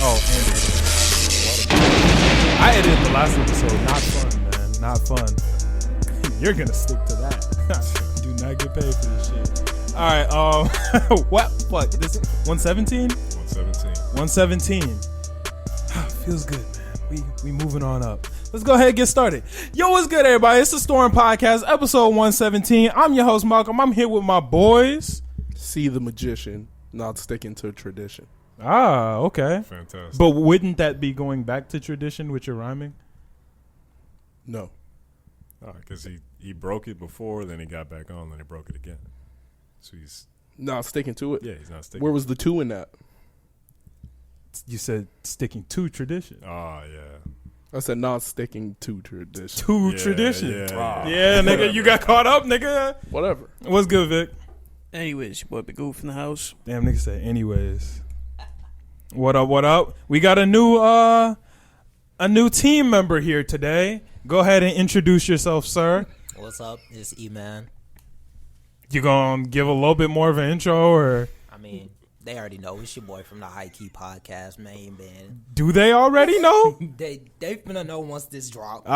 Oh, and I edited the last episode. Not fun, man. Not fun. You're gonna stick to that. Do not get paid for this shit. All right. What? Fuck. This 117. 117. Feels good, man. We moving on up. Let's go ahead and get started. Yo, what's good, everybody? It's the Storm Podcast, episode 117. I'm your host, Malcolm. I'm here with my boys. See the magician, not sticking to tradition. Ah, okay. Fantastic. But wouldn't that be going back to tradition with your rhyming? No. Because he broke it before, then he got back on, then he broke it again. So he's not sticking to it? Yeah, he's not sticking. Where was the two in that? You said sticking to tradition. Oh, yeah. I said not sticking to tradition. Tradition. Yeah, nigga, you got caught up, nigga. Whatever. What's good, Vic? Anyways, your boy BigOof in the house. Damn, nigga said anyways. What up, what up? We got a new team member here today. Go ahead and introduce yourself, sir. What's up? It's E-Man. You gonna give a little bit more of an intro, or? I mean, they already know. It's your boy from the High Key Podcast, main band. Do they already know? They finna know once this drops.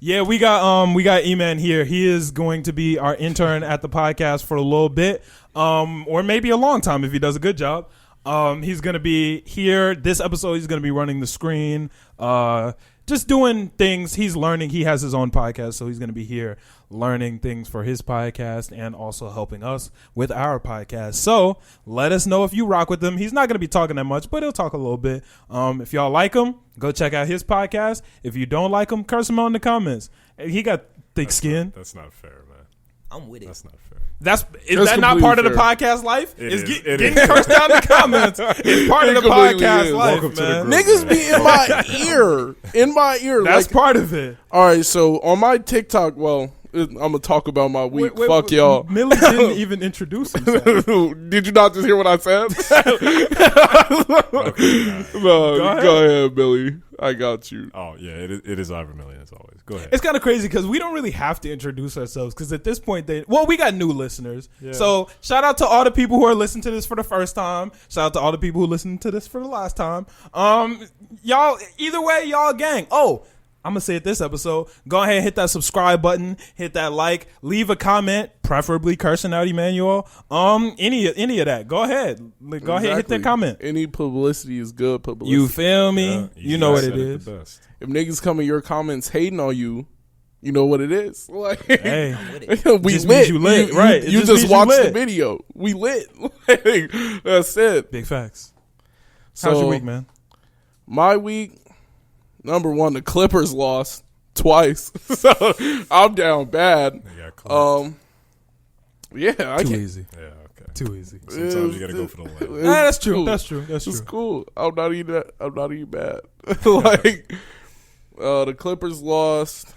Yeah, we got E-Man here. He is going to be our intern at the podcast for a little bit, or maybe a long time if he does a good job. He's gonna be here this episode. He's gonna be running the screen, just doing things. He's learning. He has his own podcast, so he's gonna be here learning things for his podcast and also helping us with our podcast. So let us know if you rock with him. He's not gonna be talking that much, but he'll talk a little bit. If y'all like him, go check out his podcast. If you don't like him, curse him out in the comments. He got thick skin. That's not fair, man. I'm with it. That's not fair. Is that not part of the podcast life? Getting cursed down in the comments is part of the podcast life, man. Niggas be in my ear. In my ear. That's like, part of it. All right, so on my TikTok, I'm going to talk about my week. Fuck y'all. Millie didn't even introduce himself. Did you not just hear what I said? Go ahead, Billy. I got you. Oh, yeah, it is Vermillion as always. Go ahead. It's kind of crazy because we don't really have to introduce ourselves because at this point, we got new listeners. Yeah. So shout out to all the people who are listening to this for the first time. Shout out to all the people who listened to this for the last time. Y'all, either way, y'all gang. Oh, I'm going to say it this episode. Go ahead and hit that subscribe button. Hit that like. Leave a comment, preferably cursing out Emmanuel. Any of that. Go ahead. Go ahead and hit that comment. Any publicity is good publicity. You feel me? Yeah, you know what it is. If niggas come in your comments hating on you, you know what it is. Like, hey, we just lit. You lit. Right. You just watched the video. We lit. That's it. Big facts. So, how's your week, man? My week, number one, the Clippers lost twice. So I'm down bad. Yeah, Too easy. Yeah, okay. Too easy. Sometimes you gotta go for the win. That's true. Cool. That's true. It's cool. I'm not even bad. Like, the Clippers lost.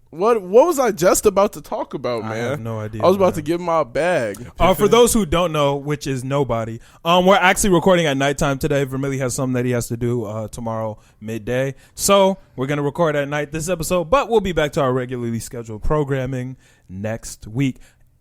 What was I just about to talk about, man? I have no idea. I was about to give my bag. For those who don't know, which is nobody, we're actually recording at nighttime today. Vermillion has something that he has to do tomorrow midday. So we're going to record at night this episode, but we'll be back to our regularly scheduled programming next week.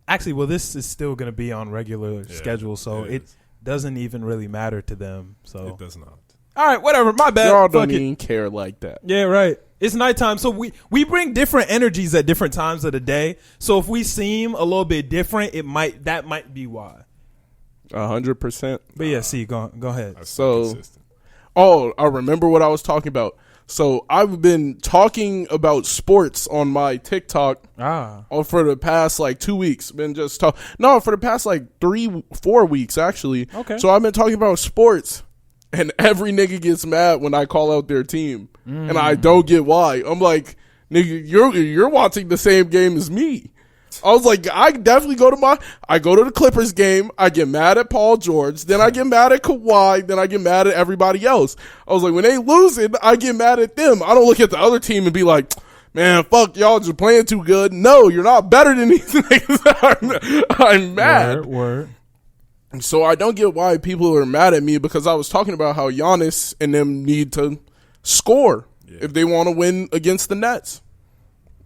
Actually, well, this is still going to be on regular schedule, so it doesn't even really matter to them. So it does not. All right, whatever. My bad. Y'all don't even care like that. Yeah, right. It's nighttime, so we bring different energies at different times of the day. So if we seem a little bit different, that might be why. 100%. But yeah, see, go ahead. So, I remember what I was talking about. So I've been talking about sports on my TikTok for the past like 2 weeks. For the past like 3-4 weeks actually. Okay. So I've been talking about sports. And every nigga gets mad when I call out their team. And I don't get why. I'm like, nigga, you're watching the same game as me. I was like, I definitely go to the Clippers game. I get mad at Paul George. Then I get mad at Kawhi. Then I get mad at everybody else. I was like, when they losing, I get mad at them. I don't look at the other team and be like, man, fuck, y'all just playing too good. No, you're not better than these niggas. I'm mad. Word. So I don't get why people are mad at me because I was talking about how Giannis and them need to score if they want to win against the Nets.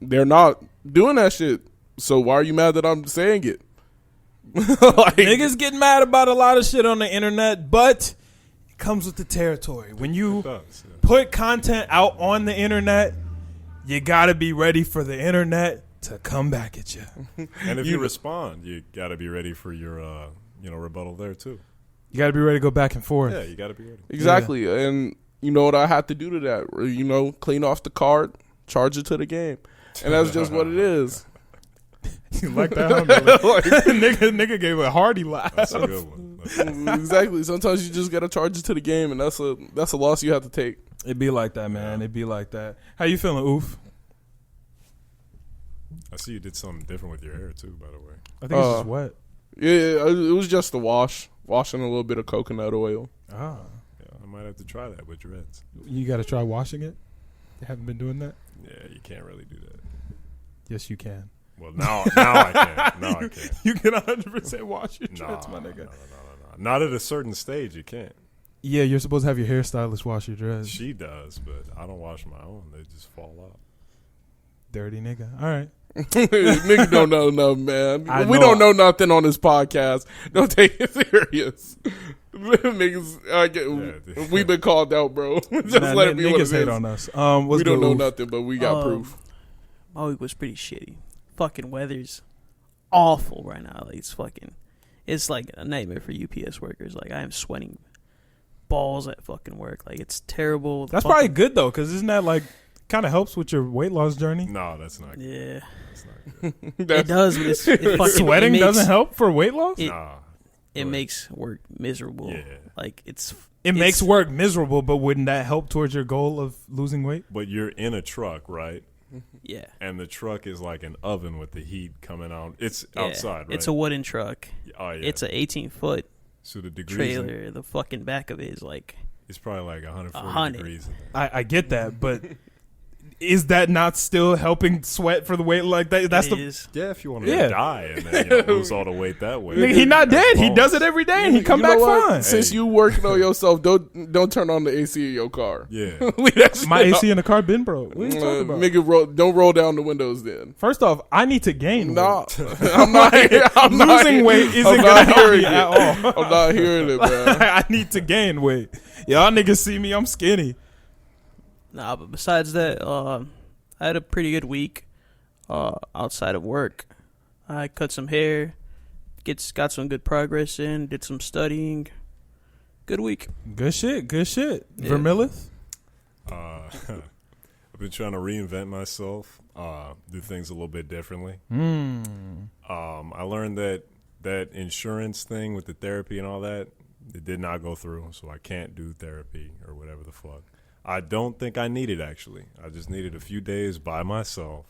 They're not doing that shit. So why are you mad that I'm saying it? Niggas get mad about a lot of shit on the internet, but comes with the territory. When you does, yeah. put content out on the internet, you got to be ready for the internet to come back at you. And if you respond, you got to be ready for your rebuttal there too. You got to be ready to go back and forth. Yeah, you got to be ready. Exactly. Yeah. And you know what I had to do to that? Clean off the card, charge it to the game. And that's just what it is. You like that? nigga gave a hearty laugh. That's a good one. Exactly. Sometimes you just got to charge it to the game, and that's a loss you have to take. It'd be like that, man. It'd be like that. How you feeling, Oof? I see you did something different with your hair too, by the way. I think it's just wet. Yeah, it was just a wash. Washing a little bit of coconut oil. Ah. Yeah, I might have to try that with dreads. You got to try washing it? You haven't been doing that? Yeah, you can't really do that. Yes, you can. Well, now I can. Now I can. You can 100% wash your dreads, my nigga. No. Not at a certain stage, you can't. Yeah, you're supposed to have your hairstylist wash your dreads. She does, but I don't wash my own. They just fall out. Dirty nigga. All right. Nigga don't know nothing, man. We know. don't know nothing on this podcast. Don't take it serious. Niggas, we've been called out, bro. Just let it be what it is. Niggas hate on us. We don't know nothing, but we got proof. My week was pretty shitty. Fucking weather's awful right now. Like, it's like a nightmare for UPS workers. Like, I am sweating balls at fucking work. Like, it's terrible. That's probably good though, because isn't that like kind of helps with your weight loss journey? No, that's not good. Yeah. That's not good. It does, but it fucking, Sweating doesn't help for weight loss? It makes work miserable. Yeah. Like, it makes work miserable, but wouldn't that help towards your goal of losing weight? But you're in a truck, right? Yeah. And the truck is like an oven with the heat coming out. It's outside, right? It's a wooden truck. Oh, yeah. It's an 18-foot so the degrees trailer. The fucking back of it is like... It's probably like 140 100. degrees. I get that, but is that not still helping sweat for the weight like that? That's Yeah, if you want to die and then lose all the weight that way. Nigga, he not dead. He does it every day and he come back fine. Since you working on yourself, don't turn on the AC in your car. Yeah. My AC in the car been broke. What are you talking about? Nigga, don't roll down the windows then. First off, I need to gain weight. I'm not Losing weight isn't going to help me at all. I'm not hearing it, man. I need to gain weight. Y'all niggas see me, I'm skinny. Nah, but besides that, I had a pretty good week outside of work. I cut some hair, got some good progress in, did some studying. Good week. Good shit. Yeah. Vermillion? I've been trying to reinvent myself, do things a little bit differently. I learned that insurance thing with the therapy and all that, it did not go through, so I can't do therapy or whatever the fuck. I don't think I need it, actually. I just needed a few days by myself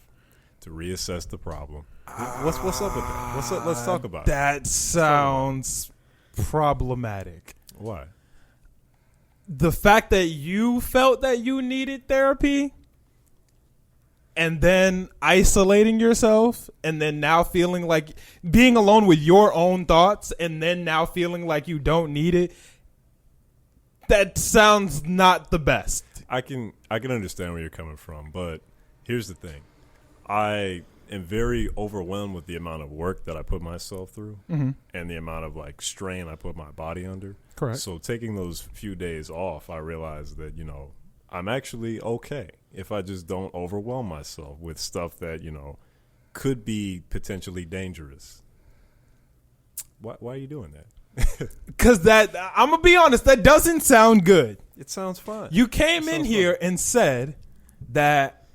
to reassess the problem. What's up with that? What's up? Let's talk about it. That sounds problematic. Why? The fact that you felt that you needed therapy and then isolating yourself and then now feeling like being alone with your own thoughts and then now feeling like you don't need it, that sounds not the best. I can understand where you're coming from, but here's the thing. I am very overwhelmed with the amount of work that I put myself through and the amount of like strain I put my body under. Correct. So taking those few days off, I realized that, I'm actually okay if I just don't overwhelm myself with stuff that, could be potentially dangerous. Why are you doing that? Because I'm going to be honest, that doesn't sound good. It sounds fun. You came in here and said that,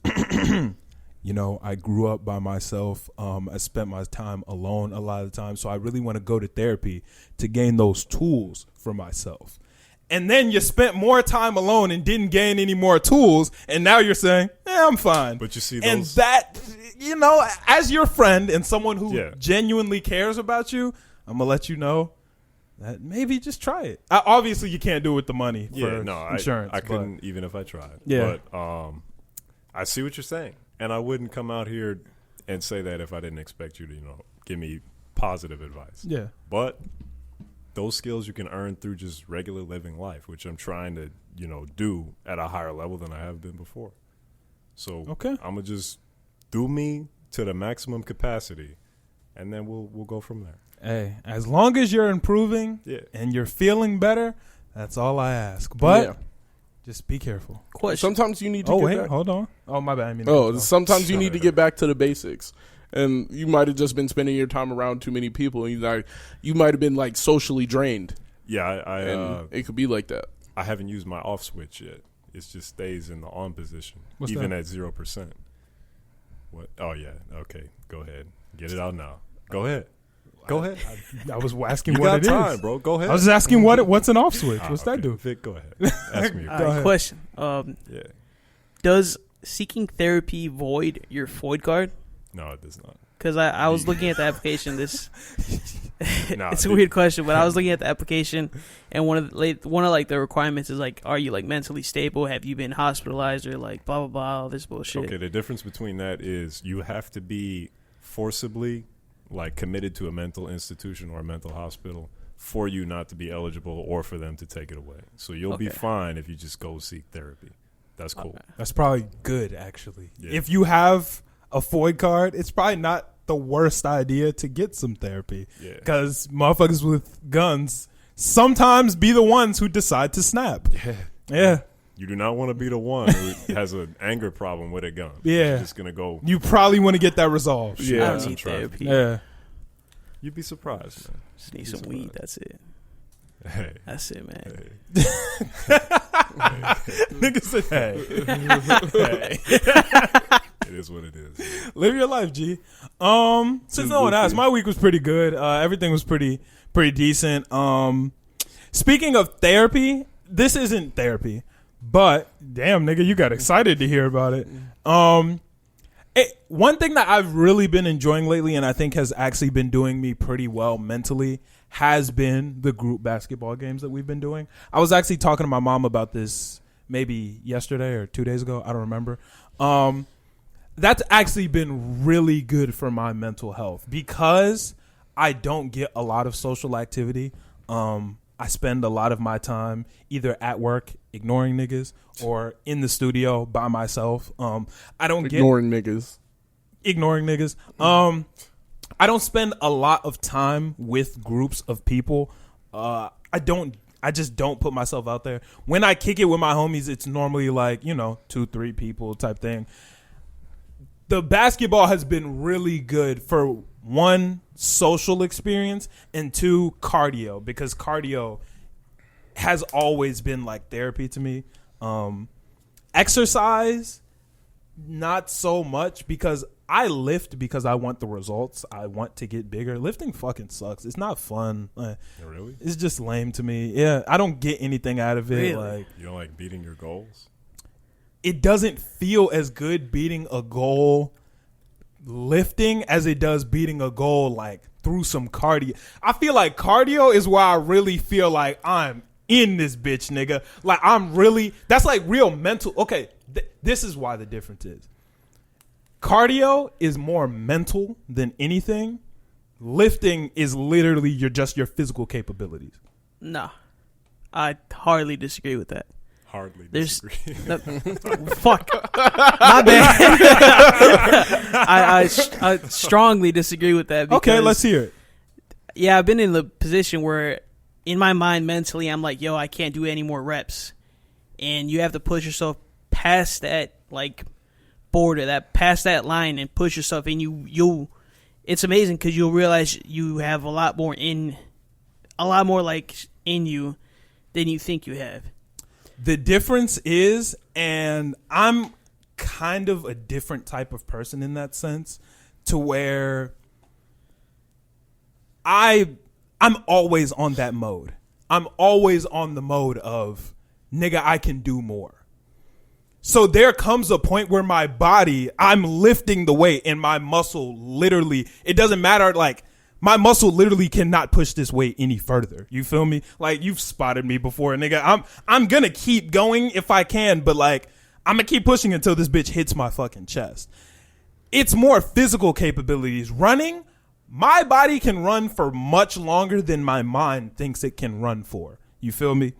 I grew up by myself. I spent my time alone a lot of the time. So I really want to go to therapy to gain those tools for myself. And then you spent more time alone and didn't gain any more tools. And now you're saying, I'm fine. But you see and those. that, as your friend and someone who genuinely cares about you, I'm going to let you know that maybe just try it. Obviously, you can't do it with the money for insurance. I couldn't even if I tried. Yeah. But I see what you're saying. And I wouldn't come out here and say that if I didn't expect you to, give me positive advice. Yeah. But those skills you can earn through just regular living life, which I'm trying to, do at a higher level than I have been before. So I'm going to just do me to the maximum capacity, and then we'll go from there. Hey, as long as you're improving and you're feeling better, that's all I ask. But just be careful. Question. Sometimes you need to get back. Hold on. Oh, my bad. Sometimes you need to get back to the basics. And you might have just been spending your time around too many people, and you might have been like socially drained. Yeah, it could be like that. I haven't used my off switch yet. It just stays in the on position, What's even that? at 0%. What? Oh yeah. Okay, go ahead. Get it out now. Go ahead. Go ahead. I was asking You what got it is, time, bro. Go ahead. I was just asking what's an off switch. What's that do? Vic, go ahead. Ask me. All right, question. Does seeking therapy void your Void card? No, it does not. Because I was looking at the application. Nah, it's a weird question, but I was looking at the application, and one of the requirements is like, are you like mentally stable? Have you been hospitalized or like blah blah blah all this bullshit? Okay, the difference between that is you have to be forcibly like committed to a mental institution or a mental hospital for you not to be eligible or for them to take it away. So you'll be fine if you just go seek therapy. That's cool. Okay. That's probably good, actually. Yeah. If you have a Void card, it's probably not the worst idea to get some therapy. Yeah. Because motherfuckers with guns sometimes be the ones who decide to snap. Yeah. You do not want to be the one who has an anger problem with a gun. Yeah. You're just going to go. You probably want to get that resolved. Yeah. I don't need therapy. Yeah. You'd be surprised, man. Just need some weed. That's it. Hey. That's it, man. Hey. Nigga said, hey. It is what it is. Live your life, G. Since no one asked, my week was pretty good. Everything was pretty decent. Speaking of therapy, this isn't therapy, but damn, nigga, you got excited to hear about it. One thing that I've really been enjoying lately, and I think has actually been doing me pretty well mentally, has been the group basketball games that we've been doing. I was actually talking to my mom about this maybe yesterday or 2 days ago. I don't remember. That's actually been really good for my mental health because I don't get a lot of social activity. I spend a lot of my time either at work ignoring niggas or in the studio by myself. I don't ignoring niggas. I don't spend a lot of time with groups of people. I just don't put myself out there. When I kick it with my homies, it's normally like, 2-3 people type thing. The basketball has been really good for one, social experience, and two, cardio, because cardio has always been like therapy to me. Exercise, not so much, because I lift because I want the results. I want to get bigger. Lifting fucking sucks. It's not fun. Really? It's just lame to me. Yeah, I don't get anything out of it. Really? Like, You don't like beating your goals? it doesn't feel as good beating a goal lifting as it does beating a goal like through some cardio. I feel like cardio is where I really feel like I'm in this bitch, nigga. Like that's like real mental. Okay, this is why the difference is. Cardio is more mental than anything. Lifting is literally your physical capabilities. Nah, I hardly disagree with that. Hardly There's disagree. Fuck. My bad. I strongly disagree with that. Okay, let's hear it. Yeah, I've been in the position where in my mind mentally I'm like, yo, I can't do any more reps. And you have to push yourself past that like border, past that line and push yourself, and you it's amazing because you'll realize you have a lot more like in you than you think you have. The difference is, and I'm kind of a different type of person in that sense, to where I'm always on that mode. I'm always on the mode of, nigga, I can do more. So there comes a point where my body, I'm lifting the weight and my muscle literally, it doesn't matter, like, my muscle literally cannot push this weight any further. You feel me? Like, you've spotted me before, nigga. I'm gonna keep going if I can, but like, I'm gonna keep pushing until this bitch hits my fucking chest. It's more physical capabilities. Running, my body can run for much longer than my mind thinks it can run for. You feel me?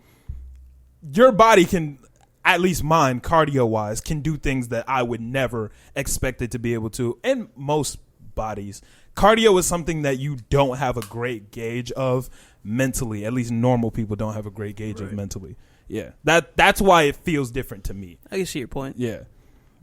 Your body can, at least mine, cardio-wise, can do things that I would never expect it to be able to, and most bodies. Cardio is something that you don't have a great gauge of mentally. At least normal people don't have a great gauge of mentally. Yeah, that's why it feels different to me. I can see your point. Yeah.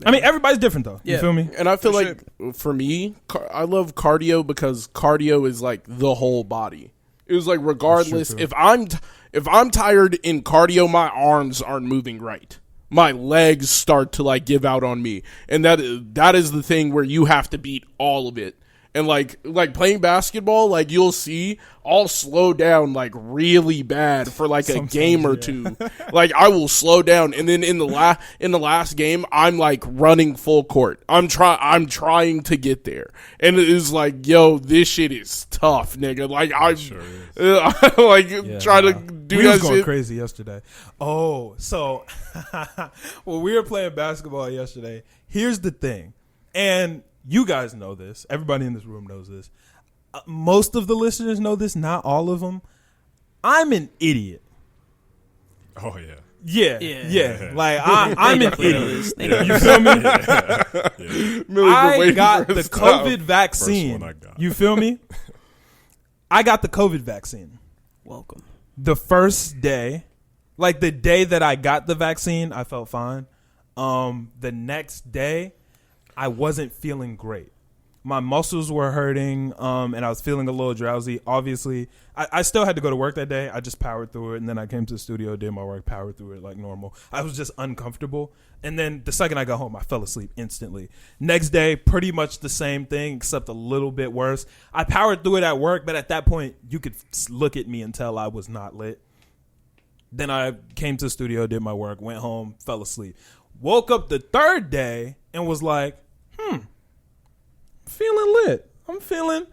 I mean, everybody's different, though. You feel me? And I feel like, for me, I love cardio because cardio is like the whole body. It was like, regardless, if I'm tired in cardio, my arms aren't moving right. My legs start to like give out on me. And that is the thing where you have to beat all of it. And like playing basketball, like you'll see, I'll slow down like really bad for like a game or two. Like I will slow down, and then in the last game, I'm like running full court. I'm trying to get there, and it is like, yo, this shit is tough, nigga. Like I'm trying to do we that was going shit. crazy yesterday. Oh, so when we were playing basketball yesterday, here's the thing, and you guys know this. Everybody in this room knows this. Most of the listeners know this, not all of them. I'm an idiot. Oh, yeah. Yeah. Like, I'm an idiot. You feel me? I got the COVID vaccine. You feel me? I got the COVID vaccine. Welcome. The first day, like the day that I got the vaccine, I felt fine. The next day, I wasn't feeling great. My muscles were hurting, and I was feeling a little drowsy. Obviously, I still had to go to work that day. I just powered through it, and then I came to the studio, did my work, powered through it like normal. I was just uncomfortable. And then the second I got home, I fell asleep instantly. Next day, pretty much the same thing, except a little bit worse. I powered through it at work, but at that point, you could look at me and tell I was not lit. Then I came to the studio, did my work, went home, fell asleep. Woke up the third day and was like, feeling lit. I'm feeling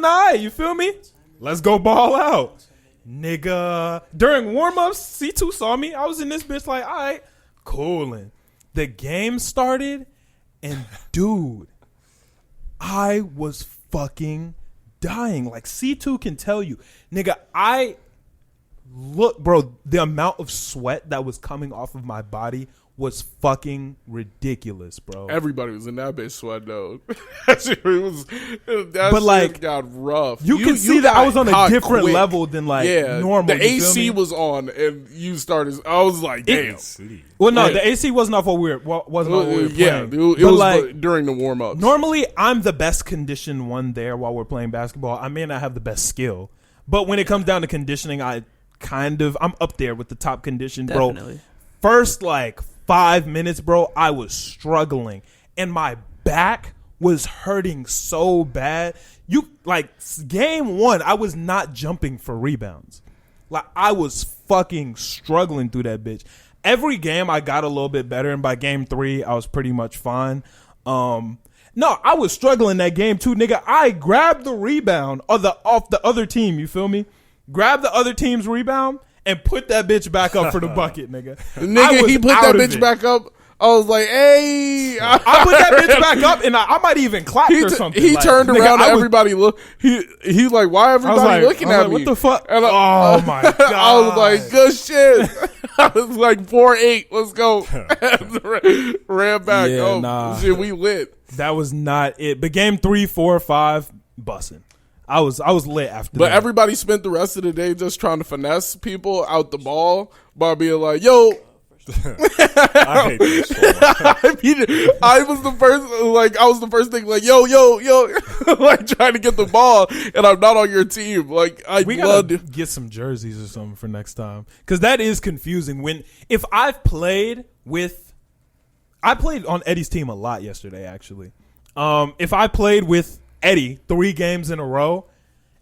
all right. You feel me? Let's go ball out. Nigga. During warm-ups, C2 saw me. I was in this bitch like, all right, coolin'. The game started, and dude, I was fucking dying. Like, C2 can tell you. Nigga, bro, the amount of sweat that was coming off of my body was fucking ridiculous, bro. Everybody was in that bitch sweat though. That shit got rough. You can see that I was on a different level than like normal. The AC was on, and you started. I was like, damn. Well, no, the AC wasn't off what we were playing. Yeah, it was like during the warm ups. Normally, I'm the best conditioned one there while we're playing basketball. I may not have the best skill, but when it comes down to conditioning, I'm up there with the top condition, bro. Definitely. First, like 5 minutes, bro, I was struggling, and my back was hurting so bad. Game one, I was not jumping for rebounds. Like, I was fucking struggling through that bitch. Every game, I got a little bit better, and by game 3, I was pretty much fine. No, I was struggling that game too, nigga. I grabbed the rebound off the other team, you feel me? Grabbed the other team's rebound and put that bitch back up for the bucket, nigga. He put that bitch back up. I was like, hey. I put that bitch back up, and I might even clap or something. He turned around and everybody looked. He's like, why everybody looking at me? What the fuck? And oh, my God. I was like, good shit. I was like, 4-8. Let's go. Ran back. Yeah, nah. Shit, we lit. That was not it. But game 3, 4, 5, bussin'. I was lit after that. But everybody spent the rest of the day just trying to finesse people out the ball by being like, yo. I hate this I was the first thing like, yo, like trying to get the ball, and I'm not on your team. Like, we gotta get some jerseys or something for next time, because that is confusing. I played on Eddie's team a lot yesterday, actually. If I played with Eddie 3 games in a row,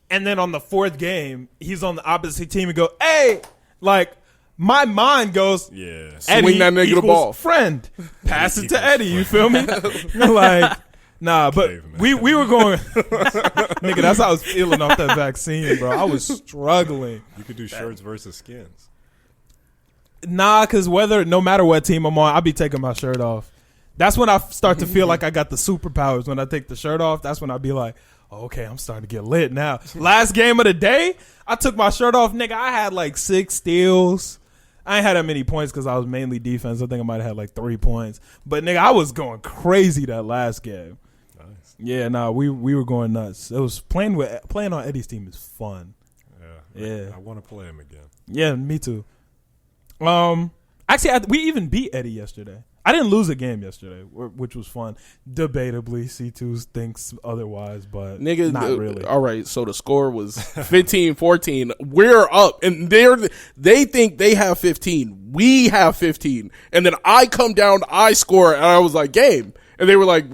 and then on the 4th game he's on the opposite team and go, hey, like, my mind goes, yeah, Eddie swing that nigga the ball, friend, pass it to Eddie, you feel me? Like, nah, but we were going nigga, that's how I was feeling off that vaccine, bro. I was struggling. You could do shirts versus skins. Nah, because no matter what team I'm on, I'll be taking my shirt off. That's when I start to feel like I got the superpowers. When I take the shirt off, that's when I be like, oh, okay, I'm starting to get lit now. Last game of the day, I took my shirt off. Nigga, I had like 6 steals. I ain't had that many points because I was mainly defense. I think I might have had like 3 points. But, nigga, I was going crazy that last game. Nice. Yeah, nah, we were going nuts. It was playing on Eddie's team is fun. Yeah. I want to play him again. Yeah, me too. Actually, we even beat Eddie yesterday. I didn't lose a game yesterday, which was fun. Debatably, C2 thinks otherwise, but nigga, not really. All right, so the score was 15-14. We're up, and they think they have 15. We have 15, and then I come down, I score, and I was like, game, and they were like,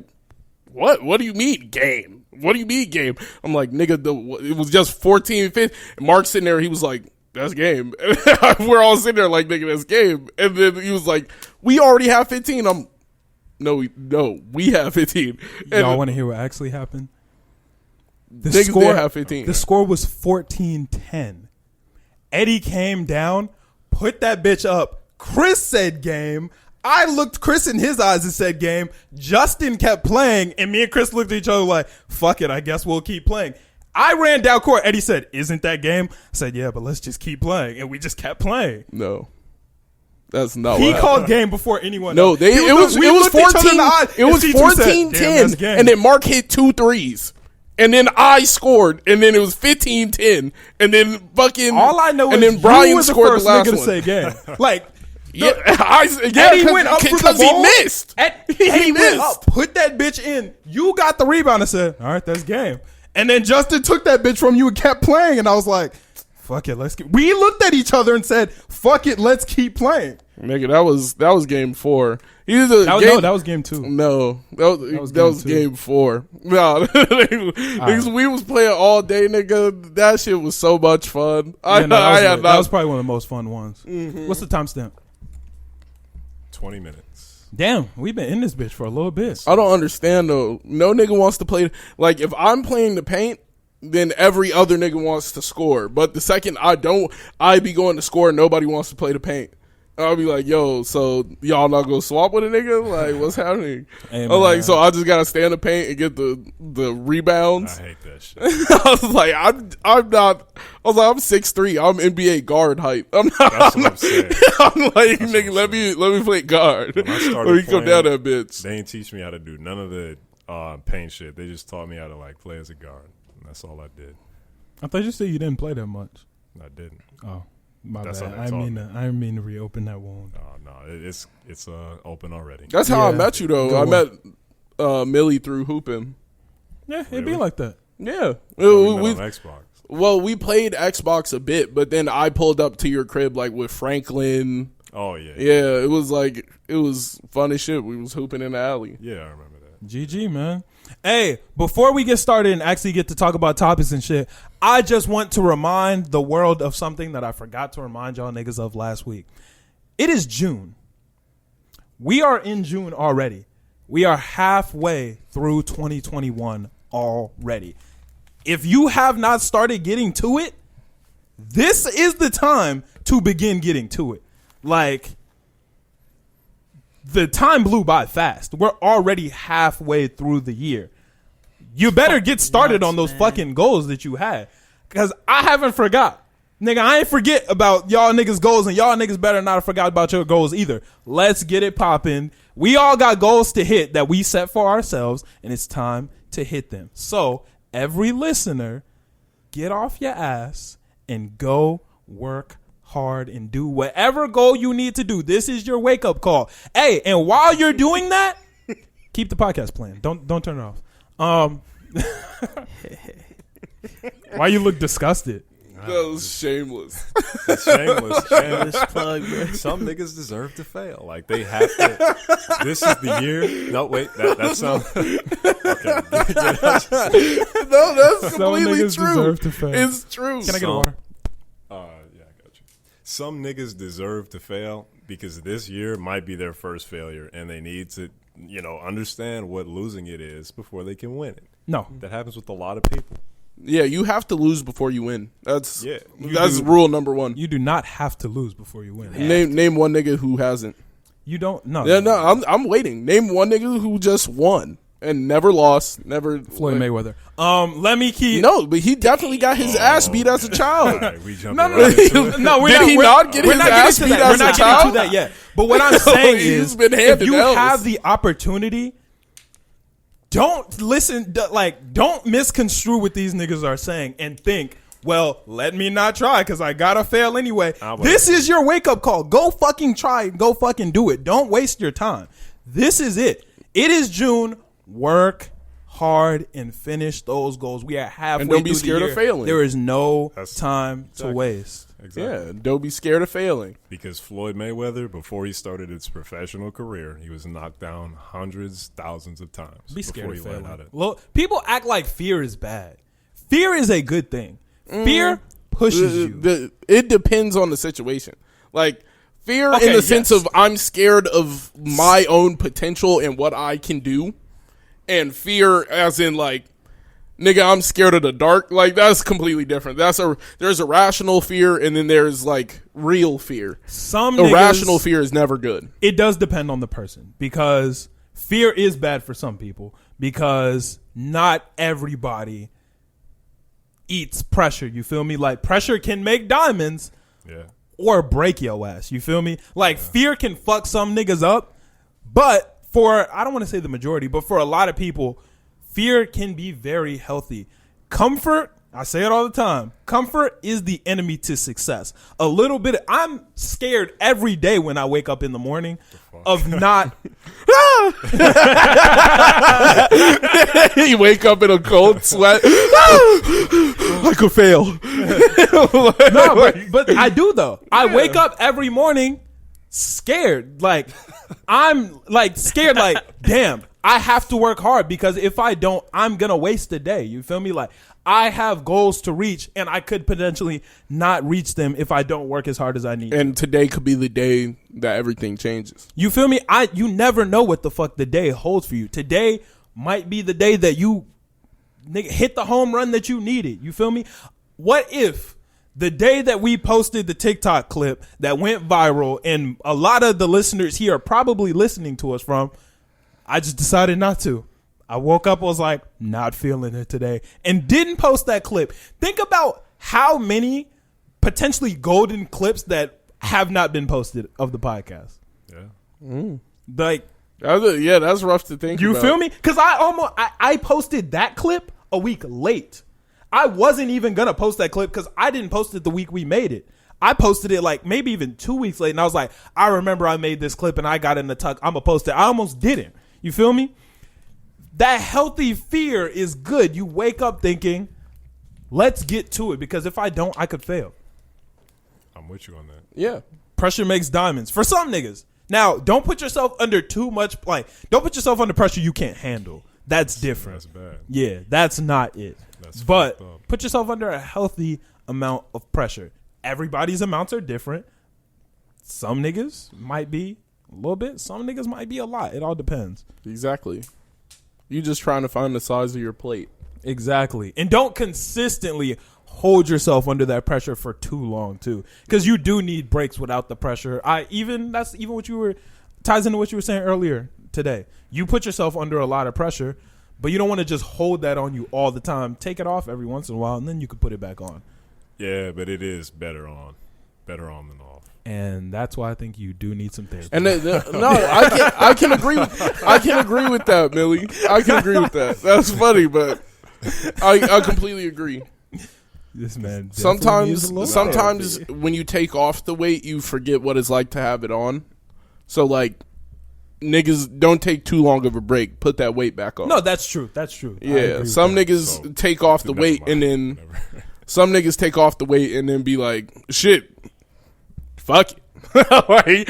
what? What do you mean game? What do you mean game? I'm like, nigga, it was just 14-15. And Mark's sitting there, he was like, that's game. We're all sitting there like, nigga, that's game. And then he was like, we already have 15. No, we have 15. And y'all want to hear what actually happened? The niggas score did have 15. The score was 14-10. Eddie came down, put that bitch up. Chris said game. I looked Chris in his eyes and said game. Justin kept playing, and me and Chris looked at each other like, fuck it, I guess we'll keep playing. I ran down court. Eddie said, isn't that game? I said, yeah, but let's just keep playing. And we just kept playing. No. That's not He what called happened. game before anyone No, else. it was 14. It was 14-10, and then Mark hit 2 threes. And then I scored, and then it was 15-10, and then fucking all I know and is then Brian you was the scored first the last nigga to one. say game. Like, Eddie went up for the because ball. he missed. Eddie went missed. up, put that bitch in. You got the rebound and said, all right, that's game. And then Justin took that bitch from you and kept playing. And I was like, fuck it, we looked at each other and said, fuck it, let's keep playing. Nigga, that was game 4. That was game 2. No, that was game 4. No, we was playing all day, nigga. That shit was so much fun. That was probably one of the most fun ones. Mm-hmm. What's the timestamp? 20 minutes. Damn, we've been in this bitch for a little bit. I don't understand though. No nigga wants to play. Like if I'm playing the paint, then every other nigga wants to score. But the second I be going to score. Nobody wants to play the paint. I'll be like, yo, so y'all not gonna swap with a nigga? Like, what's happening? Hey, I'm like, so I just gotta stay in the paint and get the rebounds. I hate that shit. I was like, I'm not. I was like, I'm 6'3". I'm NBA guard height. I'm not. That's what I'm saying. I'm like, nigga, let me play guard. When I started let me come down that bitch. They ain't teach me how to do none of the paint shit. They just taught me how to like play as a guard. And that's all I did. I thought you said you didn't play that much. I didn't. Oh. My That's bad. how they I taught didn't mean to reopen that wound. No, it's open already. That's how I met you though. Go I met Millie through hooping. Yeah, it'd Really? be like that. Yeah, We met on Xbox. Well, we played Xbox a bit, but then I pulled up to your crib like with Franklin. Oh yeah. Yeah, it was fun as shit. We was hooping in the alley. Yeah, I remember that. GG, man. Hey, before we get started and actually get to talk about topics and shit, I just want to remind the world of something that I forgot to remind y'all niggas of last week. It is June. We are in June already. We are halfway through 2021 already. If you have not started getting to it, this is the time to begin getting to it. Like, the time blew by fast. We're already halfway through the year. You better get started on those fucking goals that you had. Because I haven't forgot. Nigga, I ain't forget about y'all niggas' goals, and y'all niggas better not have forgot about your goals either. Let's get it popping. We all got goals to hit that we set for ourselves, and it's time to hit them. So, every listener, get off your ass and go work hard and do whatever goal you need to do. This is your wake-up call. Hey, and while you're doing that, keep the podcast playing. Don't turn it off. Why you look disgusted? That was shameless. It's shameless. Shameless plug, bro. Some niggas deserve to fail. Like they have to. This is the year. No, wait. That sounds. Okay. No, that's Some completely niggas true. deserve to fail. It's true. Can I get a water? Yeah, I got you. Some niggas deserve to fail because this year might be their first failure, and they need to, understand what losing it is before they can win it. No. That happens with a lot of people. Yeah, you have to lose before you win. That's Yeah. rule number one. You do not have to lose before you win. Name one nigga who hasn't. You don't? No. Yeah, no, I'm waiting. Name one nigga who just won and never lost, never. Floyd Mayweather. Let me keep. No, but he definitely got his ass beat as a child. All right, we jumping No, right into it. no, Did he not get his ass beat We're as a not getting child? to that yet. But what I'm saying He's is, been if handed you L's. have the opportunity don't listen, don't misconstrue what these niggas are saying and think, well, let me not try because I gotta fail anyway. This is your wake-up call. Go fucking try. Go fucking do it. Don't waste your time. This is it. It is June. Work hard and finish those goals. We are halfway and don't be through scared the year. of failing. There is no time to waste. Exactly. Yeah, don't be scared of failing. Because Floyd Mayweather, before he started his professional career, he was knocked down hundreds, thousands of times. Be scared before of he learned how failing. to. Well, people act like fear is bad. Fear is a good thing. Fear pushes you. It depends on the situation. Like, fear Okay, in the sense yes. of I'm scared of my own potential and what I can do. And fear as in, like, nigga, I'm scared of the dark. Like, that's completely different. There's a rational fear, and then there's, like, real fear. Some Irrational niggas, fear is never good. it does depend on the person because fear is bad for some people because not everybody eats pressure. You feel me? Like, pressure can make diamonds Yeah. or break your ass. You feel me? Like, fear can fuck some niggas up, but for, I don't want to say the majority, but for a lot of people, fear can be very healthy. Comfort, I say it all the time, comfort is the enemy to success. A little bit, I'm scared every day when I wake up in the morning of not. You wake up in a cold sweat. I could fail. No, but I do though. I wake up every morning scared. Like, I'm like scared, like, damn, I have to work hard because if I don't, I'm going to waste a day. You feel me? Like, I have goals to reach and I could potentially not reach them if I don't work as hard as I need. And today could be the day that everything changes. You feel me? You never know what the fuck the day holds for you. Today might be the day that you hit the home run that you needed. You feel me? What if the day that we posted the TikTok clip that went viral and a lot of the listeners here are probably listening to us from, I just decided not to. I woke up, was like, not feeling it today, and didn't post that clip. Think about how many potentially golden clips that have not been posted of the podcast. Yeah. Like, that's rough to think you about. feel me? Because I posted that clip a week late. I wasn't even gonna post that clip because I didn't post it the week we made it. I posted it like maybe even 2 weeks late, and I was like, I remember I made this clip and I got in the tuck. I'm gonna post it. I almost didn't. You feel me? That healthy fear is good. You wake up thinking, let's get to it, because if I don't, I could fail. I'm with you on that. Yeah. Pressure makes diamonds for some niggas. Now, don't put yourself under too much, like, don't put yourself under pressure you can't handle. That's different. That's bad. Yeah, that's not it. That's but fucked up. put yourself under a healthy amount of pressure. Everybody's amounts are different. Some niggas might be a little bit. Some niggas might be a lot. It all depends. Exactly. You just trying to find the size of your plate. Exactly. And don't consistently hold yourself under that pressure for too long too, because you do need breaks without the pressure. That's even what you were ties into what you were saying earlier today. You put yourself under a lot of pressure, but you don't want to just hold that on you all the time. Take it off every once in a while, and then you can put it back on. Yeah, but it is better on than off. And that's why I think you do need some therapy. And I can agree with that, Millie. I can agree with that. That's funny, but I completely agree. This man Sometimes when you take off the weight, you forget what it's like to have it on. So, like, niggas don't take too long of a break. Put that weight back on. No, that's true. That's true. Yeah, some niggas take off the weight and then some niggas take off the weight and then be like, shit, fuck it. Like,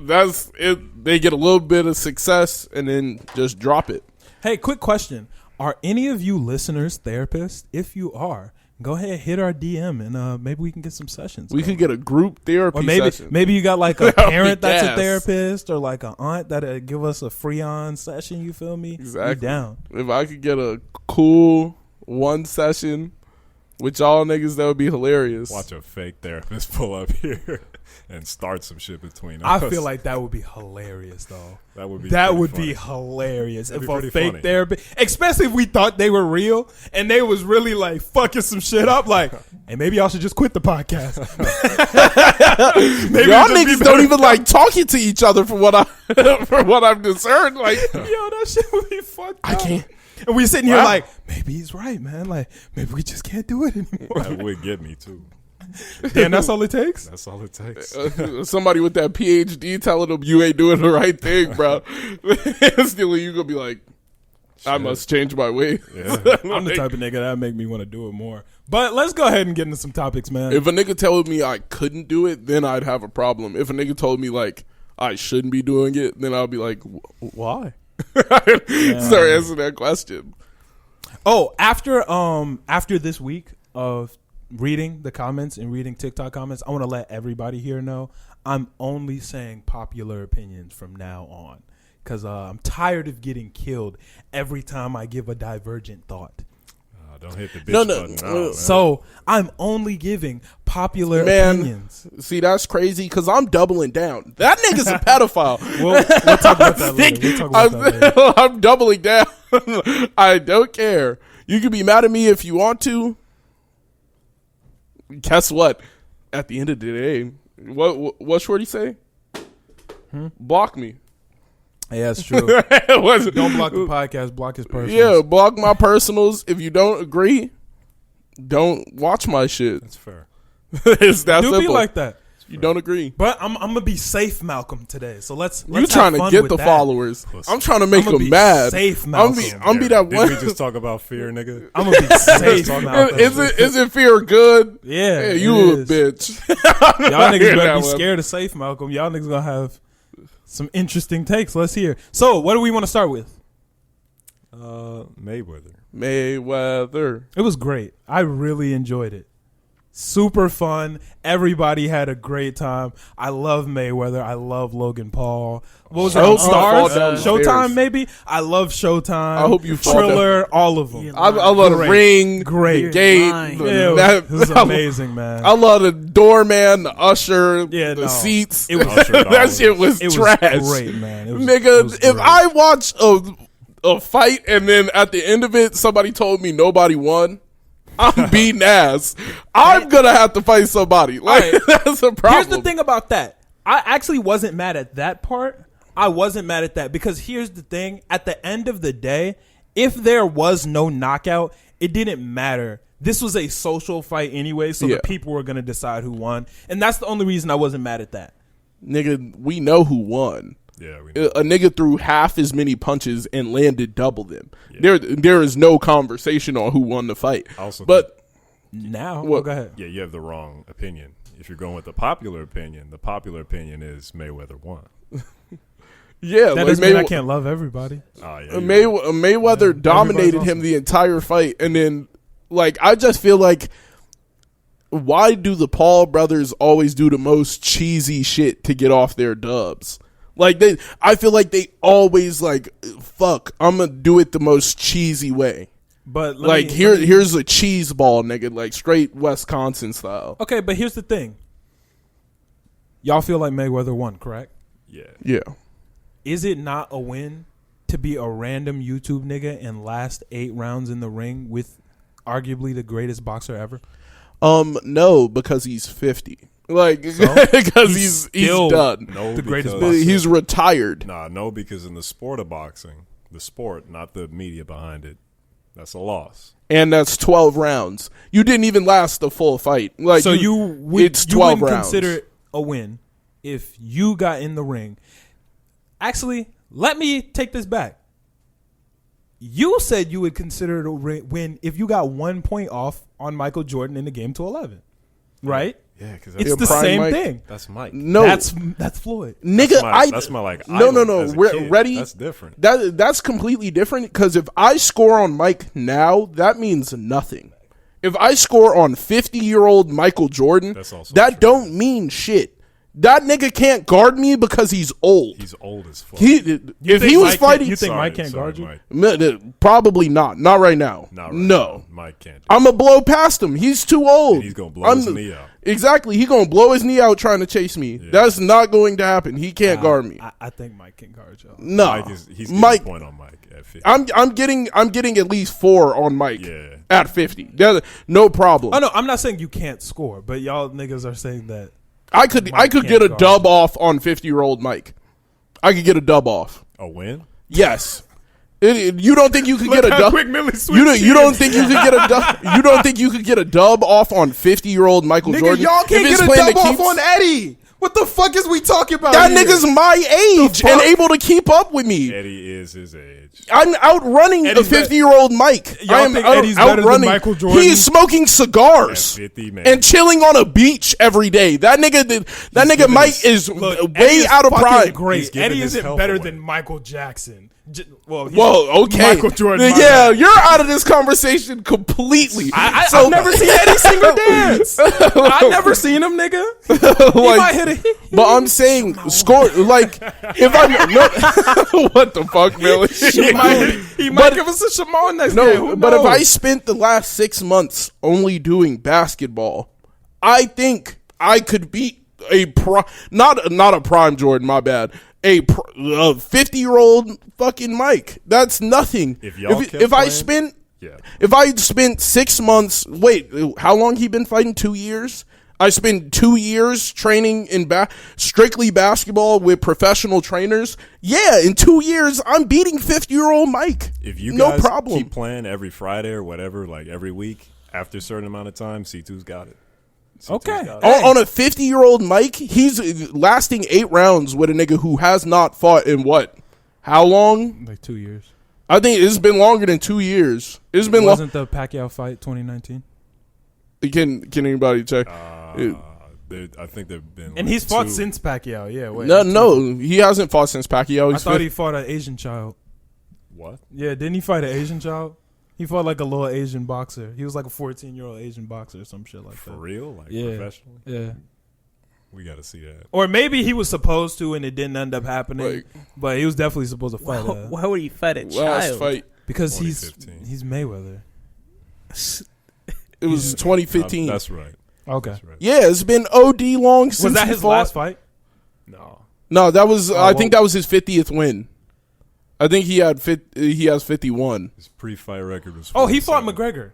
that's it. They get a little bit of success and then just drop it. Hey, quick question. Are any of you listeners therapists? If you are, go ahead, hit our DM, and maybe we can get some sessions. We could get a group therapy or session. maybe you got like a parent that's a gas. therapist, or like an aunt that'll give us a free on session. You feel me? Exactly. We down. If I could get a cool one session With y'all niggas, that would be hilarious. Watch a fake therapist pull up here and start some shit between us. I feel like that would be hilarious, though. That would be hilarious. That'd if be a pretty fake funny. therapist, especially if we thought they were real and they was really like fucking some shit up, like, hey, maybe y'all should just quit the podcast. Maybe y'all it'd just be niggas better. don't even like talking to each other for what I'm concerned. Like, Yo, that shit would be fucked up. I can't. And we sitting here Wow. like, maybe he's right, man. Like, maybe we just can't do it anymore. That would get me too. Damn, that's all it takes? That's all it takes. Somebody with that PhD telling them you ain't doing the right thing, bro. Still, you gonna be like, I must change my way. Yeah. I'm the type of nigga that make me want to do it more. But let's go ahead and get into some topics, man. If a nigga told me I couldn't do it, then I'd have a problem. If a nigga told me like I shouldn't be doing it, then I'll be like, why? Start answering that question. Oh, after this week of reading the comments and reading TikTok comments, I want to let everybody here know I'm only saying popular opinions from now on, because I'm tired of getting killed every time I give a divergent thought. Don't hit the bitch button now, man. So I'm only giving popular opinions. See, that's crazy because I'm doubling down. That nigga's a pedophile. We'll talk about that later. We'll talk about that later. I'm doubling down. I don't care. You can be mad at me if you want to. Guess what? At the end of the day, what Shorty say? Block me. Yeah, that's true. Don't block the podcast. Block his personals. Yeah, block my personals. If you don't agree, don't watch my shit. That's fair. It's that Do simple. be like that. You don't agree. But I'm gonna be safe, Malcolm, today. So let's You have trying to fun get with the that. following? Listen, I'm trying to make I'ma them be mad. safe, I'm Malcolm. be that Did one. we just talk about fear, nigga? I'm gonna be safe, Malcolm. Is it fear good? Yeah, you a it is. bitch. Y'all niggas hear better that be one. scared of safe, Malcolm. Y'all niggas gonna have some interesting takes. Let's hear. So, what do we want to start with? Mayweather. It was great. I really enjoyed it. Super fun. Everybody had a great time. I love Mayweather. I love Logan Paul. What was it? I hope On you fall Stars? down the Showtime, stairs. maybe? I love Showtime. I hope you fall Triller, all of them. I love the Great. ring, Great. the gate. Lying. Yeah, it was amazing, man. I love the doorman, the usher, Yeah, the no. seats. It was- That shit was It was trash. great, man. It was, Nigga, it was if great. I watch a fight and then at the end of it somebody told me nobody won, I'm beating ass. I'm gonna have to fight somebody. Like, that's a problem. Here's the thing about that. I actually wasn't mad at that part. I wasn't mad at that because here's the thing. At the end of the day, if there was no knockout, it didn't matter. This was a social fight anyway, so Yeah. the people were going to decide who won. And that's the only reason I wasn't mad at that. Nigga, we know who won. Yeah, we know. A nigga threw half as many punches and landed double them. There is no conversation on who won the fight. But Now, What? go ahead. Yeah, you have the wrong opinion. If you're going with the popular opinion is Mayweather won. yeah, That like doesn't mean I can't love everybody. Oh, yeah, Mayweather dominated Everybody's him the entire fight, and then like I just feel like, why do the Paul brothers always do the most cheesy shit to get off their dubs? Like I feel like they always like, fuck, I'm gonna do it the most cheesy way. But Here's a cheese ball, nigga, like straight Wisconsin style. Okay, but here's the thing. Y'all feel like Mayweather won, correct? Yeah. Yeah. Is it not a win to be a random YouTube nigga and last 8 rounds in the ring with arguably the greatest boxer ever? No, because he's 50. Like, So? because He's he's still done. No, The greatest because- boxer. He's retired. No, because in the sport of boxing, the sport, not the media behind it, that's a loss. And that's 12 rounds. You didn't even last the full fight. Like, So it's you 12 wouldn't rounds. consider it a win if you got in the ring. Actually, let me take this back. You said you would consider it a win if you got 1 point off on Michael Jordan in the game to 11, right? Yeah, because It's Yeah, the Prime same Mike. thing. that's Mike. No, That's Floyd. nigga, That's my like. no, idol as a kid. ready? That's different. That's completely different. Because if I score on Mike now, that means nothing. If I score on 50-year-old Michael Jordan, That's also that true. don't mean shit. That nigga can't guard me because he's old. He's old as fuck. If he was fighting, you think Mike can't guard you? Mike. Probably not. Not right now. No. Mike can't. I'm gonna blow past him. He's too old. And he's gonna blow his knee out. Exactly. He's gonna blow his knee out trying to chase me. Yeah. That's not going to happen. He can't guard me. I think Mike can guard you. No. He's getting a point on Mike at 50. I'm getting at least 4 on Mike at 50. No problem. Oh no, I'm not saying you can't score, but y'all niggas are saying that I could get a dub off on 50-year-old Mike. I could get a dub off. A win? Yes. You don't think you could get a dub? You don't think you could get a dub? You don't think you could get a dub off on 50-year-old Michael Jordan? Y'all can't get a dub off on Eddie. What the fuck is we talking about? That nigga's my age and able to keep up with me. Eddie is his age. I'm outrunning a 50-year-old Mike. Y'all I am think Eddie's better than Michael Jordan? He is smoking cigars 50, man. and chilling on a beach every day. That nigga Mike is way out of prime. Great. Eddie isn't better than Michael Jackson. Okay. Michael Jordan. Yeah, you're out of this conversation completely. I've never seen Eddie sing or dance. I've never seen him, nigga. He might hit a But I'm saying, score, like, if I'm, what the fuck, Billy? He might give us a Shimon next game. No, but if I spent the last 6 months only doing basketball, I think I could beat not a prime Jordan, my bad. A 50-year-old fucking Mike. That's nothing. If I spent 6 months, wait, how long he been fighting? 2 years? I spent 2 years training in strictly basketball with professional trainers. Yeah, in 2 years, I'm beating 50-year-old Mike. If you guys keep playing every Friday or whatever, like every week, after a certain amount of time, C2's got it. Okay. On a 50-year-old Mike, he's lasting 8 rounds with a nigga who has not fought in what? How long? Like 2 years. I think it's been longer than 2 years. It's been Wasn't the Pacquiao fight 2019? Can anybody check? I think they've been. And he's fought since Pacquiao. Yeah. Wait. No, he hasn't fought since Pacquiao. I thought he fought an Asian child. What? Yeah, didn't he fight an Asian child? He fought like a little Asian boxer. He was like a 14-year-old Asian boxer or some shit like that. For real? Like professionally? Yeah. We got to see that. Or maybe he was supposed to and it didn't end up happening. But he was definitely supposed to fight. Why would he fight a last child? fight? Because he's Mayweather. It was 2015. That's right. Okay. That's right. Yeah, it's been OD long since Was that his last fight? No, that was. I think that was his 50th win. I think he has 51. His pre-fight record was. Oh, he fought McGregor.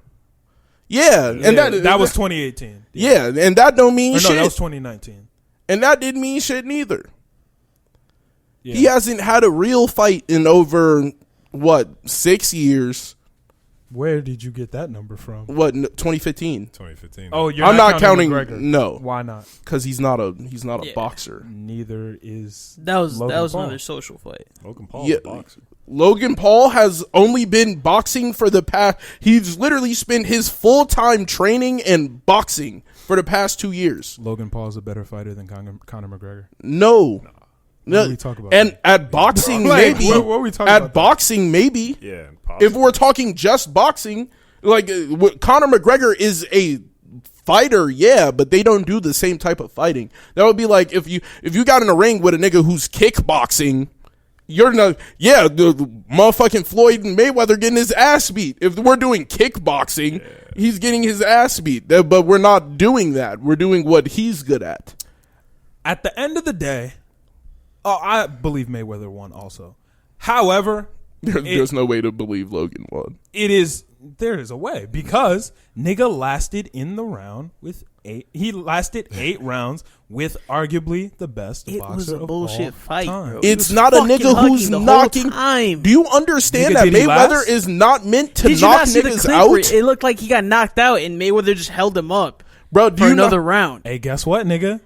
Yeah, and that was 2018. Yeah, and that don't mean shit. No, that was 2019. And that didn't mean shit neither. Yeah. He hasn't had a real fight in over 6 years. Where did you get that number from? 2015. 2015. Oh, I'm not counting McGregor. No. Why not? Because he's not a boxer. Neither is that was Paul. another social fight. Logan Paul, a boxer. Logan Paul has only been boxing for the past. He's literally spent his full time training and boxing for the past 2 years. Logan Paul is a better fighter than Conor McGregor. No. What are we talking about? And at boxing, maybe. What are we talking about? At boxing, maybe. Yeah. If we're talking just boxing, like Conor McGregor is a fighter, yeah, but they don't do the same type of fighting. That would be like if you got in a ring with a nigga who's kickboxing, you're not. Yeah, the motherfucking Floyd and Mayweather getting his ass beat. If we're doing kickboxing, he's getting his ass beat. But we're not doing that. We're doing what he's good at. At the end of the day. Oh, I believe Mayweather won also. However, there's no way to believe Logan won. There is a way because nigga lasted in the round with 8. He lasted 8 rounds with arguably the best boxer of all time. It was a bullshit fight, bro. It's not a nigga who's knocking. Do you understand that Mayweather is not meant to knock niggas out? It looked like he got knocked out and Mayweather just held him up, bro. For another round. Hey, guess what, nigga?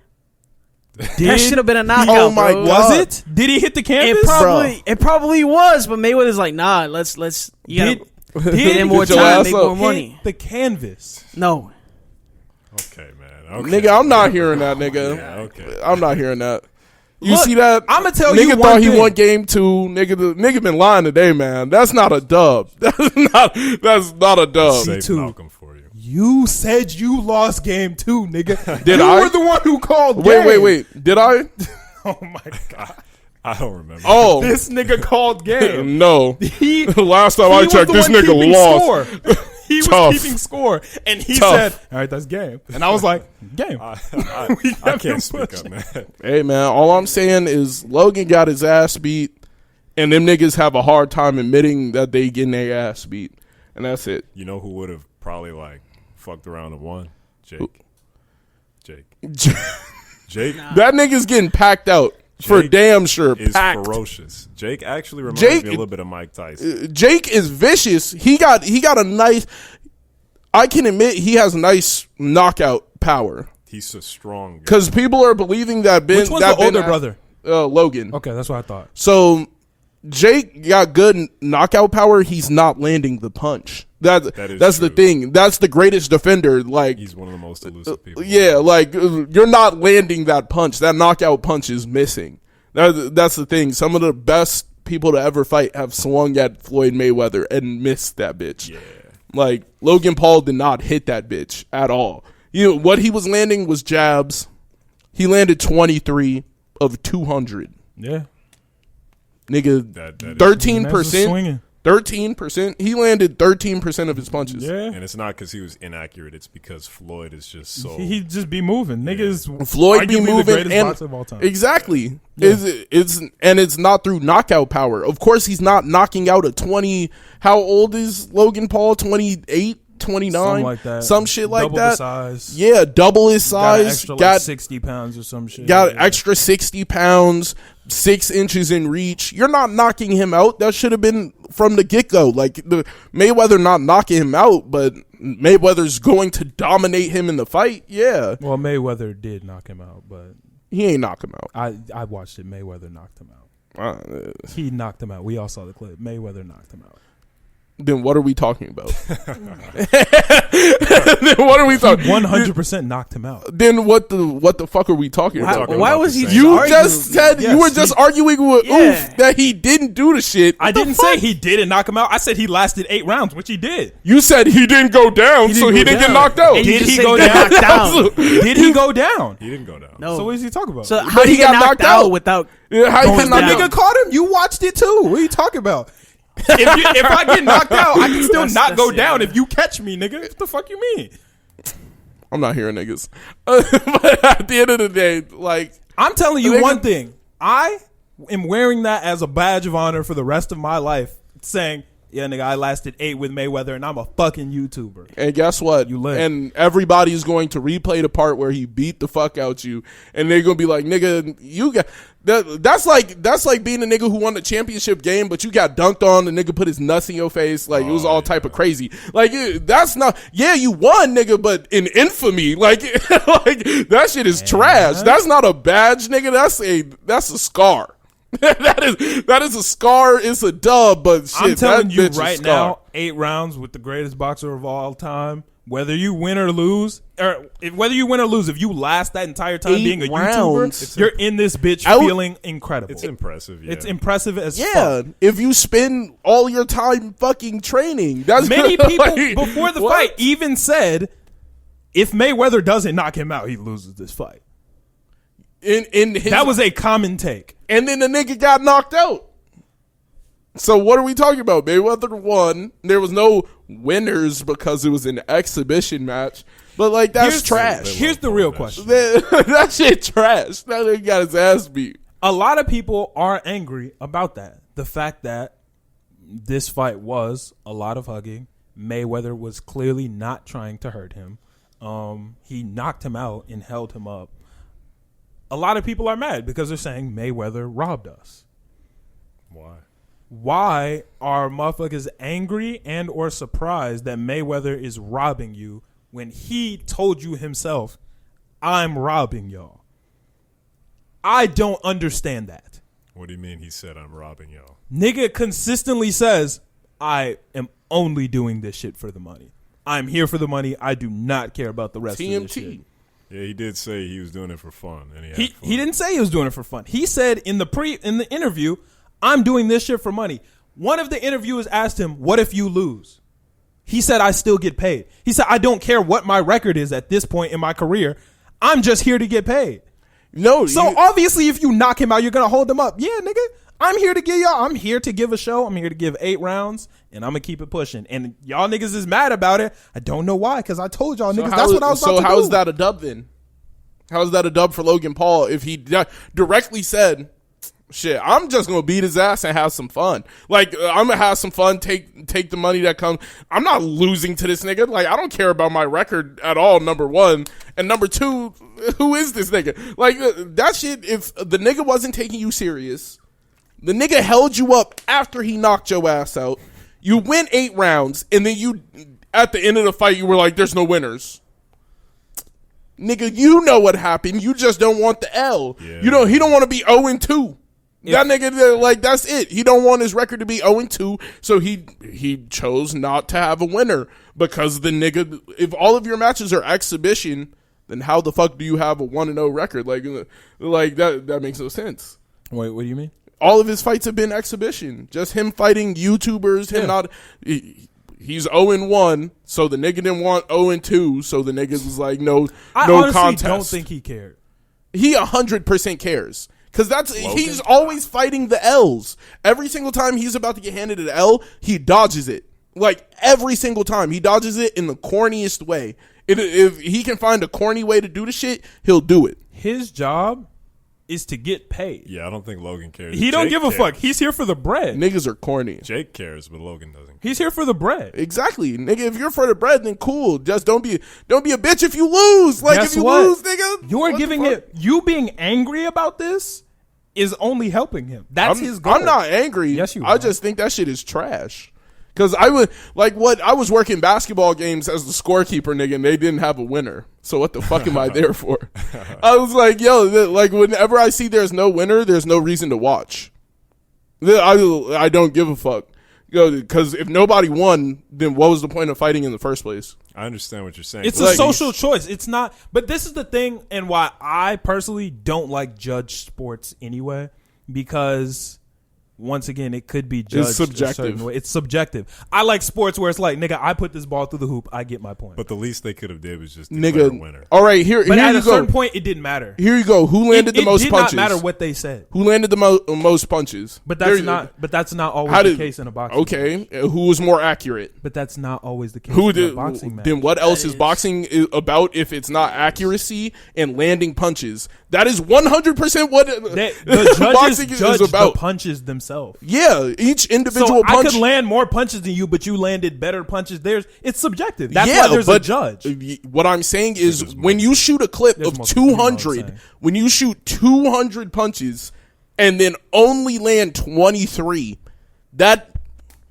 That should have been a knockout. Oh my God. Was it? Did he hit the canvas? It probably was, but Mayweather's like, nah. Let's. You gotta put in more time, make more money. Hit the canvas. No. Okay, man. Okay. Nigga, I'm not hearing that, nigga. Yeah, okay. I'm not hearing that. You see that? I'm gonna tell nigga you. Nigga thought he won game 2. Nigga been lying today, man. That's not a dub. That's not a dub. Save Malcolm for you. You said you lost game 2, nigga. Did you I? were the one who called Wait, game. wait. Did I? Oh my god. I don't remember. Oh, This nigga called game. no. He Last time I was checked, the this one nigga keeping lost. Score. He was Tough. keeping score, and he Tough. said, "All right, that's game." And I was like, "Game." I kept can't him speak up, pushing. man. Hey, man, all I'm saying is Logan got his ass beat, and them niggas have a hard time admitting that they getting their ass beat. And that's it. You know who would have probably like fucked around and won? Jake. Jake That nigga's getting packed out for Jake damn sure. is Packed. ferocious. Jake actually reminds Jake- me a little bit of Mike Tyson. Jake is vicious. He got a nice. I can admit he has nice knockout power He's a strong guy. because people are believing that Ben. Which one's that the older Ben- brother? Logan. Okay, that's what I thought. So Jake got good knockout power. He's not landing the punch. That's true. the thing. That's the greatest defender. Like He's one of the most elusive people. yeah, like you're not landing that punch. That knockout punch is missing. That's the thing. Some of the best people to ever fight have swung at Floyd Mayweather and missed that bitch. Yeah. Like Logan Paul did not hit that bitch at all. You know what he was landing was jabs. He landed 23 of 200. Yeah, Nigga, That is- 13%. swinging. 13%. He landed 13% of his punches. Yeah, And it's not because he was inaccurate. It's because Floyd is just so. he just be moving. Niggas, Floyd be arguably moving the greatest and boxer of all time. exactly. Yeah. It's not through knockout power. Of course, he's not knocking out a 20. How old is Logan Paul? 28, 29, Something like that. some shit like Double that. the size. Yeah, double his Got an size. extra Got like 60 pounds or some shit. got Yeah. extra 60 pounds, 6 inches in reach. You're not knocking him out. That should have been from the get go. Like the Mayweather not knocking him out, but Mayweather's going to dominate him in the fight. Yeah, Well, Mayweather did knock him out, but he ain't knock him out. I watched it. Mayweather knocked him out. Uh, He knocked him out. We all saw the clip. Mayweather knocked him out. Then what are we talking about? Then what are we talking? 100% knocked him out. Then what the fuck are we talking We're about? talking Why about was the he same- You arguing? just said Yes, you were just arguing with Yeah. Oof that he didn't do the shit. I didn't say he didn't knock him out. I said he lasted 8 rounds, which he did. You said he didn't go down, He so didn't he go didn't get down. knocked out. And you Did just he said go he got down? knocked down. Did he go down? He didn't go down. No. So what is he talking about? So But how did he he get got knocked knocked out out. without? Yeah, how Going you the cannot down. nigga caught him. You watched it too. What are you talking about? If I get knocked out, I can still not go down if you catch me, nigga. What the fuck you mean? I'm not hearing niggas. But at the end of the day, like I'm telling you Nigga- one thing. I am wearing that as a badge of honor for the rest of my life, saying, yeah, nigga, I lasted 8 with Mayweather, and I'm a fucking YouTuber. and guess what? You lit. And everybody's going to replay the part where he beat the fuck out you, and they're gonna be like, "Nigga, you got that." That's like being a nigga who won the championship game, but you got dunked on. The nigga put his nuts in your face, like it was all type of crazy. Like that's not. Yeah, you won, nigga, but in infamy, like like that shit is trash. That's not a badge, nigga. That's a scar. that is a scar. It's a dub, but shit, I'm telling that you bitch is right scar. now, 8 rounds with the greatest boxer of all time. Whether you win or lose, if you last that entire time 8 being a rounds. YouTuber, you're in this bitch I would- feeling incredible. It's impressive. Yeah. It's impressive as Yeah, fuck. if you spend all your time fucking training, that's Many people like, before the what? fight even said, if Mayweather doesn't knock him out, he loses this fight. In his, That was a common take. and then the nigga got knocked out. So what are we talking about? Mayweather won. There was no winners because it was an exhibition match. But like that's trash. Here's the real question. That shit trash. That nigga got his ass beat. A lot of people are angry about that. The fact that this fight was a lot of hugging. Mayweather was clearly not trying to hurt him. He knocked him out and held him up. A lot of people are mad because they're saying Mayweather robbed us. Why? Why are motherfuckers angry and or surprised that Mayweather is robbing you when he told you himself, I'm robbing y'all? I don't understand that. What do you mean he said I'm robbing y'all? Nigga consistently says, I am only doing this shit for the money. I'm here for the money. I do not care about the rest of this shit. TMT. Yeah, he did say he was doing it for fun, and He had fun. didn't say he was doing it for fun. He said in the interview, I'm doing this shit for money. One of the interviewers asked him, what if you lose? He said, I still get paid. He said, I don't care what my record is at this point in my career. I'm just here to get paid. No. So obviously, if you knock him out, you're going to hold him up. Yeah, nigga. I'm here to give a show. I'm here to give 8 rounds, and I'm going to keep it pushing. And y'all niggas is mad about it. I don't know why, because I told y'all niggas that's what I was about to do. So how is that a dub then? How is that a dub for Logan Paul if he directly said, shit, I'm just going to beat his ass and have some fun. Like, I'm going to have some fun, take the money that comes. I'm not losing to this nigga. Like, I don't care about my record at all, number one. And number two, who is this nigga? Like, that shit, if the nigga wasn't taking you serious, the nigga held you up after he knocked your ass out. You went 8 rounds, and then you, at the end of the fight, you were like, there's no winners. Nigga, you know what happened. You just don't want the L. Yeah. He don't want to be 0-2. That nigga, like, that's it. He don't want his record to be 0-2, so he chose not to have a winner because the nigga, if all of your matches are exhibition, then how the fuck do you have a 1-0 record? Like that makes no sense. Wait, what do you mean? All of his fights have been exhibition. Just him fighting YouTubers, he's 0-1, so the nigga didn't want 0-2, so the nigga was like, no contest. I honestly don't think he cared. He 100% cares. Because he's always fighting the L's. Every single time he's about to get handed an L, he dodges it. Like, every single time. He dodges it in the corniest way. If he can find a corny way to do the shit, he'll do it. His job is to get paid. Yeah, I don't think Logan cares. He don't give a fuck. He's here for the bread. Niggas are corny. Jake cares, but Logan doesn't. He's here for the bread. Exactly. Nigga, if you're for the bread, then cool. Just don't be a bitch if you lose. Like, Guess if you what? lose, nigga. You're giving it, you being angry about this is only helping him. That's his goal. I'm not angry. Yes, you are. I just think that shit is trash. Because I was working basketball games as the scorekeeper, nigga, and they didn't have a winner. So what the fuck am I there for? I was like, yo, like, whenever I see there's no winner, there's no reason to watch. I don't give a fuck. Because if nobody won, then what was the point of fighting in the first place? I understand what you're saying. It's a social choice. It's not. But this is the thing, and why I personally don't like judge sports anyway, because once again, it could be judged it's subjective. It's subjective. I like sports where it's like, nigga, I put this ball through the hoop, I get my point. But the least they could have did was just declare a winner. All right, here but here at you a go. certain point, it didn't matter. Here you go. Who landed the most punches? It did not matter what they said. Who landed the most punches? But that's not always the case in a boxing. Okay, match. Who was more accurate? But that's not always the case in a boxing match. Then what else is boxing about if it's not accuracy and landing punches? That is 100% what the boxing judges is about. The punches themselves. Yeah, each individual so punch. I could land more punches than you, but you landed better punches. It's subjective. That's why there's a judge. What I'm saying is when you shoot a clip of 200, when you shoot 200 punches and then only land 23, that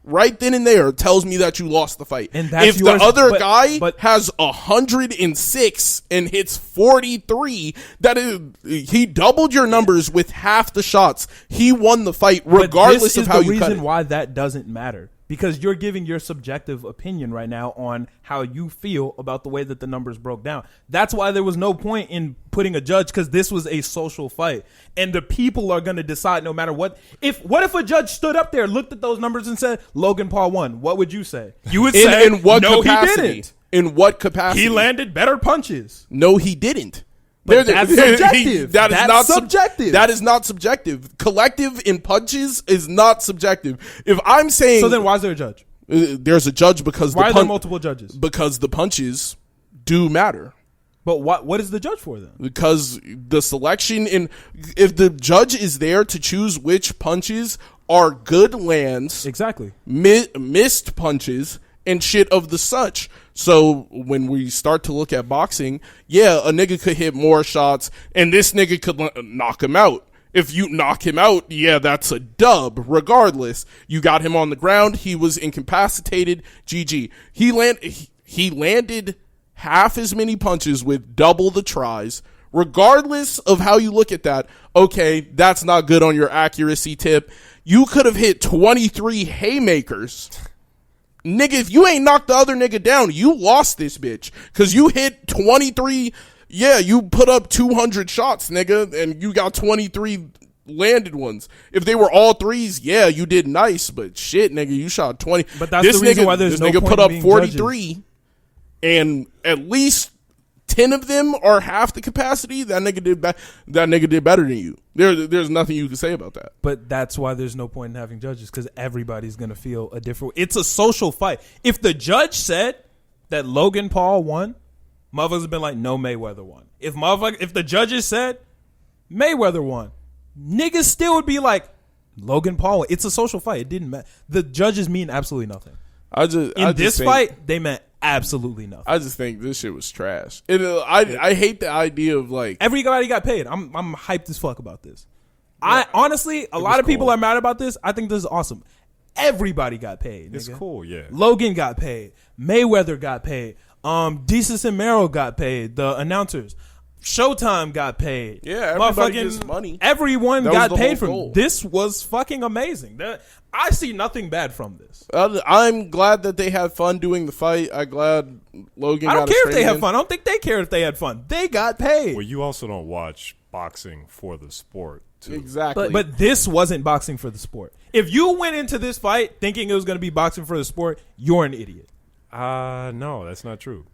right then and there tells me that you lost the fight. And that's if the other guy has 106 and hits 43, that is, he doubled your numbers with half the shots. He won the fight regardless of how you cut it. This is the reason why that doesn't matter. Because you're giving your subjective opinion right now on how you feel about the way that the numbers broke down. That's why there was no point in putting a judge, because this was a social fight. And the people are going to decide no matter what. What if a judge stood up there, looked at those numbers and said, Logan Paul won? What would you say? You would say, in what no, capacity? he didn't. In what capacity? He landed better punches. No, he didn't. But that's subjective. That's not subjective. That is not subjective. Collective in punches is not subjective. If I'm saying, so then why is there a judge? There's a judge because why are there multiple judges? Because the punches do matter. But what is the judge for then? Because the selection if the judge is there to choose which punches are good lands, exactly, missed punches and shit of the such. So when we start to look at boxing, yeah, a nigga could hit more shots and this nigga could knock him out. If you knock him out, yeah, that's a dub. Regardless, you got him on the ground. He was incapacitated. GG. He landed half as many punches with double the tries. Regardless of how you look at that, okay, that's not good on your accuracy tip. You could have hit 23 haymakers. Nigga, if you ain't knocked the other nigga down, you lost this bitch. Because you hit 23, yeah, you put up 200 shots, nigga, and you got 23 landed ones. If they were all threes, yeah, you did nice, but shit, nigga, you shot 20. But that's the reason why there's no point put up in being 43, judges. and at least 10 of them are half the capacity. That nigga did better than you. There's nothing you can say about that. But that's why there's no point in having judges, because everybody's gonna feel a different. It's a social fight. If the judge said that Logan Paul won, motherfuckers have been like, no, Mayweather won. If the judges said Mayweather won, niggas still would be like, Logan Paul won. It's a social fight. It didn't matter. The judges mean absolutely nothing. In this fight, they meant absolutely nothing. I just think this shit was trash. I hate the idea of like everybody got paid. I'm hyped as fuck about this. I honestly, a lot of people are mad about this. I think this is awesome. Everybody got paid. It's cool, yeah. Logan got paid. Mayweather got paid. Desus and Mero got paid. The announcers. Showtime got paid. Yeah, everybody gets money. Everyone got paid from this. Was fucking amazing. I see nothing bad from this. I'm glad that they had fun doing the fight. I'm glad Logan. I don't care if they have fun. I don't think they care if they had fun. They got paid. Well, you also don't watch boxing for the sport, too. Exactly. But this wasn't boxing for the sport. If you went into this fight thinking it was going to be boxing for the sport, you're an idiot. No, that's not true.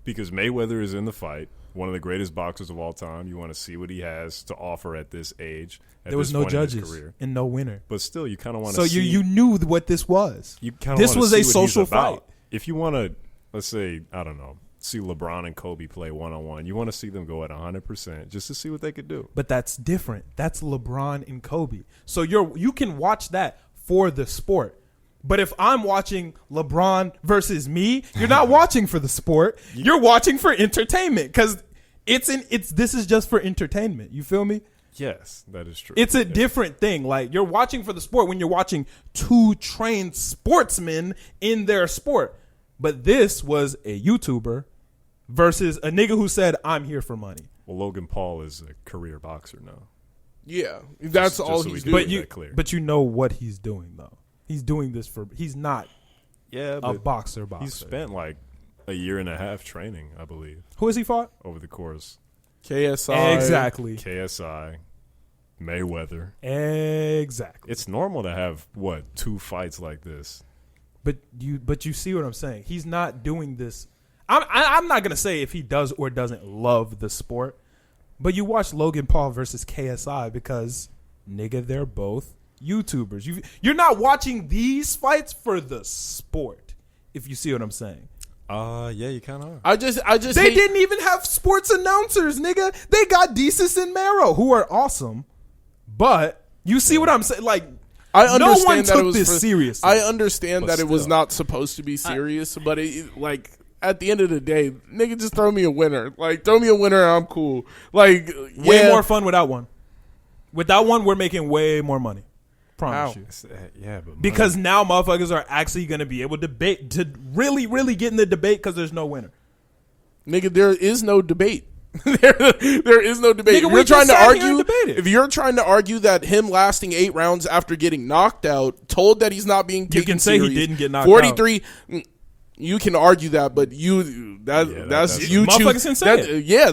Because Mayweather is in the fight. One of the greatest boxers of all time. You want to see what he has to offer at this age. There was no judges and no winner. But still, you kind of want to see. So you knew what this was. This was a social fight. If you want to, let's say, I don't know, see LeBron and Kobe play one-on-one, you want to see them go at 100% just to see what they could do. But that's different. That's LeBron and Kobe. So you can watch that for the sport. But if I'm watching LeBron versus me, you're not watching for the sport. You're watching for entertainment, because this is just for entertainment. You feel me? Yes, that is true. It's a different thing. Like, you're watching for the sport when you're watching two trained sportsmen in their sport. But this was a YouTuber versus a nigga who said, I'm here for money. Well, Logan Paul is a career boxer now. Yeah, that's all he's doing. But you know what he's doing, though. He's doing this he's not a boxer. He's spent like a year and a half training, I believe. Who has he fought? Over the course. KSI. Exactly. KSI. Mayweather. Exactly. It's normal to have, 2 fights like this. But you see what I'm saying? He's not doing this. I'm not going to say if he does or doesn't love the sport. But you watch Logan Paul versus KSI because, nigga, they're both YouTubers. You're not watching these fights for the sport, if you see what I'm saying. Yeah, you kind of are. I just they didn't even have sports announcers, nigga. They got Desus and Mero, who are awesome, but you see what I'm saying? Like, I understand no one that took it was this seriously. I understand that it was not supposed to be serious, but like at the end of the day, nigga, just throw me a winner. Like, throw me a winner, and I'm cool. Like, way more fun without one. Without one, we're making way more money. Promise you. Yeah, but because now motherfuckers are actually going to be able to really, really get in the debate because there's no winner. Nigga, there is no debate. there is no debate. Nigga, if you're trying to argue that him lasting 8 rounds after getting knocked out, told that he's not being taken you can say serious, he didn't get knocked 43, out. You can argue that, but that's you choosing.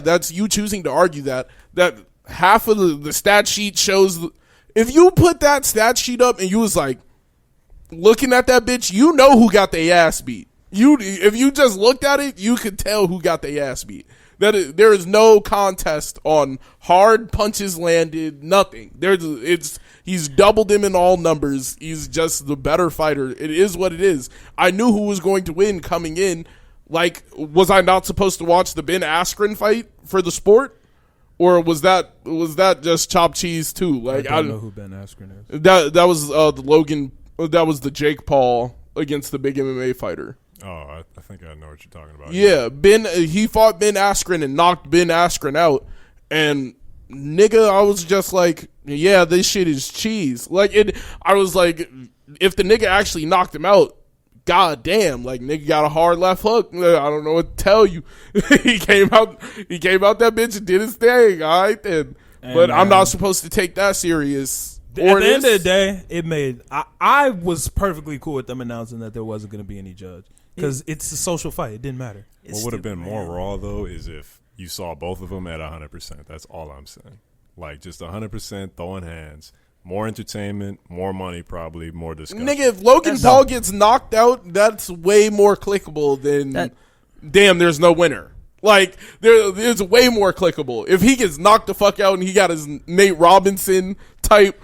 That's you choosing to argue that half of the stat sheet shows. If you put that stat sheet up and you was like looking at that bitch, you know who got their ass beat. If you just looked at it, you could tell who got their ass beat. There is no contest on hard punches landed, nothing. He's doubled him in all numbers. He's just the better fighter. It is what it is. I knew who was going to win coming in. Like, was I not supposed to watch the Ben Askren fight for the sport? Or was that just chopped cheese too? Like, I don't know who Ben Askren is. That was the Logan. That was the Jake Paul against the big MMA fighter. Oh, I think I know what you're talking about. Yeah, he fought Ben Askren and knocked Ben Askren out, and nigga, I was just like, yeah, this shit is cheese. Like I was like, if the nigga actually knocked him out, god damn, like, nigga got a hard left hook. I don't know what to tell you. he came out that bitch and did his thing. All right then, but I'm not supposed to take that serious. At the end of the day, I was perfectly cool with them announcing that there wasn't going to be any judge because it's a social fight. It didn't matter. What would have been more raw though is if you saw both of them at 100%. That's all I'm saying. Like just 100% throwing hands. More entertainment, more money, probably more discussion. Nigga, if Logan Paul gets knocked out, that's way more clickable than damn, there's no winner. Like, there's way more clickable. If he gets knocked the fuck out and he got his Nate Robinson type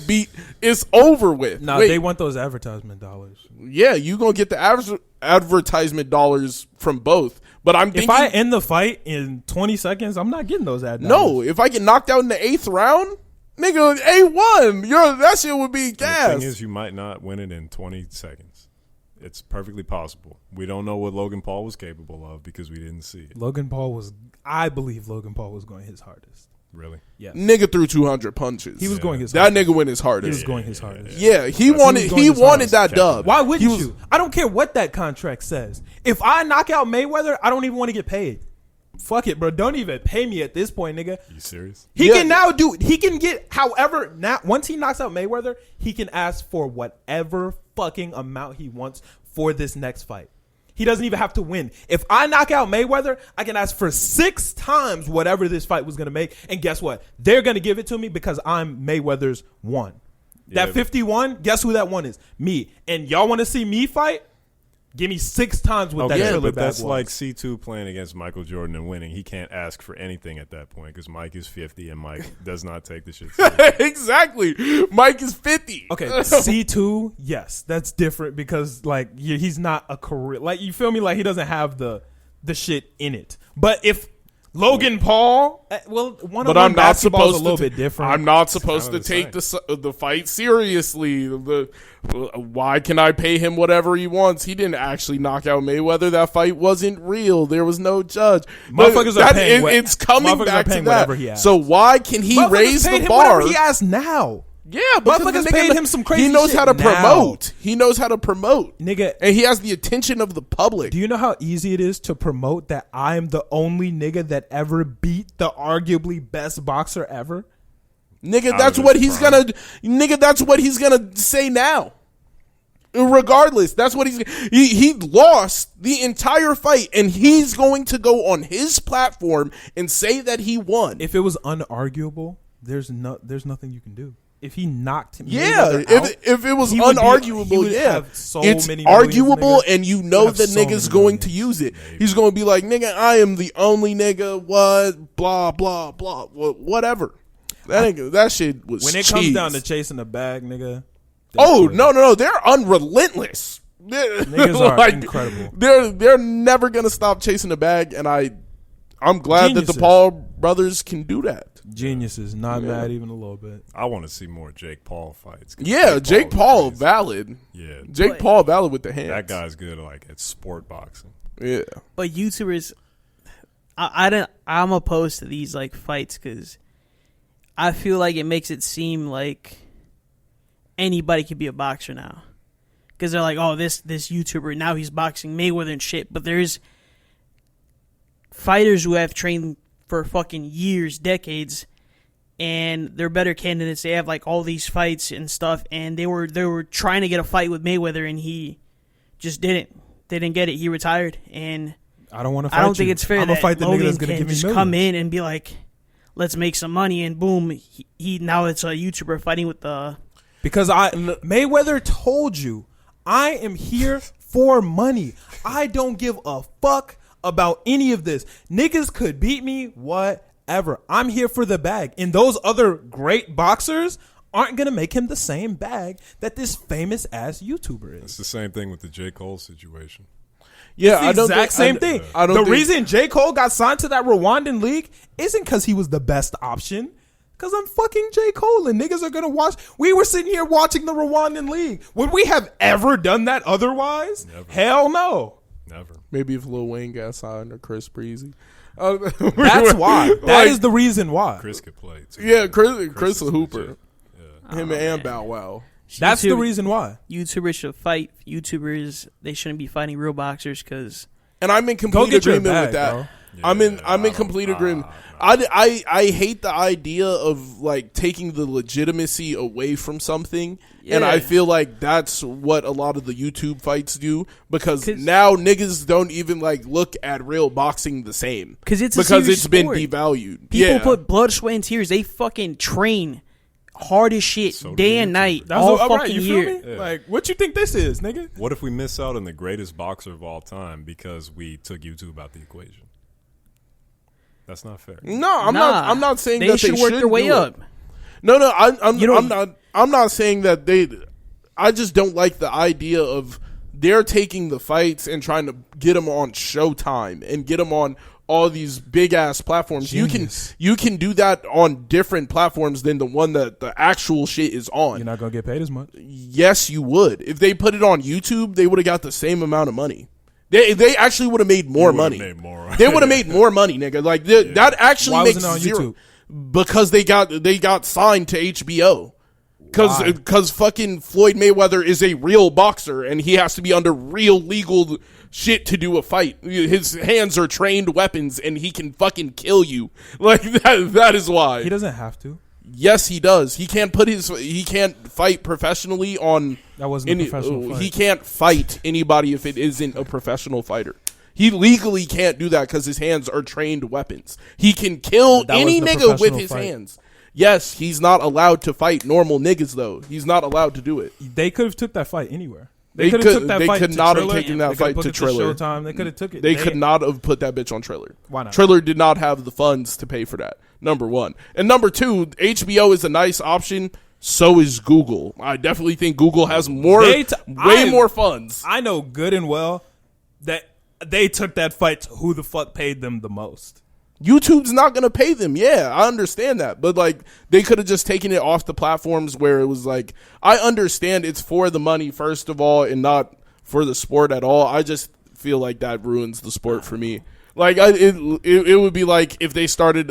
beat, it's over with. Nah, they want those advertisement dollars. Yeah, you gonna get the advertisement dollars from both. But I'm thinking, if I end the fight in 20 seconds, I'm not getting those ad dollars. No, if I get knocked out in the 8th round, nigga, A1, that shit would be gas. The thing is, you might not win it in 20 seconds. It's perfectly possible. We don't know what Logan Paul was capable of because we didn't see it. I believe Logan Paul was going his hardest. Really? Yeah. Nigga threw 200 punches. He was going his hardest. That nigga went his hardest. He was going his hardest. Yeah, he wanted that dub. Why wouldn't you? I don't care what that contract says. If I knock out Mayweather, I don't even want to get paid. Fuck it, bro. Don't even pay me at this point, nigga. You serious? He can get however, now once he knocks out Mayweather, he can ask for whatever fucking amount he wants for this next fight. He doesn't even have to win. If I knock out Mayweather, I can ask for 6 times whatever this fight was going to make. And guess what? They're going to give it to me because I'm Mayweather's one. Yeah, that 51, guess who that one is? Me. And y'all want to see me fight? Give me 6 times what that Thriller but bag that's was. like C2 playing against Michael Jordan and winning. He can't ask for anything at that point because Mike is 50 and Mike does not take the shit seriously. Exactly. Mike is 50. Okay, C2, yes, that's different because like he's not a career. Like, you feel me? Like, he doesn't have the shit in it. But if Logan Paul, I'm not supposed a little bit different. I'm not supposed to take the fight seriously. Why can I pay him whatever he wants? He didn't actually knock out Mayweather. That fight wasn't real. There was no judge. Motherfuckers are paying. It's coming back to that. He so why can he raise the bar? Whatever he asks now. Yeah, but motherfuckers paid him some crazy shit. He knows how to promote. Now. He knows how to promote. Nigga. And he has the attention of the public. Do you know how easy it is to promote that I'm the only nigga that ever beat the arguably best boxer ever? Nigga, that's what he's gonna. Nigga, that's what he's gonna say now. Regardless, that's what he lost the entire fight, and he's going to go on his platform and say that he won. If it was unarguable, there's nothing you can do. If he knocked him, if it was unarguable, it's arguable, and you know the nigga's going to use it. He's going to be like, nigga, I am the only nigga. What? Blah blah blah. Whatever. That shit was. When it comes down to chasing the bag, nigga. No, they're unrelentless. Niggas are incredible. They're never gonna stop chasing the bag, and I'm glad that the Paul brothers can do that. Geniuses, not mad even a little bit. I want to see more Jake Paul fights. Yeah, Jake Paul valid. Yeah, Jake Paul valid with the hands. That guy's good, like at sport boxing. Yeah, but YouTubers, I'm opposed to these like fights because I feel like it makes it seem like anybody could be a boxer now. Because they're like, oh, this YouTuber, now he's boxing Mayweather and shit. But there's fighters who have trained for fucking years, decades, and they're better candidates. They have like all these fights and stuff, and they were trying to get a fight with Mayweather, and he just didn't. They didn't get it. He retired, and I don't want to fight. I don't think it's fair that fight the Logan nigga that's gonna can give me just millions. come in and be like, let's make some money, and boom, he now it's a YouTuber fighting with the. Because Mayweather told you, I am here for money. I don't give a fuck about any of this. Niggas could beat me, whatever. I'm here for the bag. And those other great boxers aren't going to make him the same bag that this famous ass YouTuber is. It's the same thing with the J. Cole situation. Yeah, it's the exact same thing. The reason J. Cole got signed to that Rwandan league isn't because he was the best option. Because I'm fucking J. Cole and niggas are going to watch. We were sitting here watching the Rwandan league. Would we have ever done that otherwise? Never. Hell no. Never. Maybe if Lil Wayne got signed or Chris Breezy. That's why. That is the reason why. Chris could play too. Yeah, Chris a hooper. Yeah. Him and Bow Wow. That's the reason why. YouTubers should fight. YouTubers, they shouldn't be fighting real boxers because. And I'm in complete agreement with that. Yeah. I'm in complete agreement. I hate the idea of like taking the legitimacy away from something, and I feel like that's what a lot of the YouTube fights do, because now niggas don't even like look at real boxing the same because it's been devalued. People put blood, sweat, and tears. They fucking train hard as shit, day and night, all fucking year. Yeah. Like, what you think this is, nigga? What if we miss out on the greatest boxer of all time because we took YouTube out the equation? That's not fair. No, I'm not saying they that should they work their way up. No, I'm not saying that they. I just don't like the idea of they're taking the fights and trying to get them on Showtime and get them on all these big ass platforms. Genius. You can do that on different platforms than the one that the actual shit is on. You're not gonna get paid as much. Yes, you would. If they put it on YouTube, they would have got the same amount of money. They actually would have made more money. They would have made more money, nigga. Like that actually Why makes wasn't it on zero. YouTube? Because they got signed to HBO. Because fucking Floyd Mayweather is a real boxer and he has to be under real legal shit to do a fight. His hands are trained weapons and he can fucking kill you. Like that is why. He doesn't have to. Yes, he does. He can't fight professionally on. That wasn't a professional fight. He can't fight anybody if it isn't a professional fighter. He legally can't do that because his hands are trained weapons. He can kill any nigga with his hands. Yes, he's not allowed to fight normal niggas though. He's not allowed to do it. They could have took that fight anywhere. They could not have taken that fight to Triller. Showtime. They could have took it. They could not have put that bitch on Triller. Why not? Triller did not have the funds to pay for that. Number one. And number two, HBO is a nice option. So is Google. I definitely think Google has way more funds. I know good and well that they took that fight to who the fuck paid them the most. YouTube's not going to pay them. Yeah, I understand that. But, like, they could have just taken it off the platforms where it was like, I understand it's for the money, first of all, and not for the sport at all. I just feel like that ruins the sport for me. Like, it would be like if they started,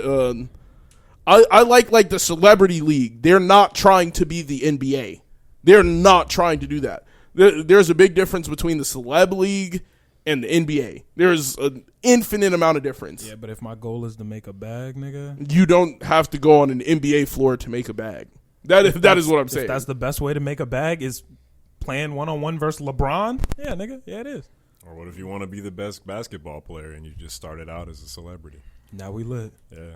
I like the Celebrity League. They're not trying to be the NBA. They're not trying to do that. There's a big difference between the Celeb League and the NBA. There's an infinite amount of difference. Yeah, but if my goal is to make a bag, nigga, you don't have to go on an NBA floor to make a bag. That is what I'm saying. If that's the best way to make a bag is playing 1-on-1 versus LeBron. Yeah, nigga. Yeah, it is. Or what if you want to be the best basketball player and you just started out as a celebrity? Now we lit. Yeah,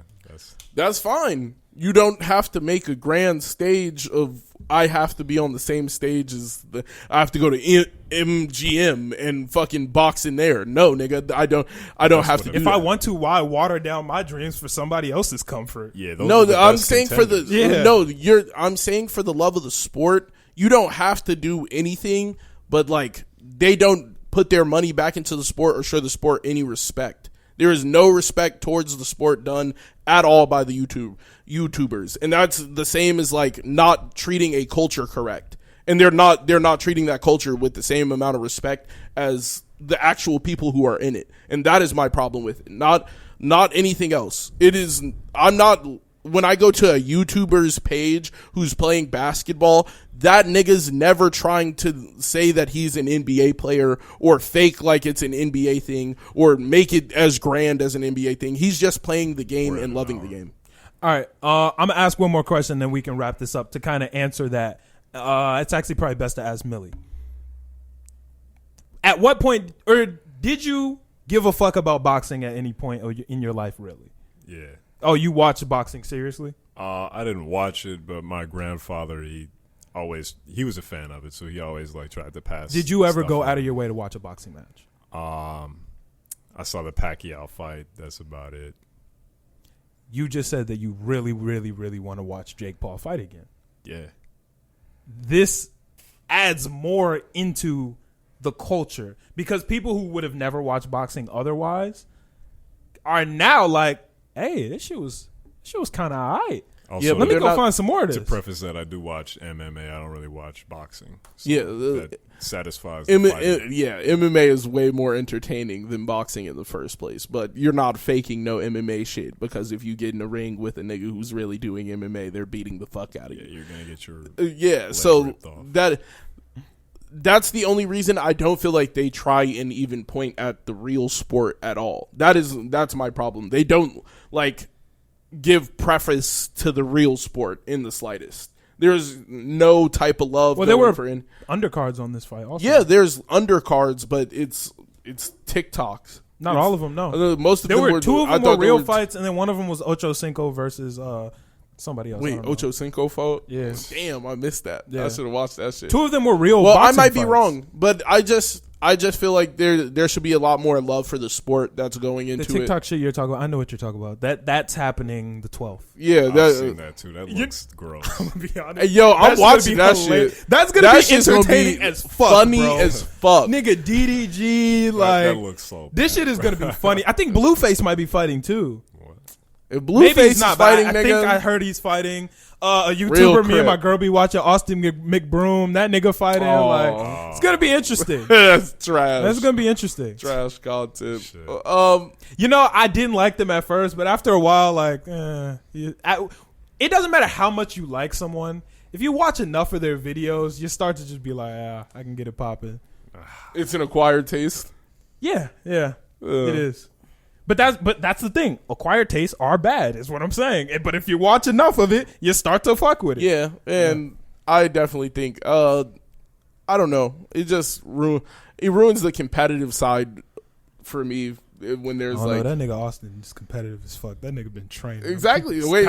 that's fine. You don't have to make a grand stage of I have to be on the same stage as I have to go to MGM and fucking box in there. No, nigga, I don't have to. If I want to, why water down my dreams for somebody else's comfort? Yeah, I'm saying I'm saying for the love of the sport, you don't have to do anything, but like they don't put their money back into the sport or show the sport any respect. There is no respect towards the sport done at all by the YouTubers. And that's the same as like not treating a culture correct. And they're not treating that culture with the same amount of respect as the actual people who are in it. And that is my problem with it. Not anything else. When I go to a YouTuber's page who's playing basketball, that nigga's never trying to say that he's an NBA player or fake like it's an NBA thing or make it as grand as an NBA thing. He's just playing the game and loving the game. All right. I'm going to ask one more question, then we can wrap this up to kind of answer that. It's actually probably best to ask Millie. At what point, or did you give a fuck about boxing at any point in your life, really? Yeah. Oh, you watch boxing seriously? I didn't watch it, but my grandfather, he was a fan of it, so he always like tried to pass. Did you ever go out of your way to watch a boxing match? I saw the Pacquiao fight. That's about it. You just said that you really, really, really want to watch Jake Paul fight again. Yeah. This adds more into the culture because people who would have never watched boxing otherwise are now like, hey, this shit was kind of all right. Also, yeah, let me go find some more of this. To preface that, I do watch MMA. I don't really watch boxing. So yeah, that satisfies the fighter. Yeah, MMA is way more entertaining than boxing in the first place. But you're not faking no MMA shit because if you get in a ring with a nigga who's really doing MMA, they're beating the fuck out of you. Yeah, you're gonna get your leg ripped off. that's the only reason I don't feel like they try and even point at the real sport at all. That's my problem. They don't like give preface to the real sport in the slightest. There's no type of love. Well, there were undercards on this fight also. Yeah, there's undercards, but it's TikToks. Not all of them, no. Most of there them were two of them were real fights, and then one of them was Ocho Cinco versus somebody else. Wait, Ocho Cinco fought? Yeah. Damn, I missed that. Yeah. I should have watched that shit. Two of them were real. Well, I might fights. be wrong, but I just feel like there should be a lot more love for the sport that's going into the TikTok shit you're talking about. I know what you're talking about. That's happening the 12th. Yeah, I've seen that too. That looks gross. I'm gonna be honest. Hey, yo, I'm watching that shit. That's gonna be entertaining as fuck, funny bro. as fuck. Nigga, DDG, like that looks so bad. This shit is gonna be funny. I think Blueface might be fighting too. If Blueface is fighting, I nigga, think I heard he's fighting. A YouTuber me and my girl be watching, Austin McBroom. That nigga fighting. Like, it's gonna be interesting. That's trash. That's gonna be interesting. Trash content. You know, I didn't like them at first, but after a while, like, it doesn't matter how much you like someone. If you watch enough of their videos, you start to just be like, I can get it popping. It's an acquired taste. Yeah, it is. But that's the thing. Acquired tastes are bad, is what I'm saying. But if you watch enough of it, you start to fuck with it. Yeah, and I definitely think I don't know. It just ruins the competitive side for me when there's like that nigga Austin is competitive as fuck. That nigga been training. Exactly. Wait,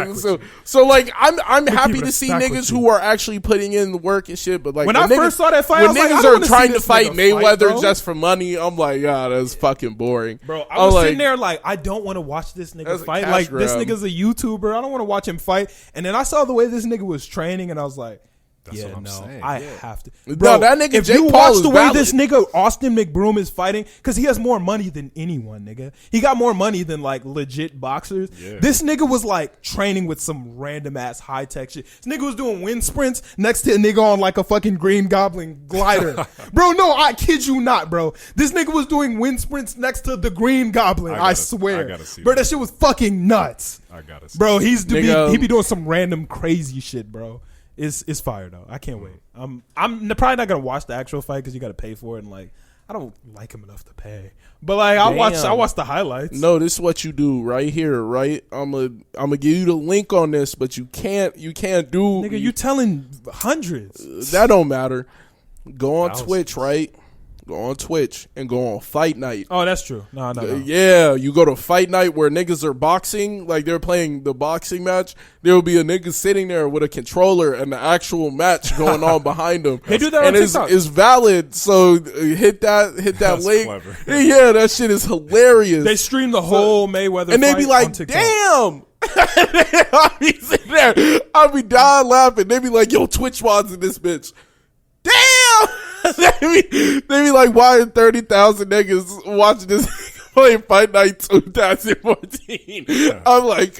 so like I'm happy to see niggas who are actually putting in the work and shit. But like when I first saw that fight, when I was niggas like, are trying to fight Mayweather fight, just for money, I'm like, that's fucking boring, bro. I was sitting there like, I don't want to watch this nigga fight. Like this nigga's a YouTuber. I don't want to watch him fight. And then I saw the way this nigga was training, and I was like, That's what I'm saying. I have to. Bro, that nigga if Jake you Paul watch is the way valid. this nigga Austin McBroom is fighting, because he has more money than anyone, nigga. He got more money than like legit boxers. Yeah. This nigga was like training with some random ass high tech shit. This nigga was doing wind sprints next to a nigga on like a fucking Green Goblin glider. Bro, no, I kid you not, bro. This nigga was doing wind sprints next to the Green Goblin. I swear. I gotta see bro, that shit was fucking nuts. I gotta see. Bro, he be doing some random crazy shit, bro. It's fire though. I can't wait. I'm probably not gonna watch the actual fight because you got to pay for it, and like I don't like him enough to pay. But like I'll watch the highlights. No, this is what you do right here, right? I'm gonna give you the link on this, but you can't do. Nigga, you telling hundreds. That don't matter. Go on Twitch, right? Go on Twitch and go on Fight Night. Oh, that's true. No. Yeah, you go to Fight Night where niggas are boxing, like they're playing the boxing match. There will be a nigga sitting there with a controller and the actual match going on behind him. They do that and on TikTok. It's valid. So hit that That's link. clever. Yeah, that shit is hilarious. They stream the whole Mayweather and they fight be like, on TikTok. damn. I'll be sitting there. I'll be dying laughing. They be like, yo, Twitch wads in this bitch. Damn. they be like, why are 30,000 niggas watching this playing Fight Night 2014? Yeah.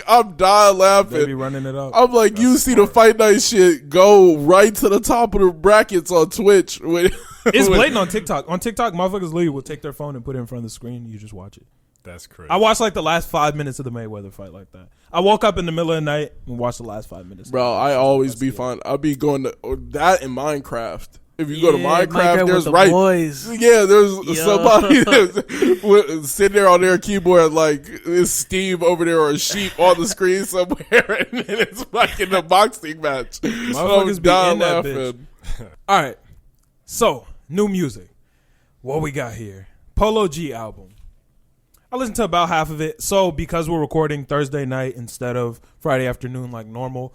I'm dying laughing. They be running it up. I'm like, you see the Fight Night shit go right to the top of the brackets on Twitch. It's blatant on TikTok. On TikTok, motherfuckers literally will take their phone and put it in front of the screen. You just watch it. That's crazy. I watched like the last 5 minutes of the Mayweather fight like that. I woke up in the middle of the night and watched the last 5 minutes. Bro, I always be fun. I'll be going to that in Minecraft. If you go to Minecraft, there's there's somebody that's sitting there on their keyboard like it's Steve over there or a sheep on the screen somewhere, and then it's fucking a boxing match. Motherfuckers be in that bitch. All right, so new music. What we got here? Polo G album. I listened to about half of it. So because we're recording Thursday night instead of Friday afternoon like normal,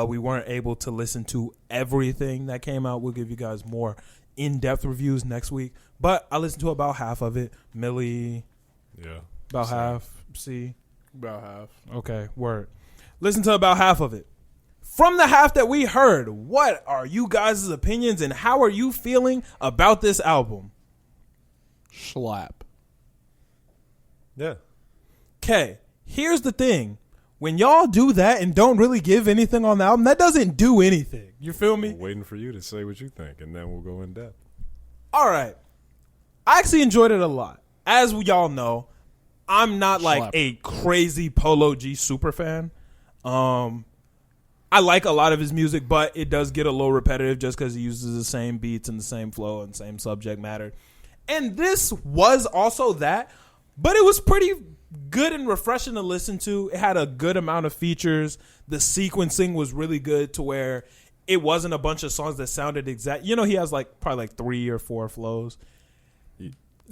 we weren't able to listen to everything that came out. We'll give you guys more in-depth reviews next week. But I listened to about half of it. Millie, about half. C, about half. Okay, word. Listen to about half of it. From the half that we heard, what are you guys' opinions and how are you feeling about this album? Slap. Yeah. Okay, here's the thing. When y'all do that and don't really give anything on the album, that doesn't do anything. You feel me? We're waiting for you to say what you think, and then we'll go in depth. All right. I actually enjoyed it a lot. As y'all know, I'm not like a crazy Polo G super fan. I I like a lot of his music, but it does get a little repetitive just because he uses the same beats and the same flow and same subject matter. And this was also that, but it was pretty good and refreshing to listen to. It had a good amount of features. The sequencing was really good to where it wasn't a bunch of songs that sounded exact. You know, he has probably 3 or 4 flows.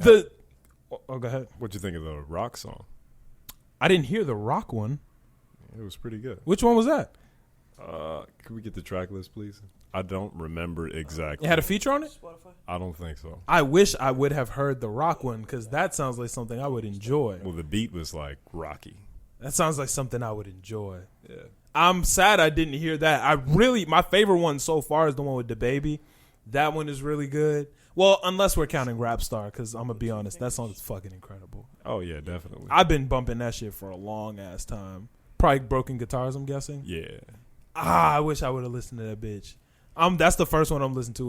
Go ahead. What'd you think of the rock song? I didn't hear the rock one. It was pretty good. Which one was that? Can we get the track list, please? I don't remember exactly. It had a feature on it? I don't think so. I wish I would have heard the rock one because that sounds like something I would enjoy. Well, the beat was like rocky. That sounds like something I would enjoy. Yeah. I'm sad I didn't hear that. My favorite one so far is the one with DaBaby. That one is really good. Well, unless we're counting Rap Star, because I'm going to be honest, that song is fucking incredible. Oh, yeah, definitely. I've been bumping that shit for a long ass time. Probably Broken Guitars, I'm guessing. Yeah. I wish I would have listened to that bitch. That's the first one I'm listening to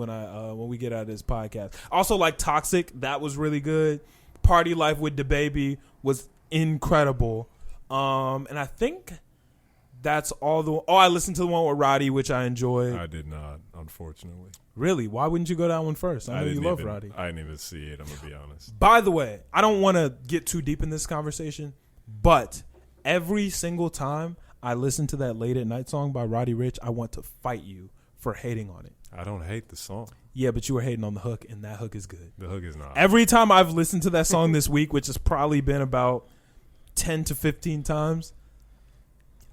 when we get out of this podcast. Also, like Toxic, that was really good. Party Life with DaBaby was incredible. And I think that's all I listened to the one with Roddy, which I enjoyed. I did not, unfortunately. Really? Why wouldn't you go that one first? I know you love Roddy. I didn't even see it, I'm going to be honest. By the way, I don't want to get too deep in this conversation, but every single time I listen to that Late at Night song by Roddy Ricch, I want to fight you for hating on it. I don't hate the song. Yeah, but you were hating on the hook, and that hook is good. The hook is not. Every time I've listened to that song this week, which has probably been about 10 to 15 times,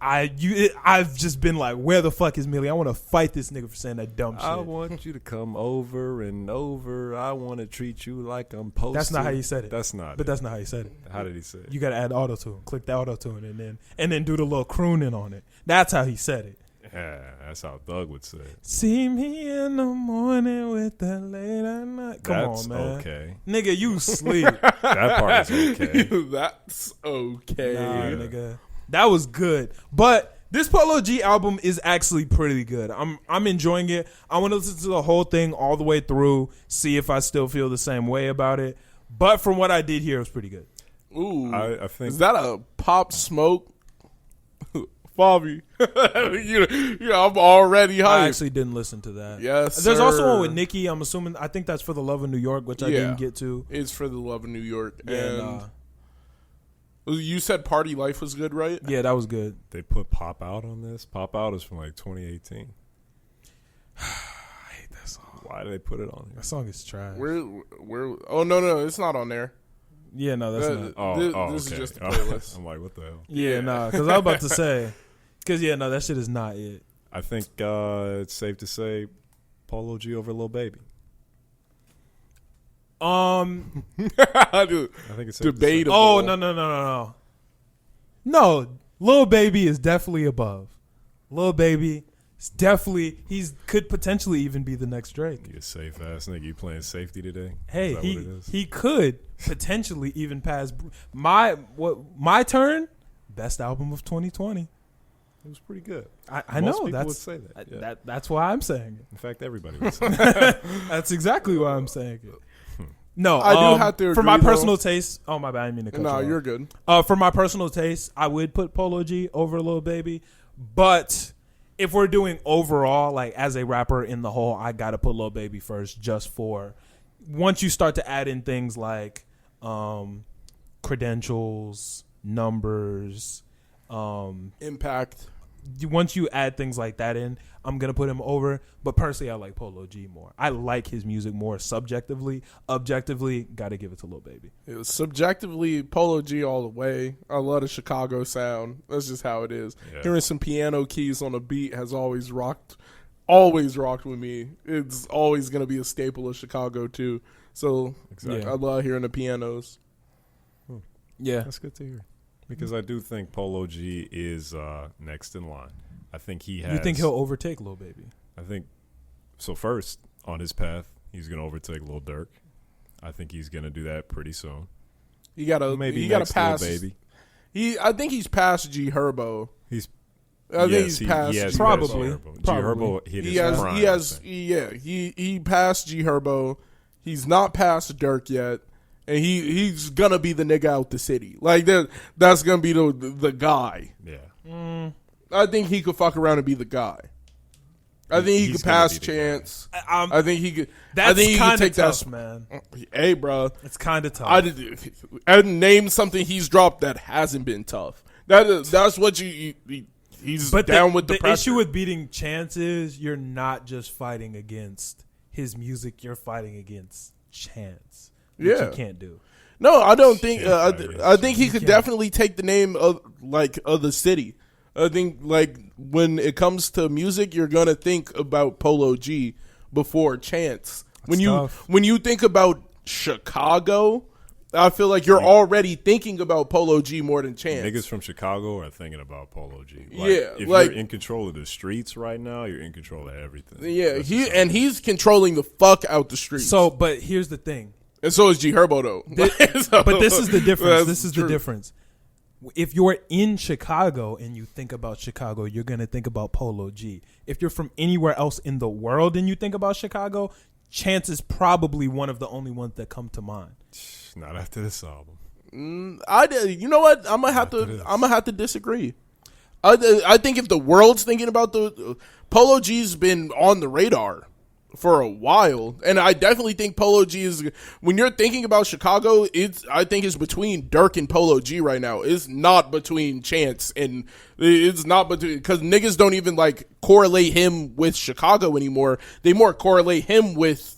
I've just been like, where the fuck is Millie? I want to fight this nigga for saying that dumb shit. I want you to come over and over. I want to treat you like I'm supposed to. That's not how you said it. That's not But it. that's not how you said it. How did he say it? You got to add auto-tune. Click the auto-tune and then do the little crooning on it. That's how he said it. Yeah, that's how Thug would say it. See me in the morning with the late at night. Come That's on, man. okay. Nigga, you sleep. That part is okay. That's okay. Nah, nigga. That was good. But this Polo G album is actually pretty good. I'm enjoying it. I want to listen to the whole thing all the way through, see if I still feel the same way about it. But from what I did hear, it was pretty good. Ooh. I think. Is that a Pop Smoke? Bobby. I'm already hyped. I actually didn't listen to that. Yes, There's sir. also one with Nicki. I think that's For the Love of New York, which I didn't get to. It's For the Love of New York. Yeah, and you said Party Life was good, right? yeah, that was good. They put Pop Out on this. Pop Out is from like 2018. I hate that song. Why did they put it on here? That song is trash. Where? Oh no, it's not on there. Yeah, no, that's not. This okay. is just a playlist. I'm like, what the hell? Yeah, nah, because I was about to say. Because, yeah, no, that shit is not it. I think it's safe to say Polo G over Lil Baby. I think it's safe debatable. Oh, no. No, Lil Baby is definitely above. Lil Baby is definitely, could potentially even be the next Drake. You a safe ass nigga. You playing safety today? Hey, Is that what it is? he could potentially even pass my turn. Best album of 2020. It was pretty good. I Most know people that's would say that. Yeah. that's why I'm saying it. In fact, everybody would say that. That's exactly why I'm saying it. No, I do have to for my agree, though. personal taste. Oh my bad, I didn't mean to cut you off. you're good. For my personal taste, I would put Polo G over Lil Baby, but if we're doing overall, like as a rapper in the whole, I gotta put Lil Baby first. Just for once you start to add in things like credentials, numbers, Impact. once you add things like that in, I'm going to put him over. But personally, I like Polo G more. I like his music more subjectively. Objectively, got to give it to Lil Baby. It was subjectively Polo G all the way. I love the Chicago sound. That's just how it is. Yeah. Hearing some piano keys on a beat has always rocked with me. It's always going to be a staple of Chicago, too. So Exactly. I love hearing the pianos. Yeah. That's good to hear. Because I do think Polo G is next in line. I think he has. You think he'll overtake Lil Baby? I think so. First, on his path, he's going to overtake Lil Durk. I think he's going to do that pretty soon. You gotta Maybe you next gotta pass. Lil Baby. I think he's past G Herbo. I think he's past he has G Probably. Herbo. G Probably. Herbo hit He his has prime. he has he passed G Herbo. He's not past Dirk yet, and he's gonna be the nigga out the city. Like that's gonna be the guy. Yeah. I think he could fuck around and be the guy. I think he could pass Chance. I think he could. That's kind of tough, man. Hey, bro, it's kind of tough. I name something he's dropped that hasn't been tough. That's what he's but down with the pressure. issue with beating Chance is you're not just fighting against his music. You're fighting against Chance. Which you can't do. No, I don't think. I think he could definitely take the name of the city. I think when it comes to music, you're gonna think about Polo G before Chance. When you think about Chicago, I feel like you're already thinking about Polo G more than Chance. Niggas from Chicago are thinking about Polo G. If you're in control of the streets right now, you're in control of everything. Yeah, he's controlling the fuck out the streets. So, but here's the thing. And so is G Herbo though. But this is the difference. This is the difference. If you're in Chicago and you think about Chicago, you're going to think about Polo G. If you're from anywhere else in the world and you think about Chicago, Chance is probably one of the only ones that come to mind. Not after this album. You know what? I'm gonna have to disagree. I think if the world's thinking about Polo G's been on the radar for a while, and I definitely think Polo G is, when you're thinking about Chicago, I think it's between Dirk and Polo G right now. It's not between Chance, and it's not between, because niggas don't even correlate him with Chicago anymore. They more correlate him with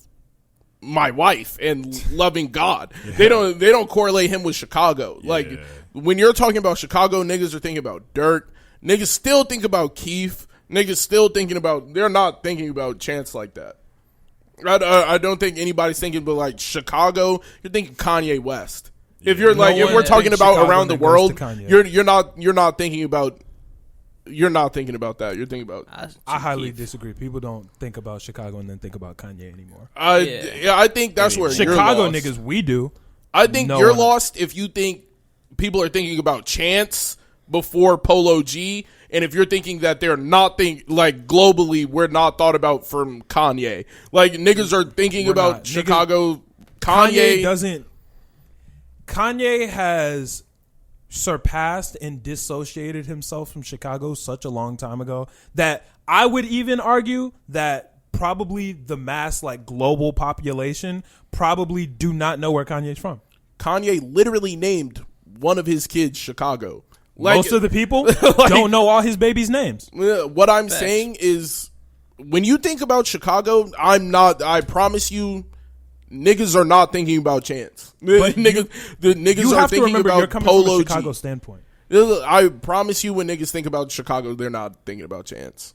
my wife and loving God. Yeah. They don't correlate him with Chicago. Yeah. When you're talking about Chicago, niggas are thinking about Dirk. Niggas still think about Keith. Niggas still they're not thinking about Chance like that. I don't think anybody's thinking, but Chicago, you're thinking Kanye West. Yeah. If you're if we're talking about Chicago around the world, you're not thinking about that. You're thinking about. I highly disagree. People don't think about Chicago and then think about Kanye anymore. I think that's where Chicago you're lost. Niggas we do. I think you're lost if you think people are thinking about Chance before Polo G. And if you're thinking that they're not globally, we're not thought about from Kanye. Niggas are thinking about Chicago. Kanye has surpassed and dissociated himself from Chicago such a long time ago that I would even argue that probably the mass global population probably do not know where Kanye's from. Kanye literally named one of his kids Chicago. Most of the people don't know all his babies' names. What I'm saying is, when you think about Chicago, I promise you, niggas are not thinking about Chance. But niggas are thinking about Polo G. Chicago standpoint. I promise you, when niggas think about Chicago, they're not thinking about Chance.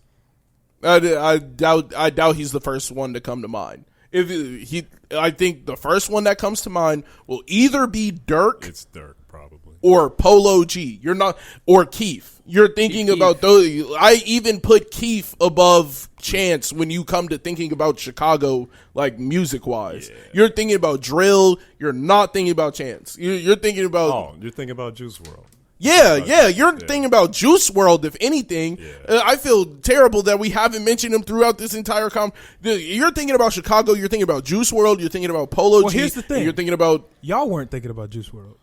I doubt he's the first one to come to mind. I think the first one that comes to mind will either be Dirk. It's Dirk, probably. Or Polo G. You're not, or Keith. You're thinking about those. I even put Keith above Chance when you come to thinking about Chicago, music wise. Yeah. You're thinking about drill. You're not thinking about Chance. You're thinking about. You're thinking about Juice WRLD. Yeah. You're thinking about Juice WRLD, if anything. Yeah. I feel terrible that we haven't mentioned him throughout this entire You're thinking about Chicago. You're thinking about Juice WRLD. You're thinking about Polo G. Here's the thing. You're thinking about. Y'all weren't thinking about Juice WRLD.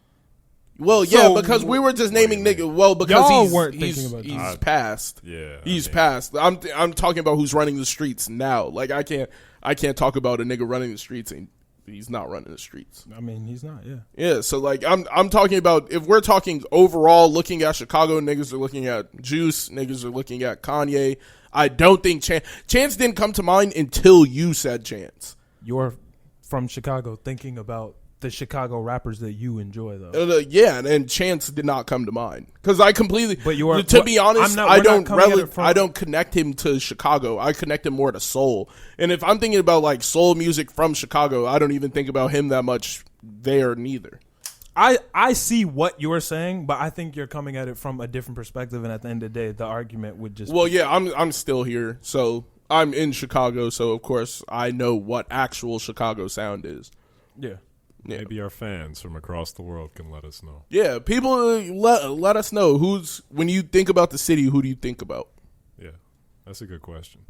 Well, yeah, because we were just naming niggas. Well, because he's passed. Yeah, he's passed. I'm talking about who's running the streets now. I can't talk about a nigga running the streets and he's not running the streets. I mean, he's not. Yeah. Yeah. So I'm talking about, if we're talking overall, looking at Chicago, niggas are looking at Juice, niggas are looking at Kanye. I don't think Chance didn't come to mind until you said Chance. You're from Chicago, thinking about the Chicago rappers that you enjoy, though. Yeah, and Chance did not come to mind because I completely. But you are, to be honest, I don't connect him to Chicago. I connect him more to soul. And if I'm thinking about soul music from Chicago, I don't even think about him that much there neither. I see what you're saying, but I think you're coming at it from a different perspective. And at the end of the day, the argument would just. Well, yeah, I'm still here, so I'm in Chicago, so of course I know what actual Chicago sound is. Yeah. Yeah. Maybe our fans from across the world can let us know. Yeah, people let us know when you think about the city, who do you think about? Yeah, that's a good question.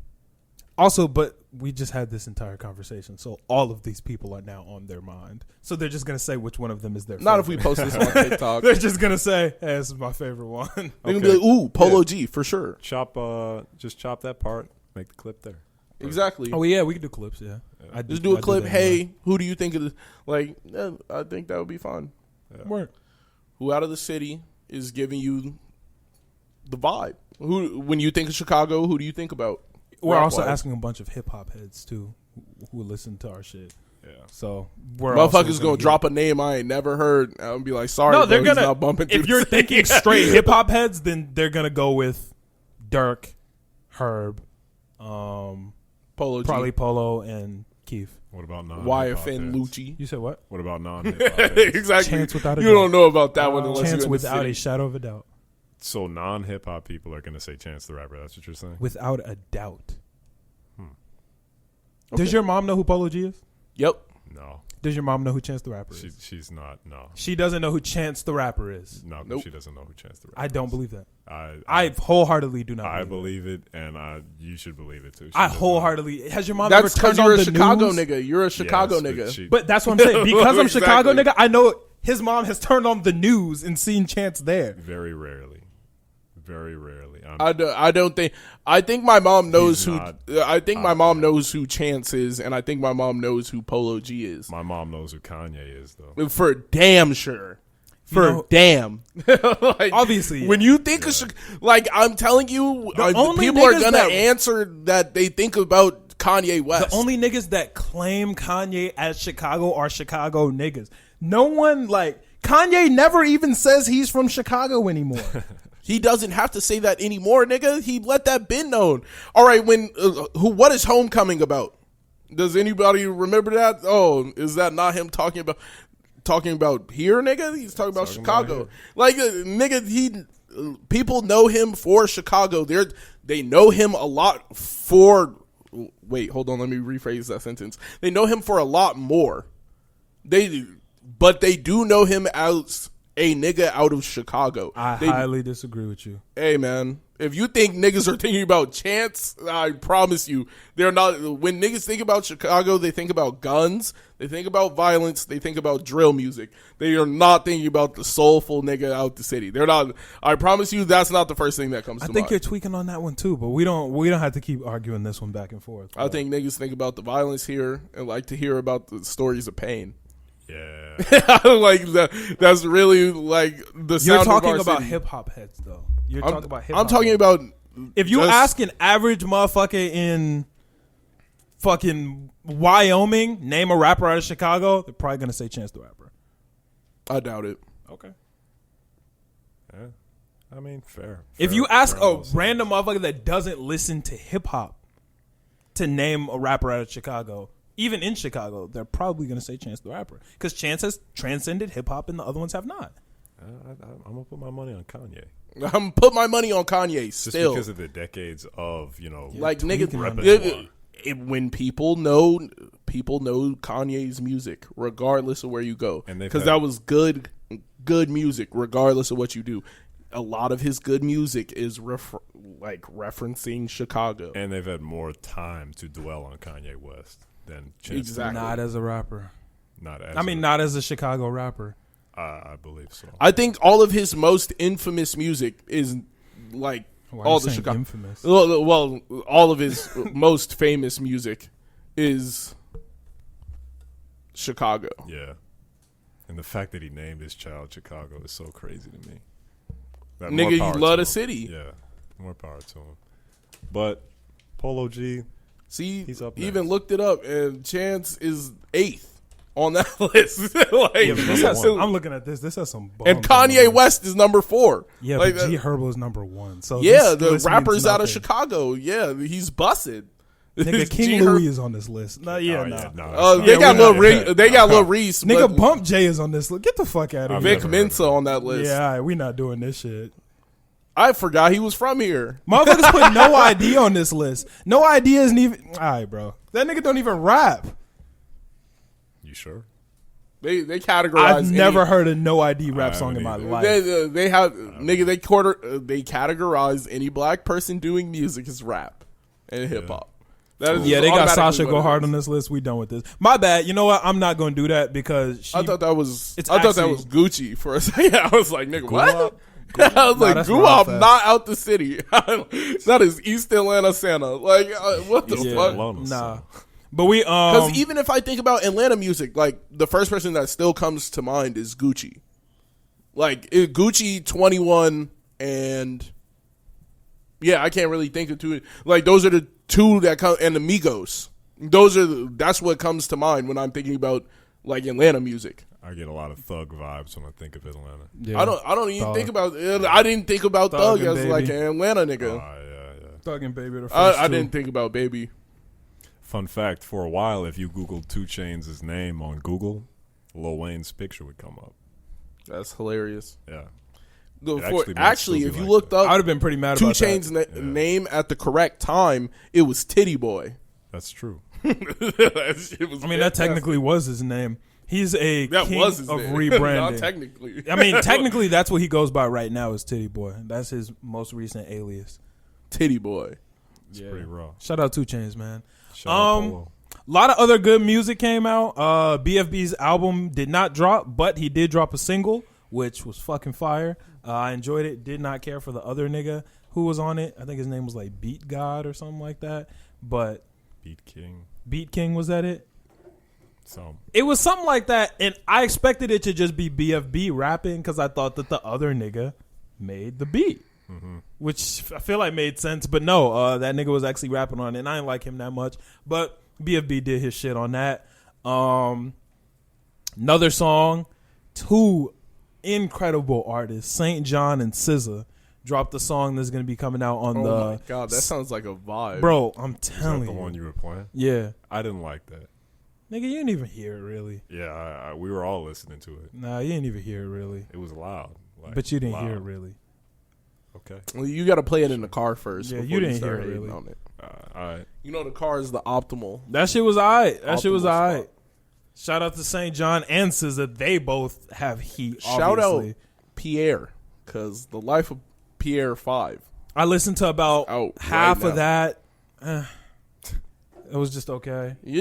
Also, but we just had this entire conversation, so all of these people are now on their mind. So they're just gonna say which one of them is their favorite. Not if we post this on TikTok. They're just gonna say, "Hey, this is my favorite one." They're gonna be like, "Ooh, Polo G for sure." Just chop that part, make the clip there. Exactly. Oh yeah, we can do clips. Yeah, Just do a clip. Hey, who do you think of this? Like, I think that would be fun. Yeah. Work. Who out of the city is giving you the vibe? Who, when you think of Chicago, who do you think about? We're also rap-wise? asking a bunch of hip hop heads too, who listen to our shit. Yeah. So we're also Motherfuckers gonna drop a name I ain't never heard. I'm gonna be like, sorry, No, they're bro, he's gonna. not bumping. If you're thinking straight hip hop heads, then they're gonna go with Dirk, Herb, Polo G, probably Polo, and Keith. What about non YFN Lucci. You said what? What about non-hip hop? Exactly. Chance without a you doubt. don't know about that one unless Chance you're in without the a city. shadow of a doubt. So non-hip hop people are gonna say Chance the Rapper. That's what you're saying? Without a doubt. Okay. Does your mom know who Polo G is? Yep. No, Does your mom know who Chance the Rapper is? she's not. No, She doesn't know who Chance the Rapper is. no, Nope. she doesn't know who Chance the Rapper. I don't is. believe that. I I wholeheartedly do not. I believe believe it, and you should believe it too. She I does wholeheartedly. Has your mom That's ever because turned you're on a the Chicago news? nigga. You're a Chicago Yes, but nigga. But that's what I'm saying. Because I'm Chicago Exactly. nigga, I know his mom has turned on the news and seen Chance there. very rarely. Very rarely. I don't think. I think my mom knows He's who. not. I think my mom knows who Chance is, and I think my mom knows who Polo G is. My mom knows who Kanye is, though. For damn sure. For know- damn. Like, Obviously, when you think of like, I'm telling you, only people are niggas gonna that- answer that they think about Kanye West. the only niggas that claim Kanye as Chicago are Chicago niggas. No one like Kanye never even says he's from Chicago anymore. He doesn't have to say that anymore, nigga. He let that been known. All right, when what is Homecoming about? Does anybody remember that? Oh, is that not him talking about here, nigga? He's talking about Chicago. Like, nigga, people know him for Chicago. They know him a lot for. Wait, hold on. Let me rephrase that sentence. They know him for a lot more. But they do know him as a nigga out of Chicago. I highly disagree with you. Hey, man, if you think niggas are thinking about Chance, I promise you, they're not. When niggas think about Chicago, they think about guns, they think about violence, they think about drill music. They are not thinking about the soulful nigga out the city. They're not. I promise you, that's not the first thing that comes to mind. I think you're tweaking on that one too, but we don't have to keep arguing this one back and forth. I think niggas think about the violence here and like to hear about the stories of pain. Yeah. Like that's really like the sound You're talking of our about city. hip hop heads though. You're talking about hip hop. I'm talking about if you just- ask an average motherfucker in fucking Wyoming, name a rapper out of Chicago, they're probably gonna say Chance the Rapper. I doubt it. Okay. Yeah. I mean, fair. If you ask fair a enough. random motherfucker that doesn't listen to hip hop to name a rapper out of Chicago, even in Chicago, they're probably going to say Chance the Rapper. Because Chance has transcended hip hop and the other ones have not. I'm gonna put my money on Kanye. I'm put my money on Kanye Just still. because of the decades of Like tweaking on nigga, when people know Kanye's music, regardless of where you go, And they've because had- that was good music, regardless of what you do. A lot of his good music is referencing Chicago. and they've had more time to dwell on Kanye West than Chance. Exactly. Not as a rapper. Not as Not as a Chicago rapper. I believe so. I think all of his most infamous music is like Why all are you the saying Chicago. infamous? Well, all of his most famous music is Chicago. Yeah. And the fact that he named his child Chicago is so crazy to me. That more Nigga, power you to love the him. city. Yeah. More power to him. But Polo G, See, He's up even next. looked it up, and Chance is 8th on that list. Like, Yeah, but this has number some, I'm looking at this. This has some. and bums on Kanye it. West is number 4. Yeah, Like, but G Herbo is number 1. So yeah, this the list rappers means out of nothing. Chicago. Yeah, he's busted. Nigga, G King Herb- Louis is on this list. No, yeah, oh, no. yeah, no, They Yeah, got we're Lil not- Reese. They got Lil Reese. Nigga, but Bump J is on this list. Get the fuck out of I've here. Vic never heard of Mensa on that list. Yeah, all right, we not doing this shit. I forgot he was from here. Motherfuckers put No ID on this list. No ID isn't even. All right, bro. That nigga don't even rap. You sure? They categorize. I've never heard a No ID rap I song in my haven't life. They have nigga. They categorize any black person doing music as rap and hip hop. That is Yeah, they got automatically Sasha what go it hard is. on this list. We done with this. My bad. You know what? I'm not going to do that because I thought that was actually- Gucci for a second. I was like, nigga, what? I was like, that's Guwap, Ron not out the city. That is East Atlanta Santa. Like, what the Yeah. fuck? Alone, Nah. so. But we Because even if I think about Atlanta music, like the first person that still comes to mind is Gucci. Like Gucci, 21, and yeah, I can't really think of two. Like those are the two that come, and the Migos. That's what comes to mind when I'm thinking about like Atlanta music. I get a lot of Thug vibes when I think of Atlanta. yeah. I don't even Thug. think about. I didn't think about Thug Thug and as like Baby. an Atlanta nigga. Yeah. Thug and Baby the first I two. didn't think about Baby. Fun fact: for a while, if you Googled 2 Chainz' name on Google, Lil Wayne's picture would come up. That's hilarious. Yeah, Actually, might if still you be looked I would up have been pretty mad 2 about that. Chainz' name at the correct time, it was Titty Boy. that's true. I I mean, that technically was his name. He's a that king was his of name. rebranding. Not technically. I mean, technically, that's what he goes by right now is Titty Boy. That's his most recent alias. Titty Boy. It's pretty raw. Shout out 2 Chainz, man. Shout out Polo. A lot of other good music came out. BFB's album did not drop, but he did drop a single, which was fucking fire. I enjoyed it. Did not care for the other nigga who was on it. I think his name was like Beat God or something like that. But Beat King. Beat King, was that it? So It was something like that, and I expected it to just be BFB rapping because I thought that the other nigga made the beat, which I feel like made sense. But no, that nigga was actually rapping on it, and I didn't like him that much. But BFB did his shit on that. Another song, 2 incredible artists, St. John and SZA, dropped a song that's going to be coming out on the... Oh my god, that sounds like a vibe. Bro, I'm is that telling the you. one you were playing? Yeah. I didn't like that. Nigga, you didn't even hear it, really. Yeah, we were all listening to it. Nah, you didn't even hear it, really. It was loud. Like, But you didn't loud. hear it, really. Okay. Well, you got to play it in the car first. Yeah, before you didn't start hear it, hating really. on it. All right. You know, the car is the optimal. That shit was alright. That shit was Optimal alright. spot. Shout out to St. John and SZA. They both have heat. Shout obviously. out Pierre, because the life of Pierre 5. I listened to about Out half right of that. It was just okay. I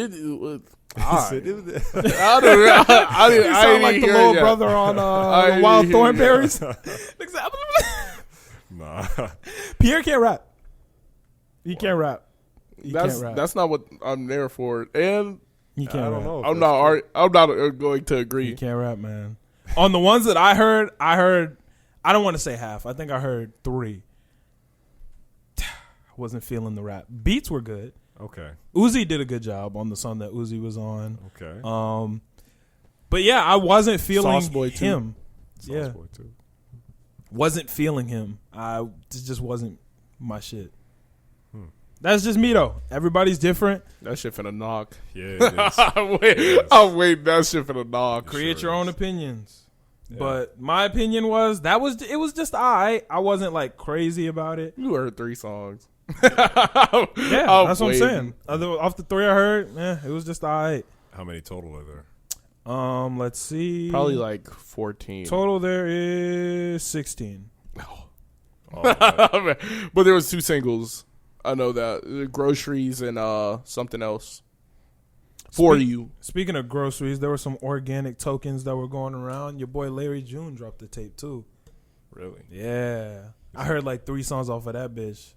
Alright. don't know. You I sound like the little brother on I Wild didn't hear Thornberries. Nah. Pierre can't rap. He can't rap. He can't rap. That's not what I'm there for, and He can't I rap. don't know. if I'm that's not. I'm not going to He agree. can't rap, man. On the ones that I heard. I don't want to say half. I think I heard 3. Wasn't feeling the rap. Beats were good. Okay. Uzi did a good job on the song that Uzi was on. Okay. But yeah, I wasn't feeling Sauce Boy too. him. Sauce Yeah, Boy too. wasn't feeling him. It just wasn't my shit. That's just me though. Everybody's different. That shit finna knock. Yeah, it is. I'm waiting. That shit finna knock. Create sure your own is. opinions. Yeah. But my opinion was it was just alright. I wasn't like crazy about it. You heard 3 songs. Yeah, that's what I'm waiting. saying. Off the 3 I heard, it was just alright. How many total are there? Let's see. Probably like 14. Total there is 16. But there was 2 singles. I know that. Groceries and something else. For you. Speaking of groceries, there were some organic tokens that were going around. Your boy Larry June dropped the tape too. Really? Yeah. I heard like 3 songs off of that bitch.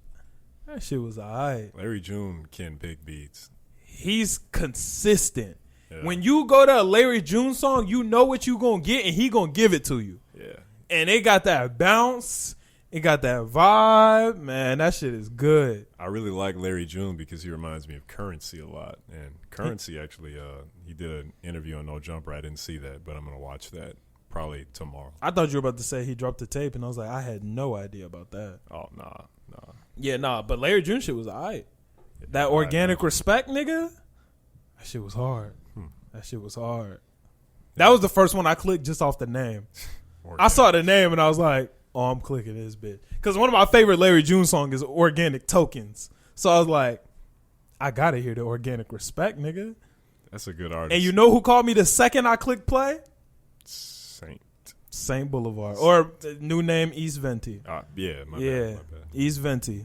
That shit was alright. Larry June can pick beats. He's consistent. Yeah. When you go to a Larry June song, you know what you gonna get and he gonna give it to you. Yeah. And it got that bounce. It got that vibe. Man, that shit is good. I really like Larry June because he reminds me of Currency a lot. And Currency actually, he did an interview on No Jumper. I didn't see that, but I'm going to watch that probably tomorrow. I thought you were about to say he dropped the tape, and I was like, I had no idea about that. Oh, nah. Yeah, nah, but Larry June shit was alright. That organic respect, nigga, that shit was hard. That shit was hard. That was the first one I clicked just off the name. I saw the name and I was like, oh, I'm clicking this bitch. Because one of my favorite Larry June songs is Organic Tokens. So I was like, I gotta hear the organic respect, nigga. That's a good artist. And you know who called me the second I clicked play? Saint Boulevard. Or the new name, East Venti. Yeah, my Yeah, bad. East Venti.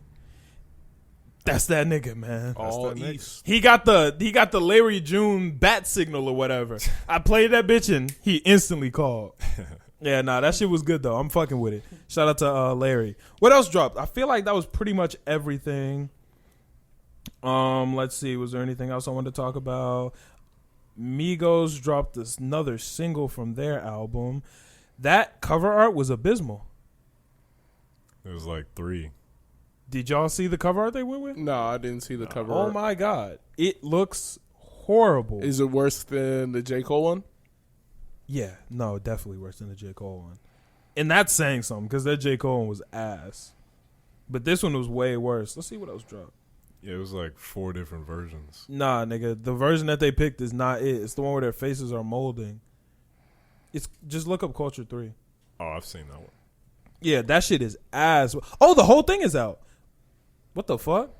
That's that nigga, man. All that nigga. East. He got the Larry June bat signal or whatever. I played that bitch and he instantly called. Yeah, nah, that shit was good though. I'm fucking with it. Shout out to Larry. What else dropped? I feel like that was pretty much everything. Let's see. Was there anything else I wanted to talk about? Migos dropped another single from their album. That cover art was abysmal. It was like 3. Did y'all see the cover art they went with? No, I didn't see the cover. Oh my god, it looks horrible. Is it worse than the J. Cole one? Yeah, no, definitely worse than the J. Cole one. And that's saying something because that J. Cole one was ass. But this one was way worse. Let's see what else dropped. Yeah, it was like 4 different versions. Nah, nigga, the version that they picked is not it. It's the one where their faces are molding. It's just look up Culture 3. Oh, I've seen that one. Yeah, that shit is ass. Oh, the whole thing is out. What the fuck?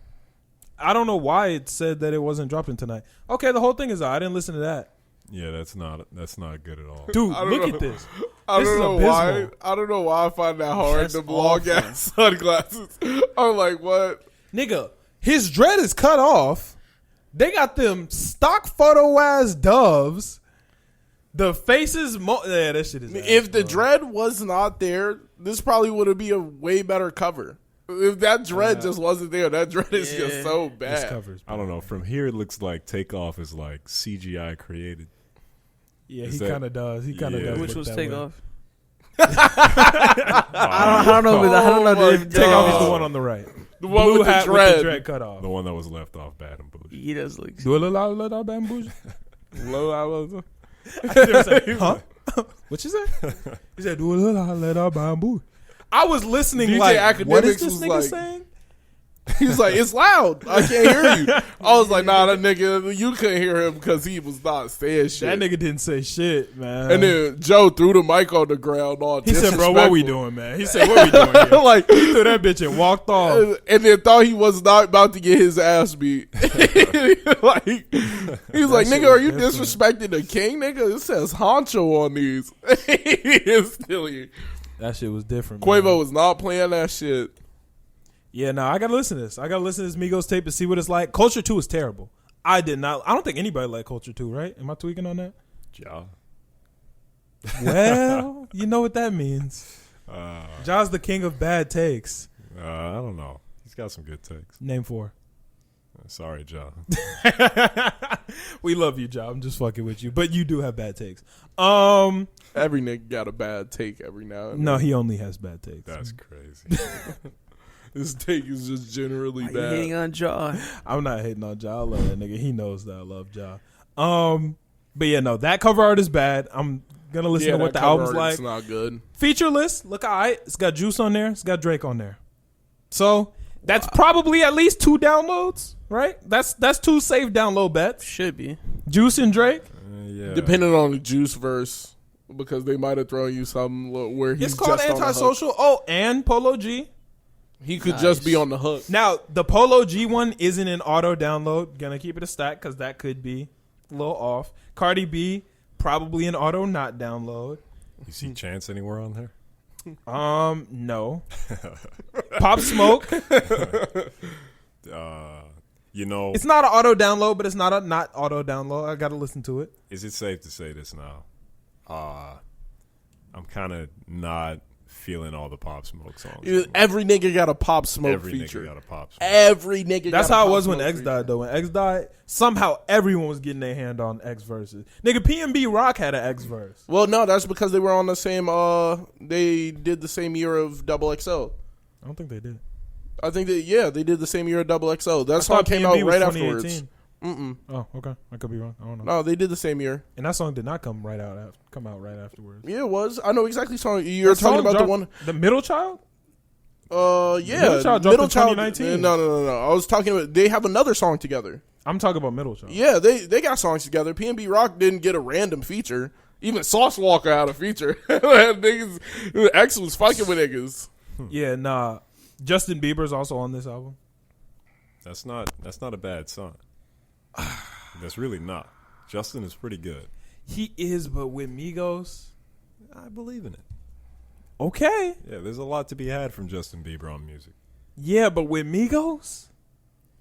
I don't know why it said that it wasn't dropping tonight. Okay, the whole thing is out. I didn't listen to that. Yeah, that's not good at all. Dude, I don't look know. at this. I This don't is know abysmal. why. I don't know why I find that hard. That's The long awful. ass sunglasses. I'm like, what? Nigga, his dread is cut off. They got them stock photo ass doves. The faces, yeah, that shit is ass, If the bro. dread was not there, this probably would be a way better cover. If that dread just wasn't there, that dread is just so This bad. covers, I don't know. From here, it looks like Takeoff is like CGI created. Yeah, Is he that- kind of does. He kind of Yeah. does. Which look was that way. Takeoff? I don't know. I don't know. my if God. Takeoff is Oh. the one on the right. The one Blue with the hat dread. with the dread cut off. The one that was left off bad and bullshit. He does look. Do a little bamboo. Low, Huh? What you say? He said, "Do a little bamboo." I was listening DJ like, what is Academics this was nigga like- saying? He's like, it's loud. I can't hear you. I was like, nah, that nigga, you couldn't hear him because he was not saying shit. That nigga didn't say shit, man. And then Joe threw the mic on the ground all he said, "Bro, what we doing, man?" He said, "What we doing here?" like, He threw that bitch and walked off. and then thought he was not about to get his ass beat. Like, he's like, shit nigga, are was you different. disrespecting the king, nigga? It says honcho on these. It's still here. That shit was different. Quavo man. was not playing that shit. Yeah, no, I gotta listen to this. I gotta listen to this Migos tape to see what it's like. Culture 2 is terrible. I don't think anybody liked Culture 2, right? Am I tweaking on that? Ja. Well, you know what that means. Ja's the king of bad takes. I don't know. He's got some good takes. Name 4. Sorry, Ja. We love you, Ja. I'm just fucking with you. But you do have bad takes. Every nigga got a bad take every now and No, then. he only has bad takes. That's crazy. This take is just generally Why you hating bad. on Jaw? I'm not hating on Ja. I love that nigga. He knows that I love Ja. But yeah, no, that cover art is bad. I'm gonna listen to what that the album's cover like. art's not good. Feature list, look alright. It's got Juice on there. It's got Drake on there. So that's probably at least 2 downloads, right? That's 2 safe download bets. Should be. Juice and Drake. Yeah. Depending on the Juice verse, because they might have thrown you something where he's It's called just on the hook. Antisocial. Oh, and Polo G. He could just be on the hook. Now, the Polo G one isn't an auto download. Gonna keep it a stack because that could be a little off. Cardi B, probably an auto not download. You see Chance anywhere on there? No. Pop Smoke. You know, It's not an auto download, but it's not a not auto download. I gotta listen to it. is it safe to say this now? I'm kind of not feeling all the Pop Smoke songs. Every nigga got a Pop Smoke Every feature. nigga got a Pop Smoke. Every nigga That's got a how it Pop was when Smoke X feature. died, though. When X died, somehow everyone was getting their hand on X verses. Nigga, PNB Rock had an X verse. Well, no, that's because they were on the same. They did the same year of Double XL. I don't think they did. I think that they did the same year of Double XL. That I song thought came PNB out was right 2018. afterwards. Oh, okay. I could be wrong. I don't know. No, they did the same year. And that song did not come out right afterwards. Yeah, it was. I know exactly. Song you're That talking song about the dropped- one. The Middle Child? Yeah, Middle Child dropped in 2019. No. I was talking about. They have another song together. I'm talking about Middle Child. Yeah, they got songs together. PNB Rock didn't get a random feature. Even Sauce Walker had a feature. Niggas, X was fucking with niggas. Yeah, nah. Justin Bieber's also on this album. That's not a bad song. That's really not. Justin is pretty good. He is, but with Migos, I believe in it. okay. Yeah, there's a lot to be had from Justin Bieber on music. Yeah, but with Migos,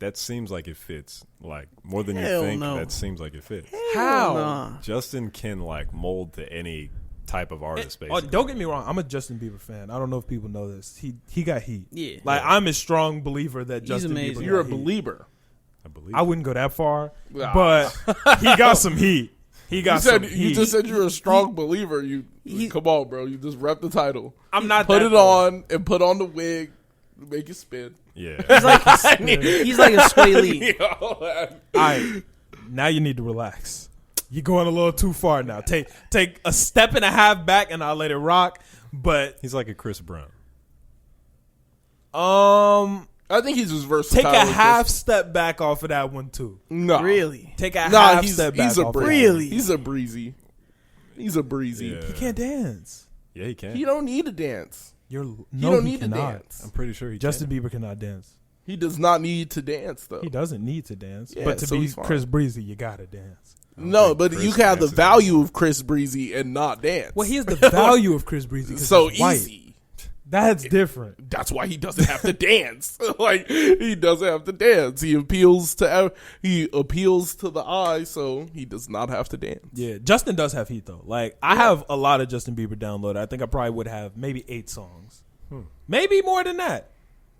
that seems like it fits. Like more than Hell you think, no. that seems like it fits. How? Nah. Justin can like mold to any type of artist. Basically, Don't get me wrong. I'm a Justin Bieber fan. I don't know if people know this. He got heat. Yeah. Like I'm a strong believer that He's Justin amazing. Bieber. You're a got heat. believer. I believe. I wouldn't go that far, Ah. but he got some heat. He got some heat. You just said you're a strong believer. Come on, bro. You just rep the title. I'm not. Put that it though. on and put on the wig. Make it spin. Yeah. He's like a Sway Lee. All right, now you need to relax. You're going a little too far now. Take a step and a half back, and I'll let it rock. But He's like a Chris Brown. I think he's just versatile. take a with half this. step back off of that one too. No, Really? Take a Nah, half he's step back. he's a off breezy. Of that. Really? He's a breezy. He's a breezy. Yeah. He can't dance. Yeah, he can. He don't need to dance. You're He no, don't he need cannot. to dance. I'm pretty sure he Justin can. Bieber cannot dance. He does not need to dance though. He doesn't need to dance, Yeah, but to so be he's fine. Chris Breezy, you gotta dance. No, think but Chris you can have the dances value of Chris Breezy and not dance. Well, he has the value of Chris Breezy. 'Cause so he's white. easy. That's different. That's why he doesn't have to dance. Like he doesn't have to dance. He appeals to the eye, so he does not have to dance. Yeah, Justin does have heat though. Like I have a lot of Justin Bieber downloaded. I think I probably would have maybe 8 songs, maybe more than that.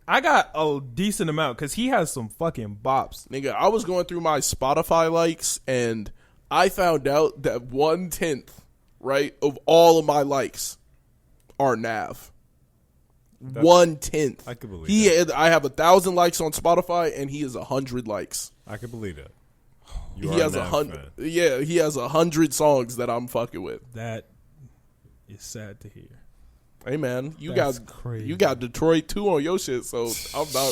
I got a decent amount because he has some fucking bops. Nigga, I was going through my Spotify likes and I found out that 1/10, right, of all of my likes are Nav. 1/10. I could believe that. I have 1,000 likes on Spotify and he has 100 likes. I can believe that. He has 100. Yeah, he has 100 songs that I'm fucking with. That is sad to hear. Hey man, That's crazy. you got Detroit 2 on your shit, so I'm not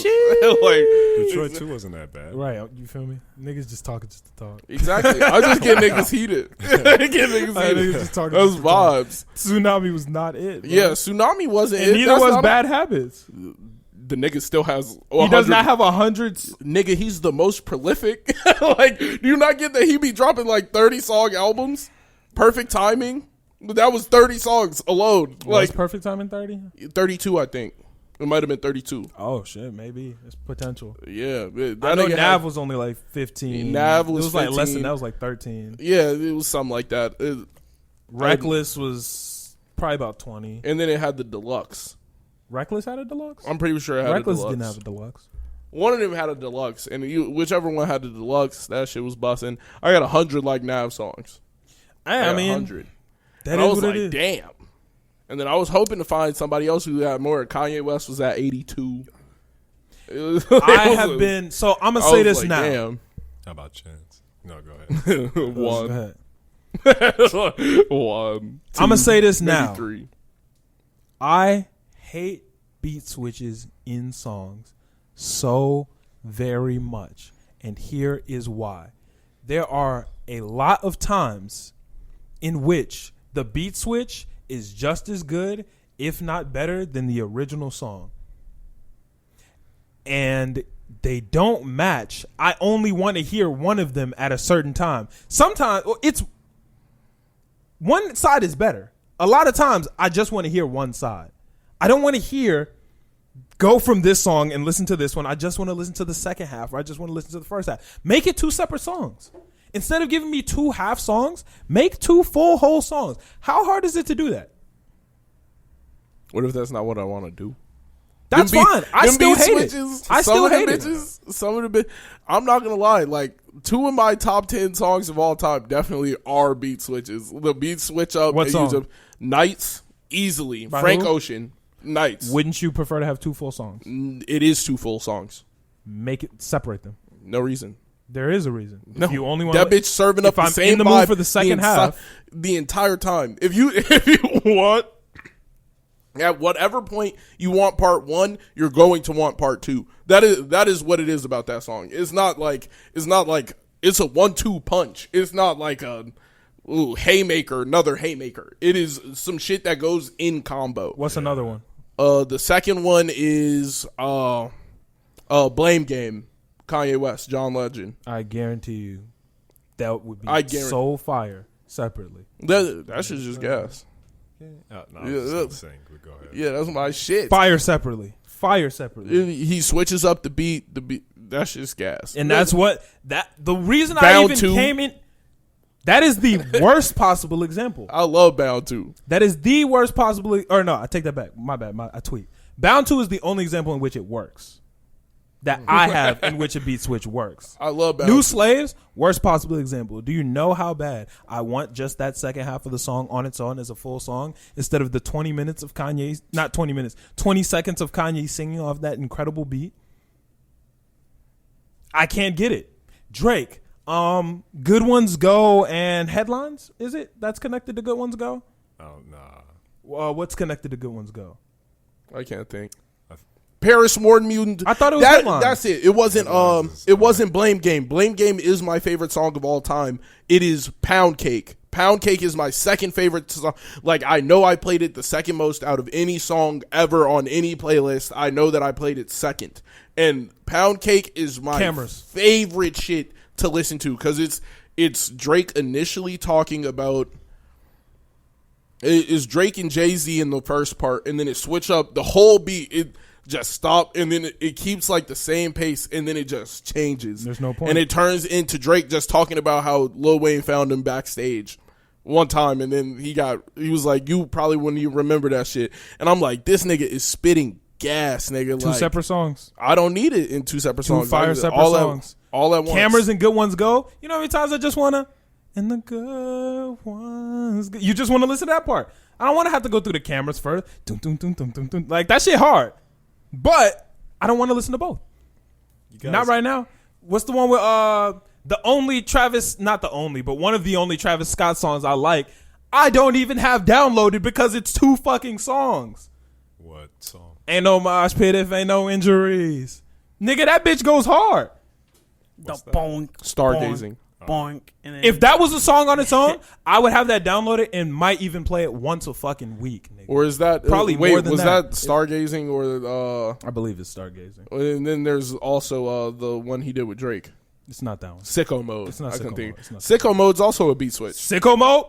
like Detroit 2 wasn't that bad. Right, you feel me? Niggas just talking just to talk. exactly. I just get niggas heated. Get niggas Niggas heated. just talking Those just to talk. vibes. Tsunami was not it. Bro. Yeah, Tsunami wasn't. and it. neither That's was not Bad Habits. The nigga still has. He does 100 not have 100. Nigga, he's the most prolific. Like, do you not get that he be dropping like 30 song albums? Perfect timing. But that was 30 songs alone. Was Like Perfect Time in 30? 32, I think. It might have been 32. Oh shit, maybe it's potential. Yeah, that I know nigga Nav had- was only like 15. Nav was it was like less 15. than that. Was like 13. Yeah, it was something like that. Reckless was probably about 20. And then it had the deluxe. Reckless had a deluxe. I'm pretty sure it had Reckless a deluxe. didn't have a deluxe. One of them had a deluxe, and whichever one had the deluxe, that shit was busting. I got 100 like Nav songs. I mean, 100. that And is I was what like, it is. damn. And then I was hoping to find somebody else who had more. Kanye West was at 82. I have been. So I'm gonna say this now. Damn. How about Chance? No, go ahead. Go One. ahead. One. Two, I'ma say this maybe now. 3. I hate beat switches in songs so very much, and here is why. There are a lot of times in which the beat switch is just as good, if not better, than the original song. And they don't match. I only want to hear one of them at a certain time. Sometimes it's one side is better. A lot of times I just want to hear one side. I don't want to go from this song and listen to this one. I just want to listen to the second half, or I just want to listen to the first half. Make it 2 separate songs. Instead of giving me 2 half songs, make 2 full whole songs. How hard is it to do that? What if that's not what I want to do? That's Them beat- fine. I them still beat hate switches, it. I some still of them hate it. bitches, some of the I'm not gonna lie. Like 2 of my top 10 songs of all time definitely are beat switches. The beat switch up. What and song? use up Nights easily. By Frank who? Ocean. Nights. Wouldn't you prefer to have 2 full songs? It is 2 full songs. Make it separate them. No reason. There is a reason. No, If you only want that bitch serving up if the I'm same in the vibe mood for the second half, the entire time. If you want, at whatever point you want part 1, you're going to want part 2. That is what it is about that song. It's not like it's a 1-2 punch. It's not like a haymaker, another haymaker. It is some shit that goes in combo. what's another one? The second one is Blame Game. Kanye West, John Legend. I guarantee you that would be I guarantee- so fire separately. That shit's just gas. No, Yeah, I was just gonna sing, but go ahead. Yeah, that's my shit. Fire separately. fire separately. He switches up the beat. That's just gas. And that's what the reason Bound I even to. came in. That is the worst possible example. I love Bound to. That is the worst possible. Or no, I take that back. My bad. I tweet. Bound to is the only example in which it works. That I have in which a beat switch works. I love Bound New to. Slaves, worst possible example. Do you know how bad I want just that second half of the song on its own as a full song instead of the 20 minutes of Kanye, not 20 minutes, 20 seconds of Kanye singing off that incredible beat? I can't get it. Drake, Good Ones Go and Headlines, is it? That's connected to Good Ones Go? Oh, nah. What's connected to Good Ones Go? I can't think. Paris Morton Mutant. I thought it was Headlines. That's it. It wasn't. It wasn't Blame Game. Blame Game is my favorite song of all time. It is Pound Cake. Pound Cake is my second favorite song. Like, I know I played it the second most out of any song ever on any playlist. I know that I played it second. And Pound Cake is my favorite shit to listen to because it's Drake initially talking about. It's Drake and Jay-Z in the first part, and then it switch up the whole beat. It just stop, and then it keeps like the same pace, and then it just changes. There's no point. And it turns into Drake just talking about how Lil Wayne found him backstage one time, and then he was like, you probably wouldn't even remember that shit. And I'm like, this nigga is spitting gas, nigga. Two separate songs. I don't need it in two separate songs. Two fire separate songs. All at once. Cameras and Good Ones Go. You know how many times I just want to, and the good ones go. You just want to listen to that part. I don't want to have to go through the cameras first. Dun, dun, dun, dun, dun, dun. Like, that shit hard. But I don't want to listen to both. Not right now. What's the one with the only Travis, not the only, but one of the only Travis Scott songs I like, I don't even have downloaded because it's two fucking songs. What song? Ain't no mosh pit if ain't no injuries. Nigga, that bitch goes hard. The bonk. Stargazing. Bonk. And then If that was a song on its own, I would have that downloaded and might even play it once a fucking week, nigga. Or is that Probably more than was that. Stargazing or I believe it's Stargazing. And then there's also the one he did with Drake. It's not that one. Sicko Mode. It's not I Sicko couldn't think. Mode. It's not Sicko Mode's also a beat switch. Sicko Mode?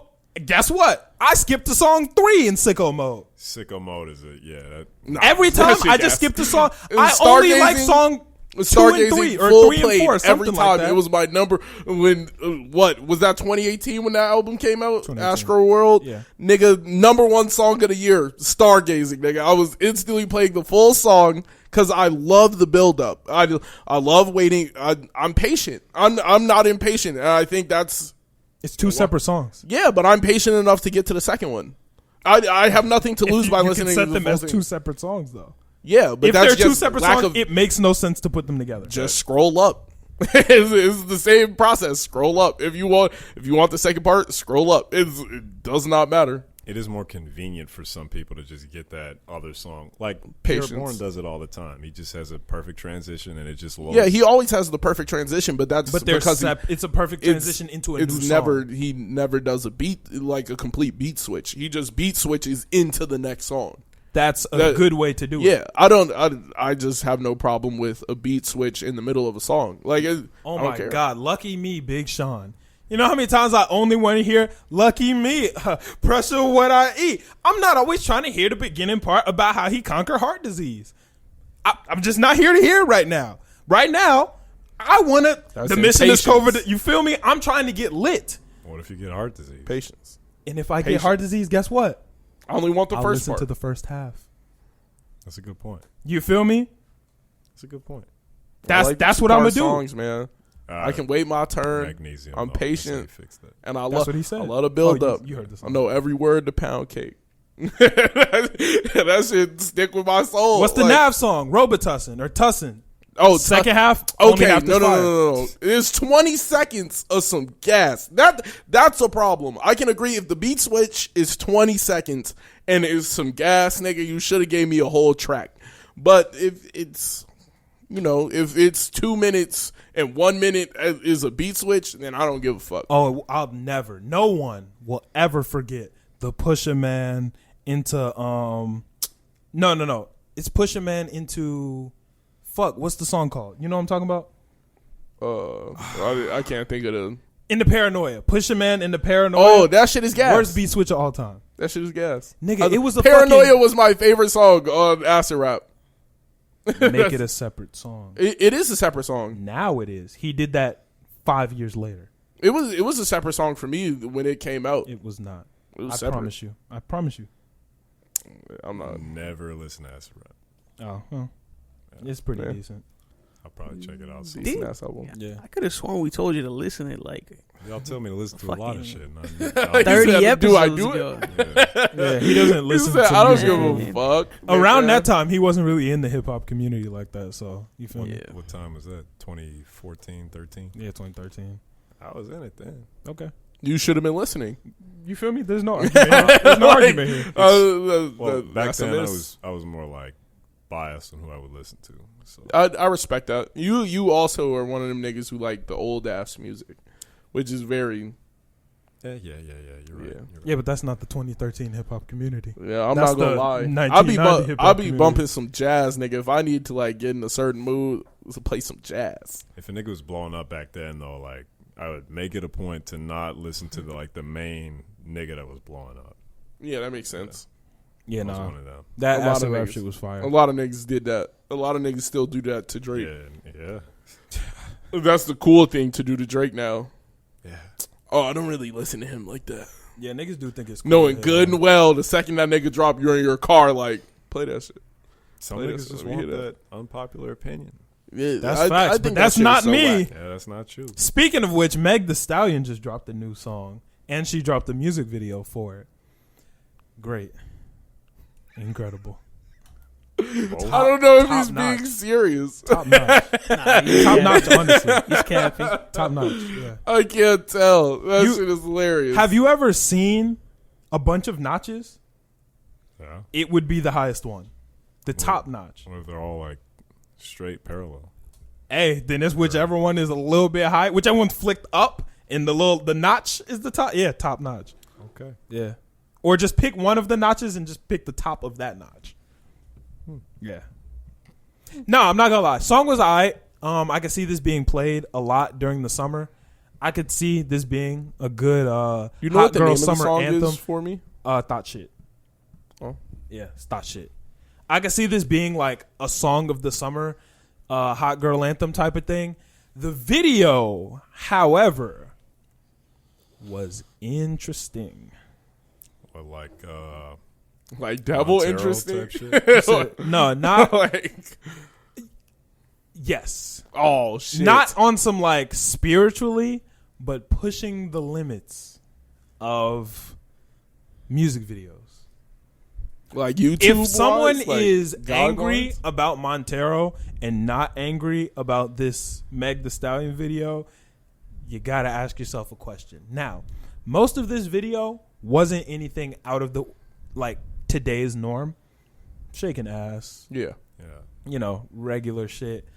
Guess what? I skipped to song 3 in Sicko Mode. Sicko Mode is it? Yeah. Nah, Every time that shit I just gas. skipped the song. It was I only like Stargazing. song 2 and 3 or full 3 and 4 played or something every time. like that. It was my number when what was that 2018 when that album came out? 2018. Astro World. Yeah. Nigga, number one song of the year, Stargazing. Nigga, I was instantly playing the full song because I love the build up. I love waiting. I'm patient. I'm not impatient, and I think that's It's two separate songs. yeah. But I'm patient enough to get to the second one. I have nothing to lose by listening You can set to them the full as thing. two separate songs, though. Yeah, but If that's they're two just separate lack songs, of it makes no sense to put them together. just scroll up. it's the same process. Scroll up if you want. If you want the second part, scroll up. It does not matter. It is more convenient for some people to just get that other song. Like Patience. Pierre Bourne does it all the time. He just has a perfect transition and it just loads. Yeah, he always has the perfect transition, but that's But they're because it's a perfect transition into a new it's song. never he never does a beat like a complete beat switch. He just beat switches into the next song. That's a good way to do it. Yeah, I just have no problem with a beat switch in the middle of a song. Like, Oh I don't my care. God, lucky me, Big Sean. You know how many times I only want to hear "Lucky me, pressure what I eat." I'm not always trying to hear the beginning part about how he conquered heart disease. I'm just not here to hear it right now. Right now, I want to. That's The mission is impatience. covered. You feel me? I'm trying to get lit. What if you get heart disease? Patience. And if I Patience. get heart disease, guess what? I only want the I'll first listen part. to the first half. That's a good point. You feel me? That's a good point. I like the That's what I'm gonna two-part do. songs, man. I can wait my turn. Magnesium. I'm though. That's how patient. you fix that. And I That's love what he said. I love the build Oh, up. you heard this I one. know every word to Pound Cake. that shit stick with my soul. What's the Like, Nav song? Robitussin or Tussin? Oh, Second half. Only Okay, half no, is no, fire. no. It's 20 seconds of some gas. That's a problem. I can agree if the beat switch is 20 seconds and it's some gas, nigga, you should have gave me a whole track. But if it's, if it's 2 minutes and 1 minute is a beat switch, then I don't give a fuck. Oh, no one will ever forget the Pusha Man into no. It's Pusha Man into what's the song called? You know what I'm talking about? I can't think of the. In the Paranoia. Pusha Man in the Paranoia. Oh, that shit is gas. Worst beat switch of all time. That shit is gas. Nigga, it was a Paranoia fucking- was my favorite song on Acid Rap. make it a separate song. It is a separate song. Now it is. He did that 5 years later. It was a separate song for me when it came out. It was not. It was I separate. promise you. I promise you. I'm not. Never listen to acid rap. Oh, well. It's pretty decent. I'll probably check it out soon. Decent ass album. Yeah. I could have sworn we told you to listen to like Y'all tell me to listen to a lot of shit. And He 30 said, episodes "Do I do ago. Yeah, he doesn't He listen said, to "I don't music. give a fuck." Around nigga. that time, he wasn't really in the hip hop community like that. So you feel me? Yeah. What time was that? 2014, 13? Yeah, 2013. I was in it then. Okay. You should have been listening. You feel me? There's no argument. There's no argument here. Well, back that's then a I miss. was more like biased on who I would listen to. So I respect that. You also are one of them niggas who like the old ass music, which is very yeah. You're right. Yeah. You're right. Yeah, but that's not the 2013 hip hop community. yeah. I'm That's not gonna the lie. 1990 hip-hop I'll be community. bumping some jazz, nigga. If I need to like get in a certain mood, to play some jazz. If a nigga was blowing up back then, though, like I would make it a point to not listen to the main nigga that was blowing up. Yeah, that makes sense. Yeah, I was nah. one of them. That A lot acid of rap niggas. shit was fire. A lot of niggas did that. A lot of niggas still do that to Drake. Yeah. That's the cool thing to do to Drake now. Yeah. Oh, I don't really listen to him like that. Yeah, niggas do think it's cool. Knowing good and well, the second that nigga drop, you're in your car like, play that shit. Some Play niggas this, just let me want hear that unpopular opinion. Yeah, That's facts, but think that's that shit not is so me. whack. Yeah, that's not true. Speaking of which, Meg the Stallion just dropped a new song, and she dropped a music video for it. Great. Incredible. I don't know if top he's notch. being serious. Top notch. Nah, he's Top capping. notch, honestly. He's capping. Top notch, yeah. I can't tell. That You- shit is hilarious. Have you ever seen a bunch of notches? Yeah. It would be the highest one. The top notch. What if they're all like straight parallel? Hey, then it's whichever one is a little bit high. Whichever one's flicked up and the notch is the top. Yeah, top notch. Okay. Yeah. Or just pick one of the notches and just pick the top of that notch. Yeah. No, I'm not gonna lie. Song was alright. I could see this being played a lot during the summer. I could see this being a good You know hot what the girl name of the summer song anthem. is for me? Thought shit. Oh. Yeah, it's thought shit. I could see this being like a song of the summer, hot girl anthem type of thing. The video, however, was interesting. Or Like double Montero interesting. type shit. So, no, not like, yes. oh shit. Not on some like spiritually, but pushing the limits of music videos. like YouTube. If someone wise, like is God angry lines? about Montero and not angry about this Meg the Stallion video, you gotta ask yourself a question. Now, most of this video wasn't anything out of the like today's norm. Shaking ass, Yeah. Yeah. Regular shit.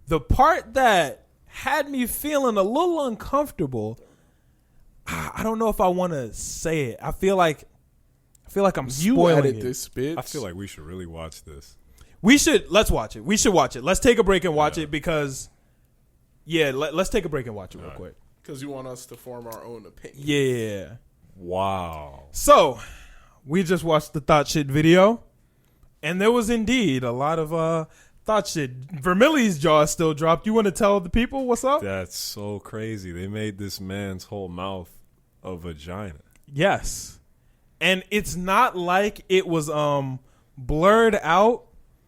The part that had me feeling a little uncomfortable, I don't know if I want to say it. I feel like I'm You spoiling edit it. this, bitch. I feel like we should really watch this. Let's watch it. We should watch it. Let's take a break and watch it because, let's take a break and watch it real quick. because you want us to form our own opinion. Yeah. Wow. So, we just watched the Thot shit video, and there was indeed a lot of Thot shit. Vermillion's jaw still dropped. You want to tell the people what's up? That's so crazy. They made this man's whole mouth a vagina. Yes. And it's not like it was blurred out.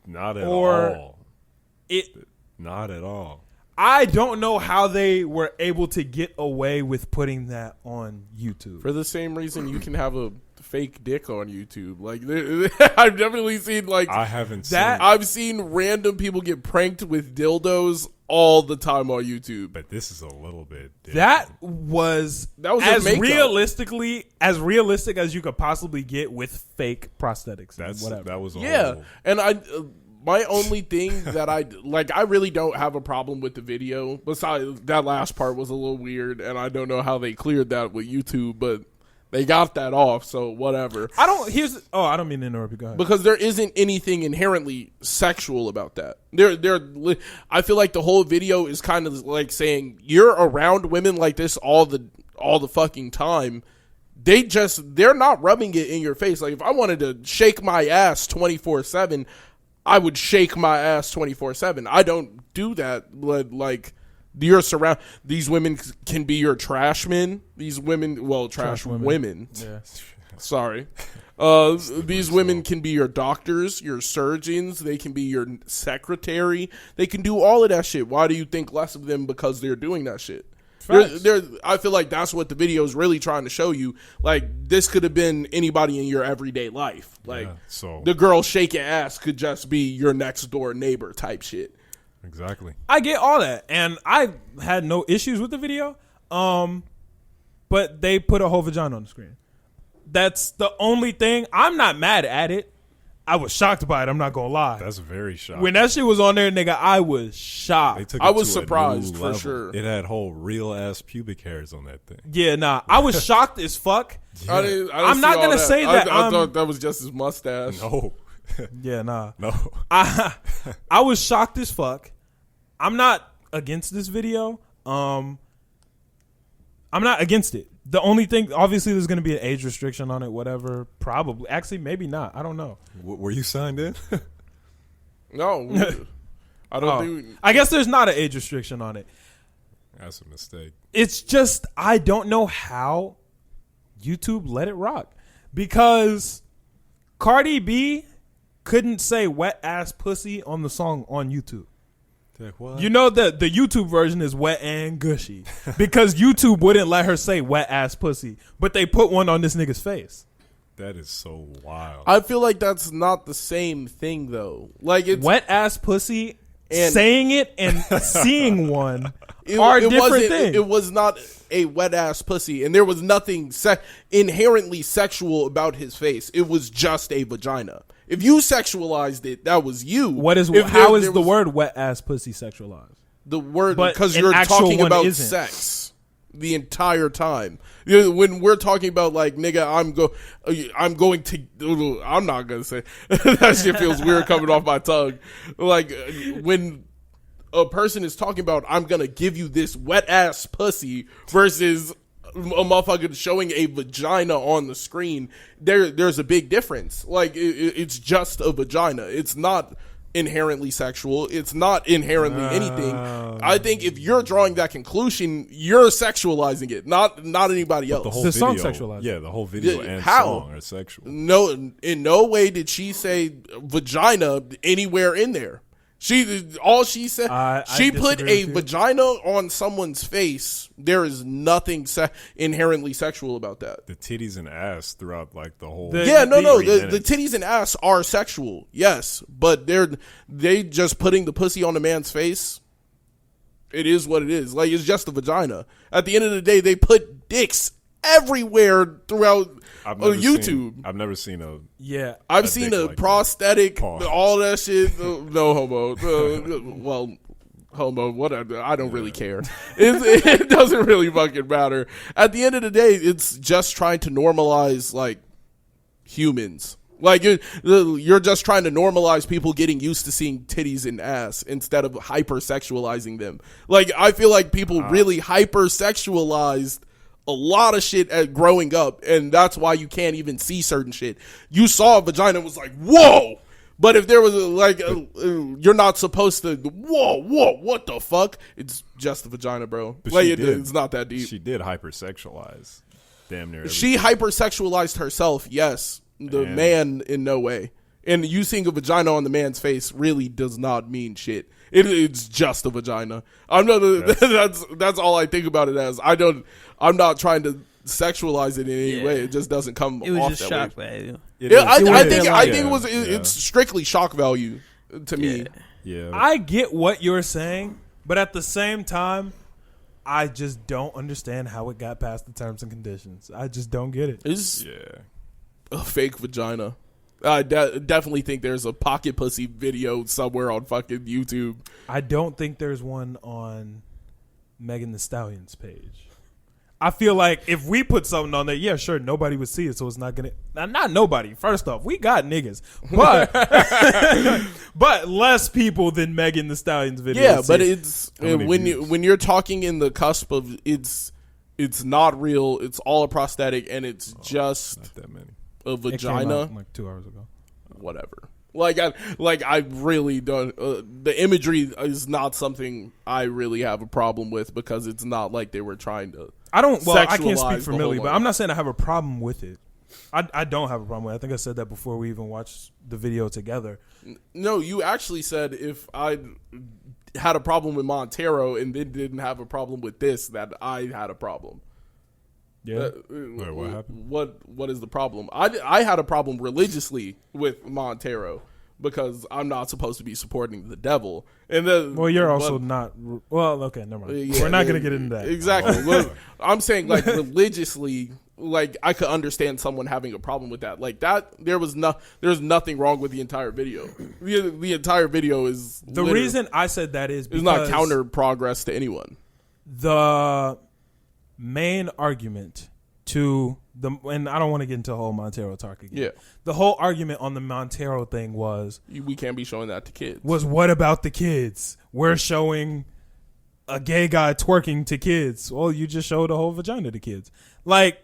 Not at Or- all. It Not at all. I don't know how they were able to get away with putting that on YouTube. For the same reason you can have a fake dick on YouTube. Like I've definitely seen like I haven't That- seen I've seen random people get pranked with dildos all the time on YouTube. but this is a little bit different. That was just as makeup. realistic as you could possibly get with fake prosthetics. That's whatever. that was a Yeah, whole, and my only thing that I really don't have a problem with the video. Besides that last part was a little weird, and I don't know how they cleared that with YouTube, but they got that off, so whatever. I don't mean to interrupt you. Go ahead. Because there isn't anything inherently sexual about that. I feel like the whole video is kind of like saying you're around women like this all the fucking time. They're not rubbing it in your face. Like if I wanted to shake my ass 24/7, I would shake my ass 24/7. I don't do that. Like you're surround. These women can be your trash men. These women, well, trash women. Yeah. Sorry. These women can be your doctors, your surgeons. They can be your secretary. They can do all of that shit. Why do you think less of them because they're doing that shit? I feel like that's what the video is really trying to show you. Like, this could have been anybody in your everyday life. Like, so the girl shaking ass could just be your next door neighbor type shit. Exactly. I get all that, and I had no issues with the video. But they put a whole vagina on the screen. That's the only thing. I'm not mad at it. I was shocked by it. I'm not gonna lie. That's very shocking. When that shit was on there, nigga, I was shocked. I was surprised for sure. It had whole real ass pubic hairs on that thing. Yeah, nah, I was shocked as fuck. Yeah. I'm not gonna say that. I thought that was just his mustache. No. Yeah, nah. No. I was shocked as fuck. I'm not against this video. I'm not against it. The only thing, obviously, there's going to be an age restriction on it, whatever. Probably. Actually, maybe not. I don't know. Were you signed in? No. I don't think. I guess there's not an age restriction on it. That's a mistake. It's just, I don't know how YouTube let it rock. Because Cardi B couldn't say wet ass pussy on the song on YouTube. What? You know that the YouTube version is wet and gushy because YouTube wouldn't let her say wet ass pussy, but they put one on this nigga's face. That is so wild. I feel like that's not the same thing though. Like, it's wet ass pussy and saying it and seeing one are different things. It was not a wet ass pussy, and there was nothing inherently sexual about his face. It was just a vagina. If you sexualized it, that was you. How is the word wet ass pussy sexualized? The word, because you're talking about sex the entire time. When we're talking about, like, nigga, I'm not gonna say that shit feels weird coming off my tongue. Like, when a person is talking about, I'm gonna give you this wet ass pussy versus a motherfucker showing a vagina on the screen, there's a big difference. Like, it's just a vagina. It's not inherently sexual. It's not inherently anything. I think if you're drawing that conclusion, you're sexualizing it, not anybody else. The whole video, song sexualized. Yeah, the whole video and song are sexual. No, in no way did she say vagina anywhere in there. All she said, she put a vagina on someone's face. There is nothing inherently sexual about that. The titties and ass throughout, like, the whole. The titties and ass are sexual, yes, but they just putting the pussy on the man's face. It is what it is. Like, it's just a vagina. At the end of the day, they put dicks everywhere throughout YouTube. I've never seen a. Yeah, I've seen a like prosthetic, all that shit. No homo. Well, homo. Whatever. I don't really care. It doesn't really fucking matter. At the end of the day, it's just trying to normalize, like, humans. Like, you're just trying to normalize people getting used to seeing titties and ass instead of hypersexualizing them. Like, I feel like people really hypersexualized a lot of shit growing up, and that's why you can't even see certain shit. You saw a vagina and was like, whoa! But if there was you're not supposed to, whoa, what the fuck? It's just a vagina, bro. Like, it's not that deep. She did hypersexualize damn near everything. She hypersexualized herself, yes. The man, in no way. And you seeing a vagina on the man's face really does not mean shit. It's just a vagina. I'm not. That's all I think about it as. I'm not trying to sexualize it in any way. It just doesn't come off that way. It was just shock value. I think it's strictly shock value to me. Yeah. I get what you're saying, but at the same time, I just don't understand how it got past the terms and conditions. I just don't get it. It's a fake vagina. I definitely think there's a pocket pussy video somewhere on fucking YouTube. I don't think there's one on Megan Thee Stallion's page. I feel like if we put something on there, yeah, sure, nobody would see it, so it's not gonna. Not nobody. First off, we got niggas, but but less people than Megan Thee Stallion's video. Yeah, but it's when you're talking in the cusp of it's not real. It's all a prosthetic, and it's just not that many. A vagina. It came out like 2 hours ago. Whatever. I really don't. The imagery is not something I really have a problem with because it's not like they were trying to. I can't speak for the Millie, whole but line. I'm not saying I have a problem with it. I don't have a problem with it. I think I said that before we even watched the video together. No, you actually said if I had a problem with Montero and then didn't have a problem with this, that I had a problem. Yeah. Wait, what happened? What is the problem? I had a problem religiously with Montero because I'm not supposed to be supporting the devil. And then, Well, you're also not. Well, okay, never mind. We're not gonna get into that. Exactly. Well, I'm saying like religiously, like I could understand someone having a problem with that. Like that, there's nothing wrong with the entire video. The entire video is The reason I said that is because it's not counter progress to anyone. The main argument to and I don't want to get into the whole Montero talk again. Yeah. The whole argument on the Montero thing was We can't be showing that to kids. what about the kids? We're showing a gay guy twerking to kids. Well, you just showed a whole vagina to kids. Like,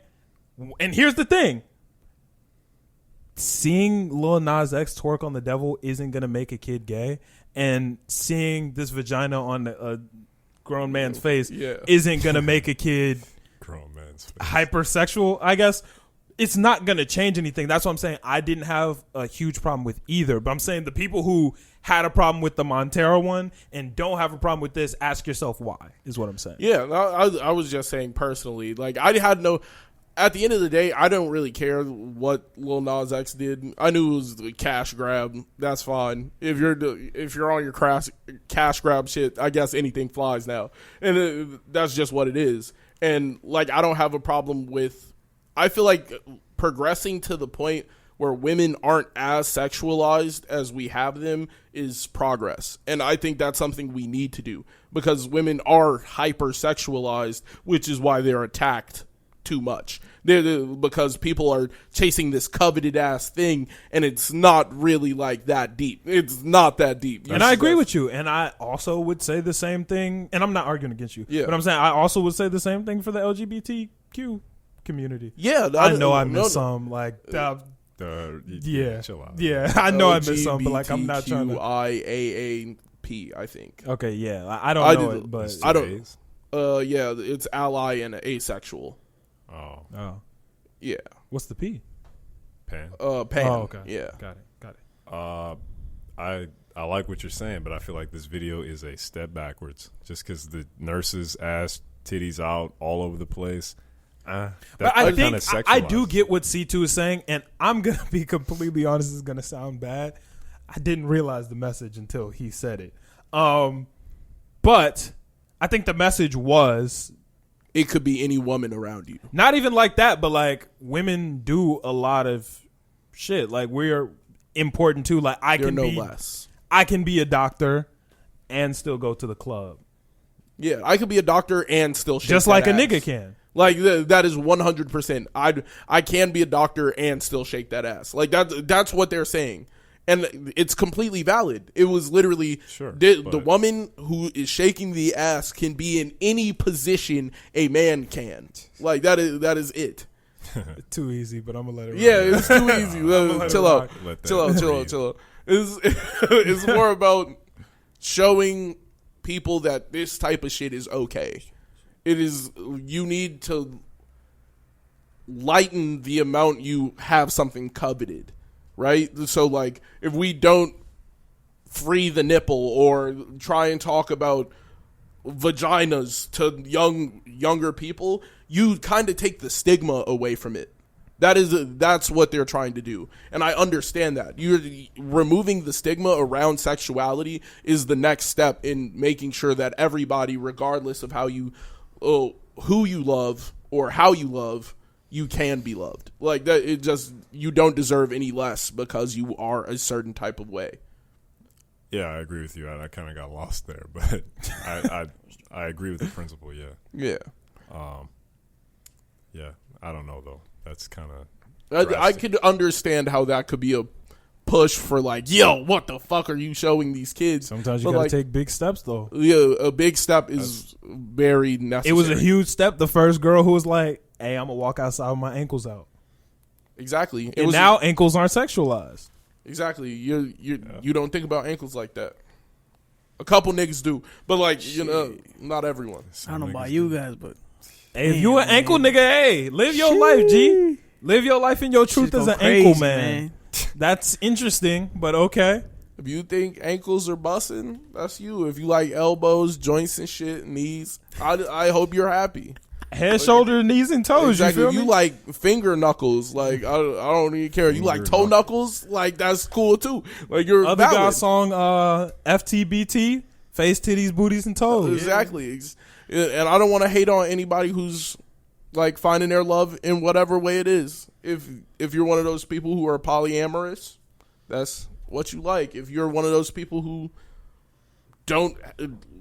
and here's the thing. Seeing Lil Nas X twerk on the devil isn't going to make a kid gay. And seeing this vagina on a grown man's face isn't going to make a kid Grown man's face. hypersexual, I guess. It's not going to change anything. That's what I'm saying. I didn't have a huge problem with either. But I'm saying the people who had a problem with the Montero one and don't have a problem with this, ask yourself why, is what I'm saying. Yeah, I was just saying personally. Like, I had no... At the end of the day, I don't really care what Lil Nas X did. I knew it was the cash grab. That's fine. If you're on your cash grab shit, I guess anything flies now. And that's just what it is. And, like, I don't have a problem with... I feel like progressing to the point where women aren't as sexualized as we have them is progress. And I think that's something we need to do because women are hypersexualized, which is why they're attacked too much. Because people are chasing this coveted ass thing and it's not really like that deep. It's not that deep. And I agree with you. And I also would say the same thing. And I'm not arguing against you. Yeah. But I'm saying I also would say the same thing for the LGBTQ community. Yeah. I know I missed some. Like, yeah. Chill out. Yeah. I know I missed some, but like I'm not trying to. LGBTQIAAP, I think. Okay, yeah. I don't know it, but. I don't. Yeah, it's ally and asexual. Oh. Yeah. What's the P? Pan. Pan. Oh, okay. Yeah. Got it. I like what you're saying, but I feel like this video is a step backwards. Just because the nurses' ass titties out all over the place. But I think I do get what C2 is saying, and I'm gonna be completely honest. This is gonna sound bad. I didn't realize the message until he said it. But I think the message was. It could be any woman around you. Not even like that, but like women do a lot of shit. Like we're important too. Like I can be a doctor and still go to the club. Yeah, I could be a doctor and still shake just that like ass. a nigga can. Like that is 100%. I can be a doctor and still shake that ass. Like that's what they're saying. And it's completely valid. It was literally the woman who is shaking the ass can be in any position a man can. Like that is it. Too easy, but I'm gonna let it. Yeah, it's too easy. Chill out. It's more about showing people that this type of shit is okay. It is. You need to lighten the amount you have something coveted. Right? So, like, if we don't free the nipple or try and talk about vaginas to younger people, you kind of take the stigma away from it. That's what they're trying to do. And I understand that. You're removing the stigma around sexuality is the next step in making sure that everybody, regardless of how you, who you love or how you love, you can be loved. Like that, it just you don't deserve any less because you are a certain type of way. Yeah, I agree with you. I kind of got lost there, but I agree with the principle. Yeah. Yeah. Yeah. I don't know though. That's kind of. I could understand how that could be a push for like, yo, what the fuck are you showing these kids? Sometimes you gotta take big steps though. Yeah, a big step is very necessary. It was a huge step. The first girl who was like, hey, I'm gonna walk outside with my ankles out. Exactly. And now ankles aren't sexualized. Exactly. You don't think about ankles like that. A couple niggas do, but like not everyone. I don't know about you guys, but hey, if you an ankle nigga, hey, live your life, G. Live your life in your truth as an ankle man. That's interesting, but okay. If you think ankles are busting, that's you. If you like elbows, joints and shit, knees, I hope you're happy. Head, shoulder, knees, and toes. Exactly. You If feel you me? like finger knuckles, like I don't even care. You like toe knuckles, like that's cool too. Like you're Other valid. guy's song, FTBT, face, titties, booties, and toes. Exactly. And I don't want to hate on anybody who's like finding their love in whatever way it is. If you're one of those people who are polyamorous, that's what you like. If you're one of those people who don't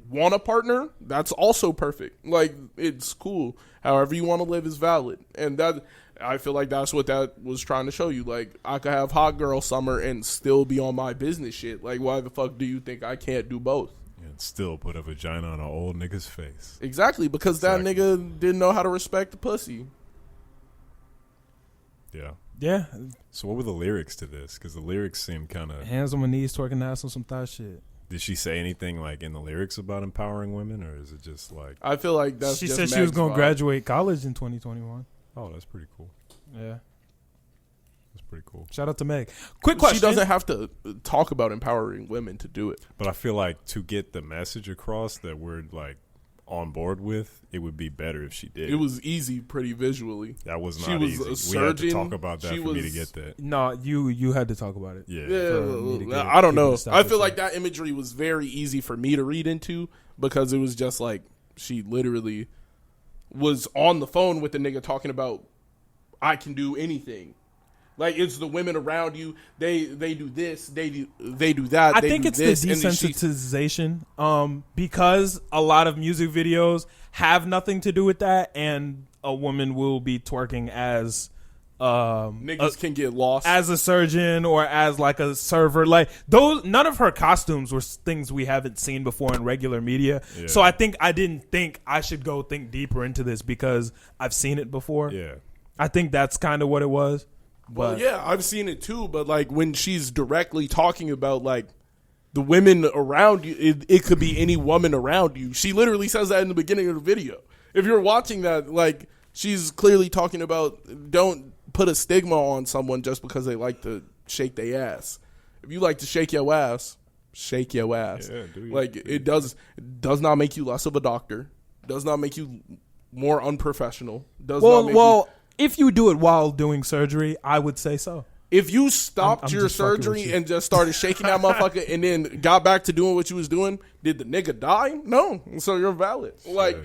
want a partner, that's also perfect. Like, it's cool. However you want to live is valid. And that, I feel like that's what that was trying to show you. Like, I could have hot girl summer and still be on my business shit. Like, why the fuck do you think I can't do both? And still put a vagina on an old nigga's face. Exactly, because that nigga didn't know how to respect the pussy. Yeah. Yeah. So what were the lyrics to this? Because the lyrics seem kind of... Hands on my knees, twerking ass on some thigh shit. Did she say anything like in the lyrics about empowering women, or is it just like... I feel like that's She just said she was going to Meg's vibe. graduate college in 2021. Oh, that's pretty cool. Yeah. That's pretty cool. Shout out to Meg. Quick question. She doesn't have to talk about empowering women to do it. But I feel like to get the message across that we're like on board with, it would be better if she did. It was easy, pretty visually. That was She not was easy. a We surgeon. had to talk about that She for me to was- get that. No, you had to talk about it. Yeah. Yeah, I don't know. I feel like that imagery was very easy for me to read into because it was just like she literally was on the phone with the nigga talking about I can do anything. Like, it's the women around you. They do this. They do that. I they think do it's this, the and then she- desensitization, because a lot of music videos have nothing to do with that, and a woman will be twerking as niggas can get lost as a surgeon or as like a server. Like those, none of her costumes were things we haven't seen before in regular media. Yeah. So I didn't think I should go think deeper into this because I've seen it before. Yeah. I think that's kind of what it was. Well, But yeah, I've seen it too, but like when she's directly talking about like the women around you, it could be any woman around you. She literally says that in the beginning of the video. If you're watching that, like she's clearly talking about don't put a stigma on someone just because they like to shake their ass. If you like to shake your ass, shake your ass. Yeah, do you? Like it does not make you less of a doctor. Does not make you more unprofessional. Does not make you, if you do it while doing surgery, I would say so. if you stopped I'm your just fucking with surgery you. and just started shaking that motherfucker and then got back to doing what you was doing, did the nigga die? No. So you're valid. Like,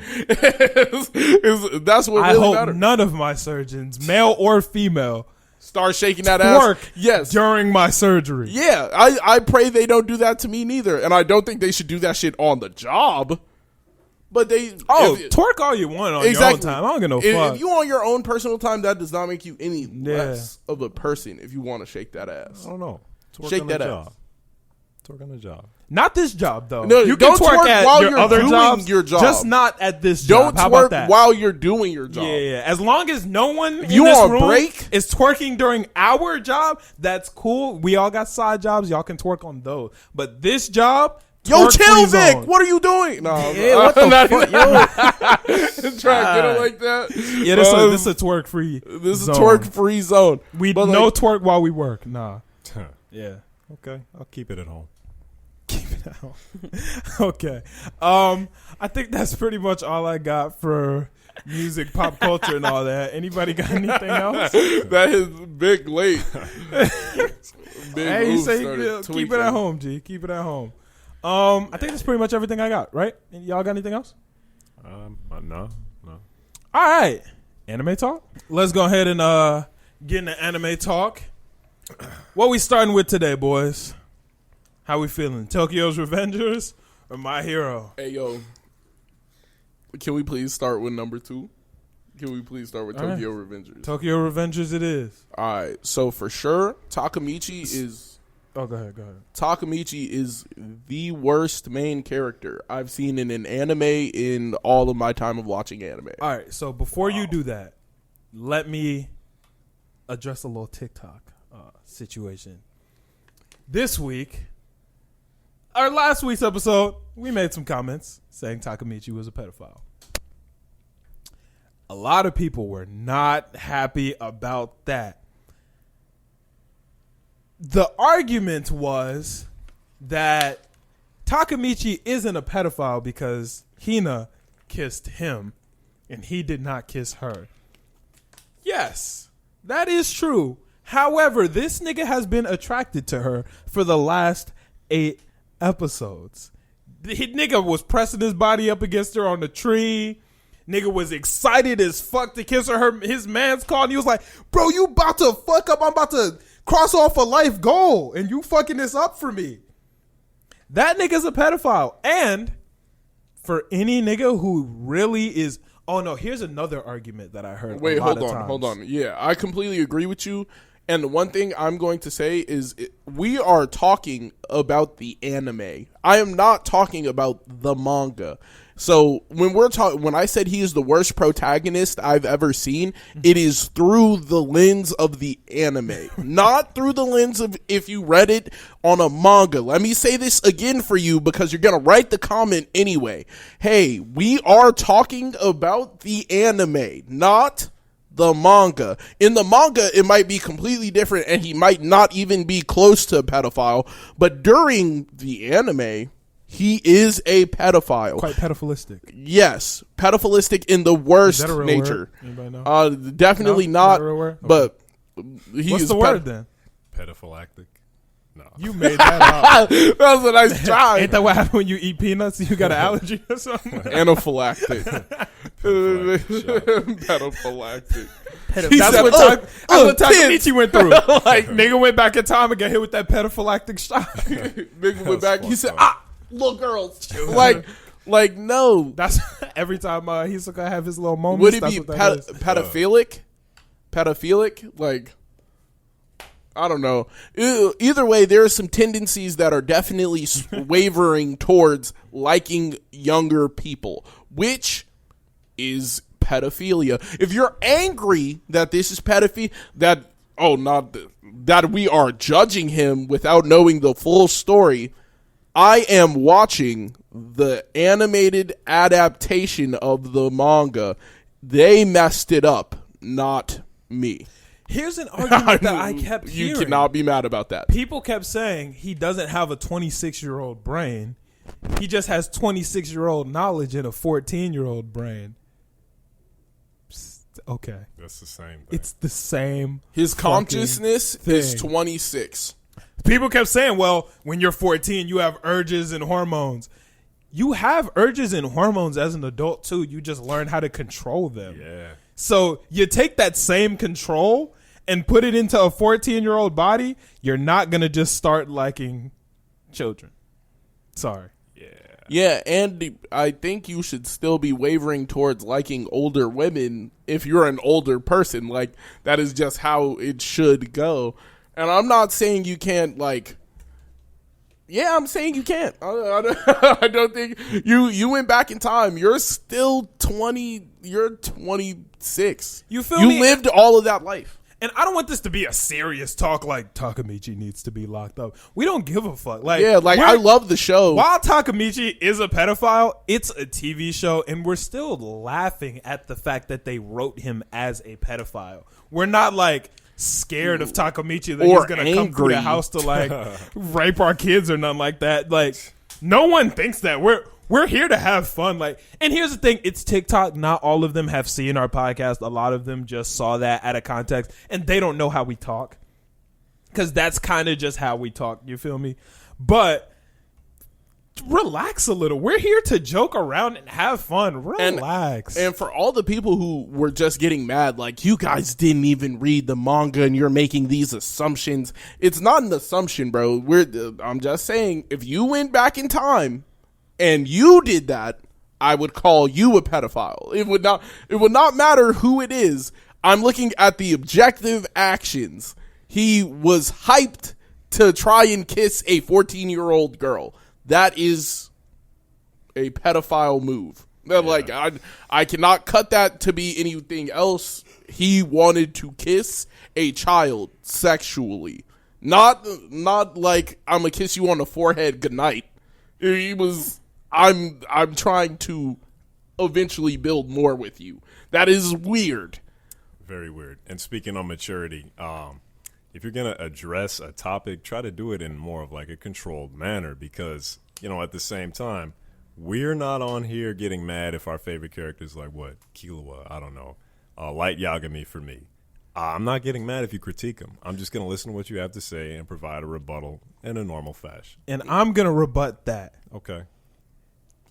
that's what I really hope matters. none of my surgeons, male or female, Start shaking that ass. work Yes. during my surgery. Yeah. I pray they don't do that to me neither. And I don't think they should do that shit on the job. But they... Twerk all you want on your own time. I don't give no fuck. If you on your own personal time, that does not make you any less of a person if you want to shake that ass. I don't know. Twerk Shake on that the ass. job. Twerk on the job. Not this job though. No, you don't can twerk twerk at while your you're other doing jobs, your job. just not at this Don't job. How about twerk that? while you're doing your job. Yeah. As long as no one in you this on room break? is twerking during our job, that's cool. We all got side jobs. Y'all can twerk on those. But this job, Yo, twerk chill, free Vic. zone. What are you doing? No, Yeah, what the fuck, yo? try to get it like that. Yeah, this is a twerk free. This is zone. twerk free zone. We But, no like, twerk while we work. Nah. Yeah. Okay, I'll keep it at home. Keep it out. Okay. I think that's pretty much all I got for music, pop culture, and all that. Anybody got anything else? that is big late. Big Hey, you Oof say started keep it tweaking. at home, G. Keep it at home. I think that's pretty much everything I got, right? Y'all got anything else? No. All right. Anime talk? Let's go ahead and get into anime talk. What we starting with today, boys? How we feeling? Tokyo's Revengers or My Hero? Hey, yo. Can we please start with number 2? Can we please start with All right. Tokyo Revengers? Tokyo Revengers it is. All right. So, for sure, Takamichi is Oh, go ahead. the worst main character I've seen in an anime in all of my time of watching anime. All right, so before you do that, let me address a little TikTok situation. this week, our last week's episode, we made some comments saying Takamichi was a pedophile. A lot of people were not happy about that. The argument was that Takamichi isn't a pedophile because Hina kissed him and he did not kiss her. Yes, that is true. However, this nigga has been attracted to her for the last 8 episodes. The nigga was pressing his body up against her on the tree. Nigga was excited as fuck to kiss her. His man's called and he was like, bro, you about to fuck up. I'm about to cross off a life goal and you fucking this up for me. That nigga's a pedophile. And for any nigga who really is... Oh, no, here's another argument that I heard. Wait, hold on. Yeah, I completely agree with you. And the one thing I'm going to say is we are talking about the anime. I am not talking about the manga. So when I said he is the worst protagonist I've ever seen, it is through the lens of the anime, not through the lens of if you read it on a manga. Let me say this again for you because you're going to write the comment anyway. Hey, we are talking about the anime, not the manga. In the manga, it might be completely different and he might not even be close to a pedophile, but during the anime, he is a pedophile. Quite pedophilistic. Yes. Pedophilistic in the worst nature. Anybody know? Definitely not. Okay. But he What's is the word then? Pedophilactic. No. You made that up. That was a nice try. Ain't that what happened when you eat peanuts? You got an allergy or something? Anaphylactic. Pedophilactic. That's what Takamichi went through. Like, nigga went back in time and got hit with that pedophilactic shot. Nigga went back. He said, little girls. Like no. That's every time he's gonna have his little moments. Would it be pedophilic? Pedophilic? Like, I don't know. Either way, there are some tendencies that are definitely wavering towards liking younger people, which is pedophilia. If you're angry that this is pedophilia, that we are judging him without knowing the full story, I am watching the animated adaptation of the manga. They messed it up, not me. Here's an argument that I kept hearing. You cannot be mad about that. People kept saying he doesn't have a 26-year-old brain. He just has 26-year-old knowledge in a 14-year-old brain. Okay. That's the same thing. It's the same. His consciousness is 26. People kept saying, well, when you're 14, you have urges and hormones. You have urges and hormones as an adult, too. You just learn how to control them. Yeah. So you take that same control and put it into a 14-year-old body, you're not going to just start liking children. Sorry. Yeah, and I think you should still be wavering towards liking older women if you're an older person. Like, that is just how it should go. And I'm not saying you can't, like... Yeah, I'm saying you can't. I don't think... You went back in time. You're still 20... You're 26. You feel me? You lived all of that life. And I don't want this to be a serious talk like Takamichi needs to be locked up. We don't give a fuck. Like, yeah, like I love the show. While Takamichi is a pedophile, it's a TV show, and we're still laughing at the fact that they wrote him as a pedophile. We're not like scared of Takamichi that he's gonna come through the house to like rape our kids or nothing like that. Like, no one thinks that. We're here to have fun. Like, and here's the thing, it's TikTok. Not all of them have seen our podcast. A lot of them just saw that out of context, and they don't know how we talk. Because that's kind of just how we talk. You feel me? But relax a little. We're here to joke around and have fun. Relax. And for all the people who were just getting mad, like, you guys didn't even read the manga and you're making these assumptions. It's not an assumption, bro. I'm just saying, if you went back in time and you did that, I would call you a pedophile. It would not matter who it is. I'm looking at the objective actions. He was hyped to try and kiss a 14-year-old girl. That is a pedophile move. Yeah. Like, I cannot cut that to be anything else. He wanted to kiss a child sexually. Not like I'm gonna kiss you on the forehead goodnight. He was, I'm trying to eventually build more with you. That is weird. Very weird. And speaking on maturity, if you're going to address a topic, try to do it in more of like a controlled manner because, you know, at the same time, we're not on here getting mad if our favorite character is like, what, Killua, I don't know, Light Yagami for me. I'm not getting mad if you critique them. I'm just going to listen to what you have to say and provide a rebuttal in a normal fashion. And I'm going to rebut that. Okay.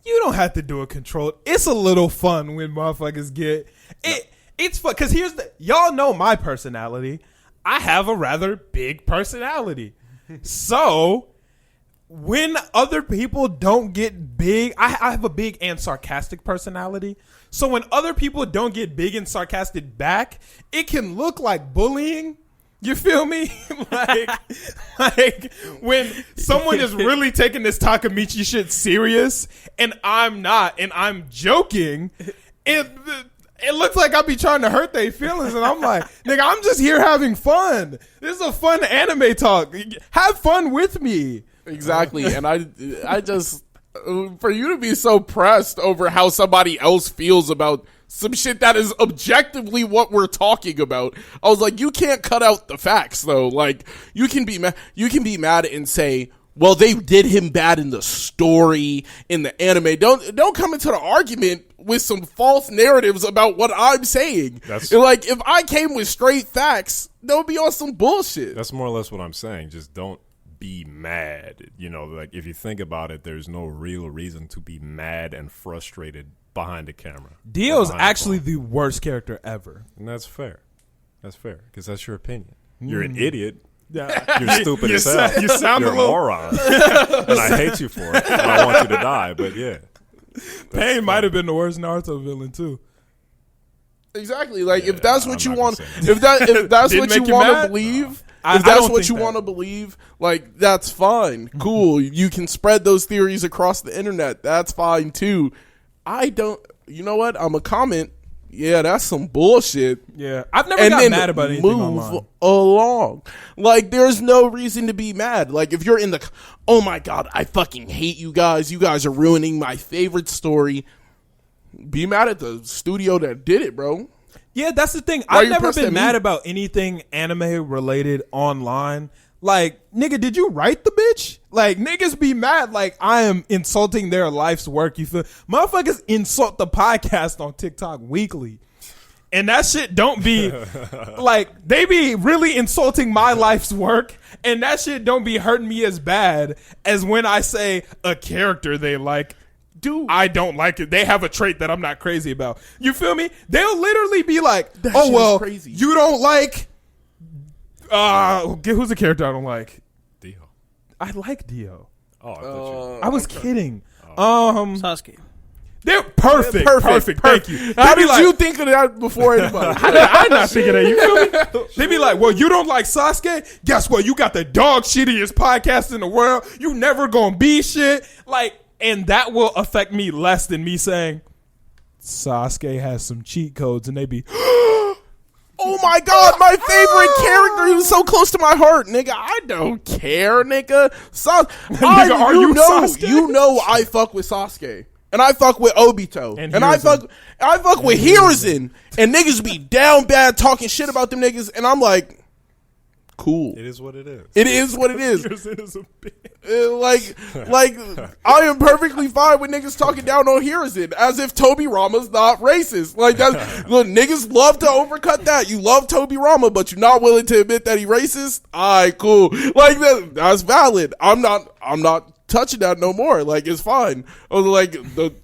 You don't have to do a control. It's a little fun when motherfuckers get it. It's fun because y'all know my personality. I have a rather big personality. So when other people don't get big, I have a big and sarcastic personality. So when other people don't get big and sarcastic back, it can look like bullying. You feel me? like when someone is really taking this Takamichi shit serious and I'm not, and I'm joking, it looks like I be trying to hurt their feelings, and I'm like, nigga, I'm just here having fun. This is a fun anime talk. Have fun with me. Exactly. And I just, for you to be so pressed over how somebody else feels about some shit that is objectively what we're talking about, I was like, you can't cut out the facts though. Like, you can be mad and say, well, they did him bad in the story, in the anime. Don't come into the argument with some false narratives about what I'm saying. Like, if I came with straight facts, that would be on some bullshit. That's more or less what I'm saying. Just don't be mad. You know, like, if you think about it, there's no real reason to be mad and frustrated behind the camera. Dio's actually the worst character ever. And that's fair. That's fair, because that's your opinion. You're an idiot. Yeah. You're stupid as hell. You sound You're a moron. And I hate you for it. And I want you to die, but yeah. Pain might have been the worst Naruto villain too. Exactly. Like, if that's what you want, if that's what you want to believe, if that's what you want to believe, like, that's fine. Cool. You can spread those theories across the internet. That's fine too. I don't. You know what? I'm a comment. Yeah, that's some bullshit. Yeah, I've never got mad about anything online. Move along. Like, there's no reason to be mad. Like, if you're in the, oh my god, I fucking hate you guys. You guys are ruining my favorite story. Be mad at the studio that did it, bro. Yeah, that's the thing. I've never been mad about anything anime related online. Like, nigga, did you write the bitch? Like, niggas be mad like I am insulting their life's work. You feel? Motherfuckers insult the podcast on TikTok weekly. And that shit don't be like, they be really insulting my life's work, and that shit don't be hurting me as bad as when I say a character they like, dude, I don't like it. They have a trait that I'm not crazy about. You feel me? They'll literally be like, oh, well, crazy. You don't like, who's the character I don't like? Dio. I like Dio. Oh, I thought I was kidding. Sasuke. They're perfect. Thank you. How did you think of that before anybody? I not think of that. You feel me? They be like, well, you don't like Sasuke? Guess what? You got the dog shittiest podcast in the world. You never gonna be shit. Like, and that will affect me less than me saying Sasuke has some cheat codes, and they be, oh my god, my favorite character. He was so close to my heart, nigga. I don't care, nigga. Nigga, are you Sasuke? You know I fuck with Sasuke. And I fuck with Obito. And I fuck with Hiruzen. And niggas be down bad talking shit about them niggas. And I'm like, cool. It is what it is. It is what it is. Hiruzen is a bitch. Like, I am perfectly fine with niggas talking down on Hiruzen as if Toby Rama's not racist. Like, that's, look, niggas love to overcut that. You love Toby Rama, but you're not willing to admit that he racist? Alright, cool. Like, that's valid. I'm not touching that no more. Like, it's fine. I was like,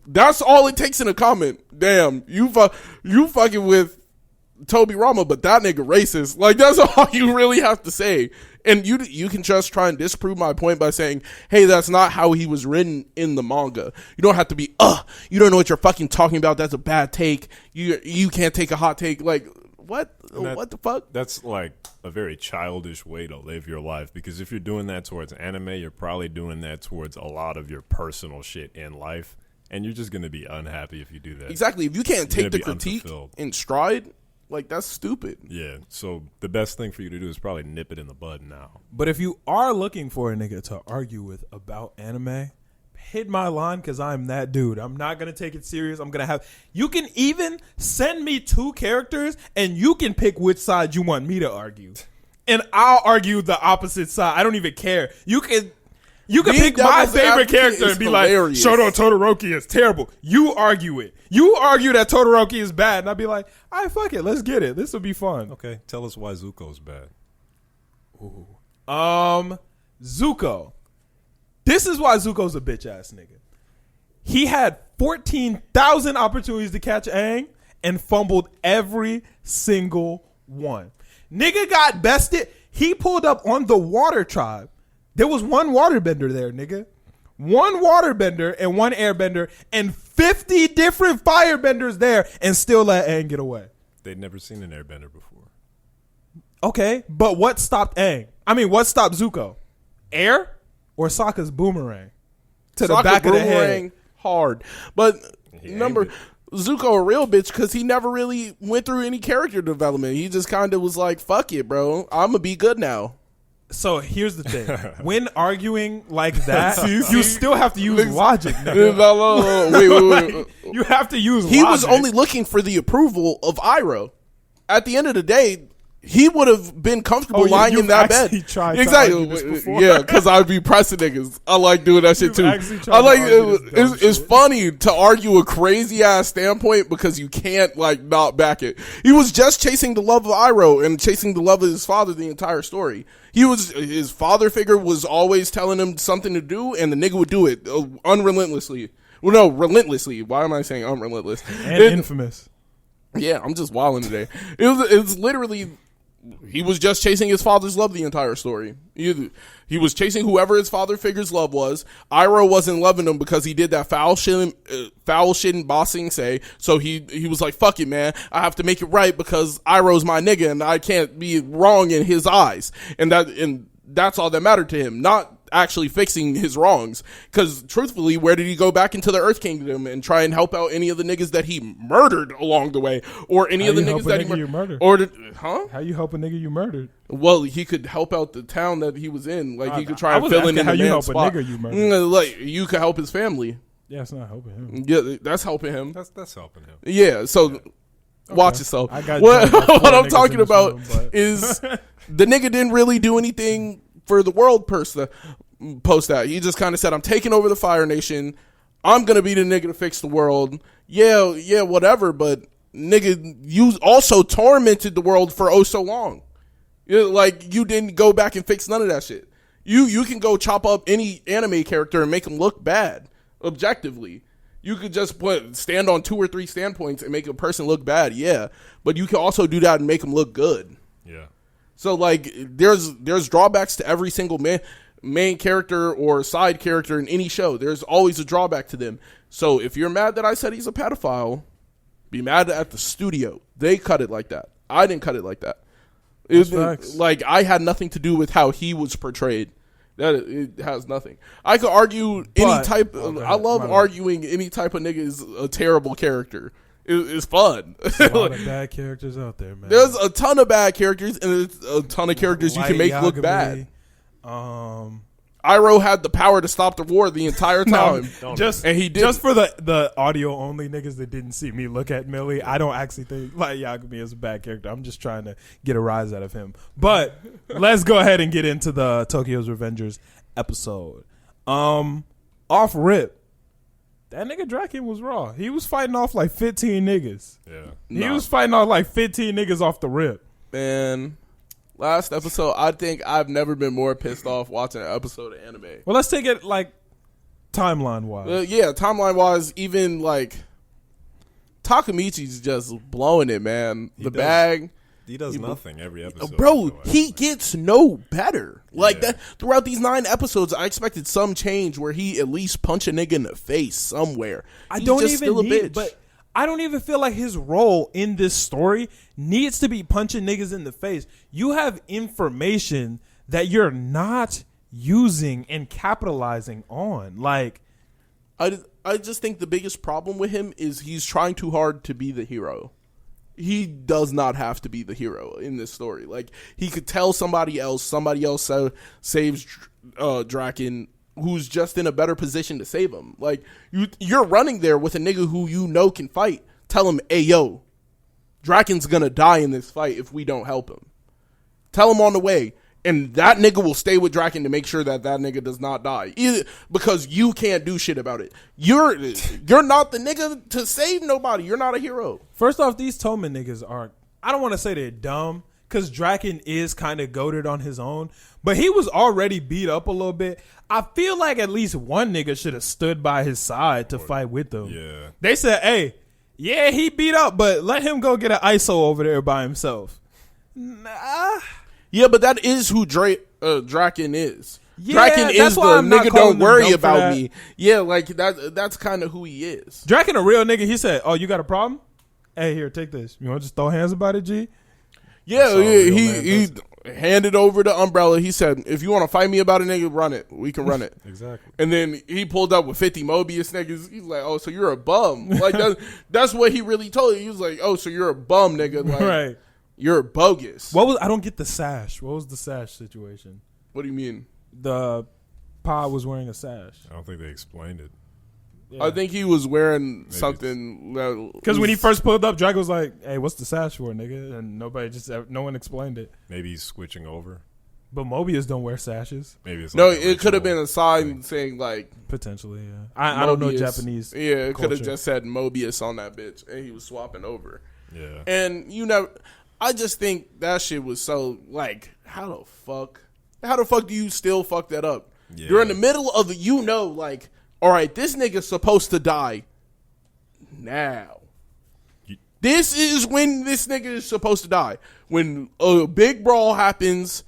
that's all it takes in a comment. Damn, you fucking with Toby Rama, but that nigga racist. Like, that's all you really have to say. And you can just try and disprove my point by saying, hey, that's not how he was written in the manga. You don't have to be, you don't know what you're fucking talking about. That's a bad take. You can't take a hot take. Like, what? What the fuck? That's like a very childish way to live your life, because if you're doing that towards anime, you're probably doing that towards a lot of your personal shit in life, and you're just going to be unhappy if you do that. Exactly. If you can't take the critique in stride, Like, that's stupid. Yeah, so the best thing for you to do is probably nip it in the bud now. But if you are looking for a nigga to argue with about anime, hit my line because I'm that dude. I'm not going to take it serious. I'm going to have... You can even send me 2 characters and you can pick which side you want me to argue. And I'll argue the opposite side. I don't even care. You can pick my favorite character and be hilarious. like, Shoto Todoroki is terrible. You argue it. You argue that Todoroki is bad. And I'll be like, all right, fuck it. Let's get it. This will be fun. Okay, tell us why Zuko's bad. Ooh. Zuko. This is why Zuko's a bitch ass nigga. He had 14,000 opportunities to catch Aang and fumbled every single one. Nigga got bested. He pulled up on the water tribe. There was one waterbender there, nigga. One waterbender and one airbender and 50 different firebenders there and still let Aang get away. They'd never seen an airbender before. Okay, but what stopped Aang? I mean, what stopped Zuko? Air or Sokka's boomerang? To the back of the head. Hard. But remember, Zuko a real bitch because he never really went through any character development. He just kind of was like, fuck it, bro. I'm going to be good now. So here's the thing. When arguing like that, you still have to use logic. Wait. You have to use logic. He was only looking for the approval of Iroh. At the end of the day, he would have been comfortable lying in that bed. Exactly. Yeah, because I'd be pressing niggas. I like doing that shit too. I like it's funny to argue a crazy ass standpoint because you can't like not back it. He was just chasing the love of Iroh and chasing the love of his father the entire story. His father figure was always telling him something to do, and the nigga would do it unrelentlessly. Well, no, relentlessly. Why am I saying unrelentless? And infamous. Yeah, I'm just wilding today. It was literally. He was just chasing his father's love the entire story. He was chasing whoever his father figure's love was. Iroh wasn't loving him because he did that foul shit and bossing say. So he was like, fuck it, man. I have to make it right because Iroh's my nigga and I can't be wrong in his eyes. And that's all that mattered to him, not actually fixing his wrongs. Because truthfully, where did he go back into the Earth Kingdom and try and help out any of the niggas that he murdered along the way, or any of the niggas that he murdered? How you help a nigga you murdered? Well, he could help out the town that he was in. Like he could try and fill in the man's spot. A nigga you murdered. Like you could help his family. Yeah, it's not helping him. Yeah, that's helping him. That's helping him. Yeah, so. Watch yourself. What I'm talking about is the nigga didn't really do anything for the world post that. He just kind of said, I'm taking over the Fire Nation. I'm going to be the nigga to fix the world. Yeah, whatever. But nigga, you also tormented the world for oh so long. Like you didn't go back and fix none of that shit. You can go chop up any anime character and make them look bad objectively. You could just stand on 2 or 3 standpoints and make a person look bad, yeah. But you can also do that and make them look good. Yeah. So like, there's drawbacks to every single main character or side character in any show. There's always a drawback to them. So if you're mad that I said he's a pedophile, be mad at the studio. They cut it like that. I didn't cut it like that. Like I had nothing to do with how he was portrayed. That it has nothing. I could argue any type. I love arguing any type of nigga is a terrible character. It's fun. There's a lot of bad characters out there, man. There's a ton of bad characters, and there's a ton of characters you can make look bad. Iroh had the power to stop the war the entire time. And he did. Just for the audio only niggas that didn't see me look at Millie, I don't actually think Light Yagami is a bad character. I'm just trying to get a rise out of him. But let's go ahead and get into the Tokyo's Revengers episode. Off rip, that nigga Draken was raw. He was fighting off like 15 niggas. Yeah. He was fighting off like 15 niggas off the rip. Man. Last episode, I think I've never been more pissed off watching an episode of anime. Well, let's take it like timeline wise. Timeline wise, even like Takamichi's just blowing it, man. He does nothing every episode. Bro, he gets no better. Like that throughout these 9 episodes, I expected some change where he at least punch a nigga in the face somewhere. I don't even feel like his role in this story needs to be punching niggas in the face. You have information that you're not using and capitalizing on. Like, I just think the biggest problem with him is he's trying too hard to be the hero. he does not have to be the hero in this story. Like, he could tell somebody else saves Draken, who's just in a better position to save him. Like, you're running there with a nigga who you know can fight. Tell him, hey, yo, Draken's gonna die in this fight if we don't help him. Tell him on the way. And that nigga will stay with Draken to make sure that nigga does not die. Because you can't do shit about it. You're not the nigga to save nobody. You're not a hero. First off, these Toman niggas are, I don't want to say they're dumb, because Draken is kind of goated on his own, but he was already beat up a little bit. I feel like at least one nigga should have stood by his side to fight with him. Yeah. They said, hey, yeah, he beat up, but let him go get an ISO over there by himself. Nah. Yeah, but that is who Draken is. Yeah, Draken is the nigga don't worry about that. me. Yeah, like that's kind of who he is. Draken a real nigga. He said, oh, you got a problem? Hey, here, take this. You want to just throw hands about it, G? Yeah, he handed over the umbrella. He said, if you want to fight me about it, nigga, run it. We can run it. Exactly. And then he pulled up with 50 Mobius niggas. He's like, oh, so you're a bum. Like, that's what he really told you. He was like, oh, so you're a bum, nigga. Like, right. You're bogus. I don't get the sash. What was the sash situation? What do you mean? The pod was wearing a sash. I don't think they explained it. Yeah. I think he was wearing something. Because when he first pulled up, Dragon was like, hey, what's the sash for, nigga? And no one explained it. Maybe he's switching over. But Mobius don't wear sashes. Maybe it's no, like it could have been a sign saying like potentially. Yeah, I don't know Japanese. Yeah, it could have culture. just said Mobius on that bitch, and he was swapping over. Yeah, and I just think that shit was so like, how the fuck do you still fuck that up? Yeah. You're in the middle of like, all right, this nigga's supposed to die now. This is when this nigga is supposed to die. When a big brawl happens,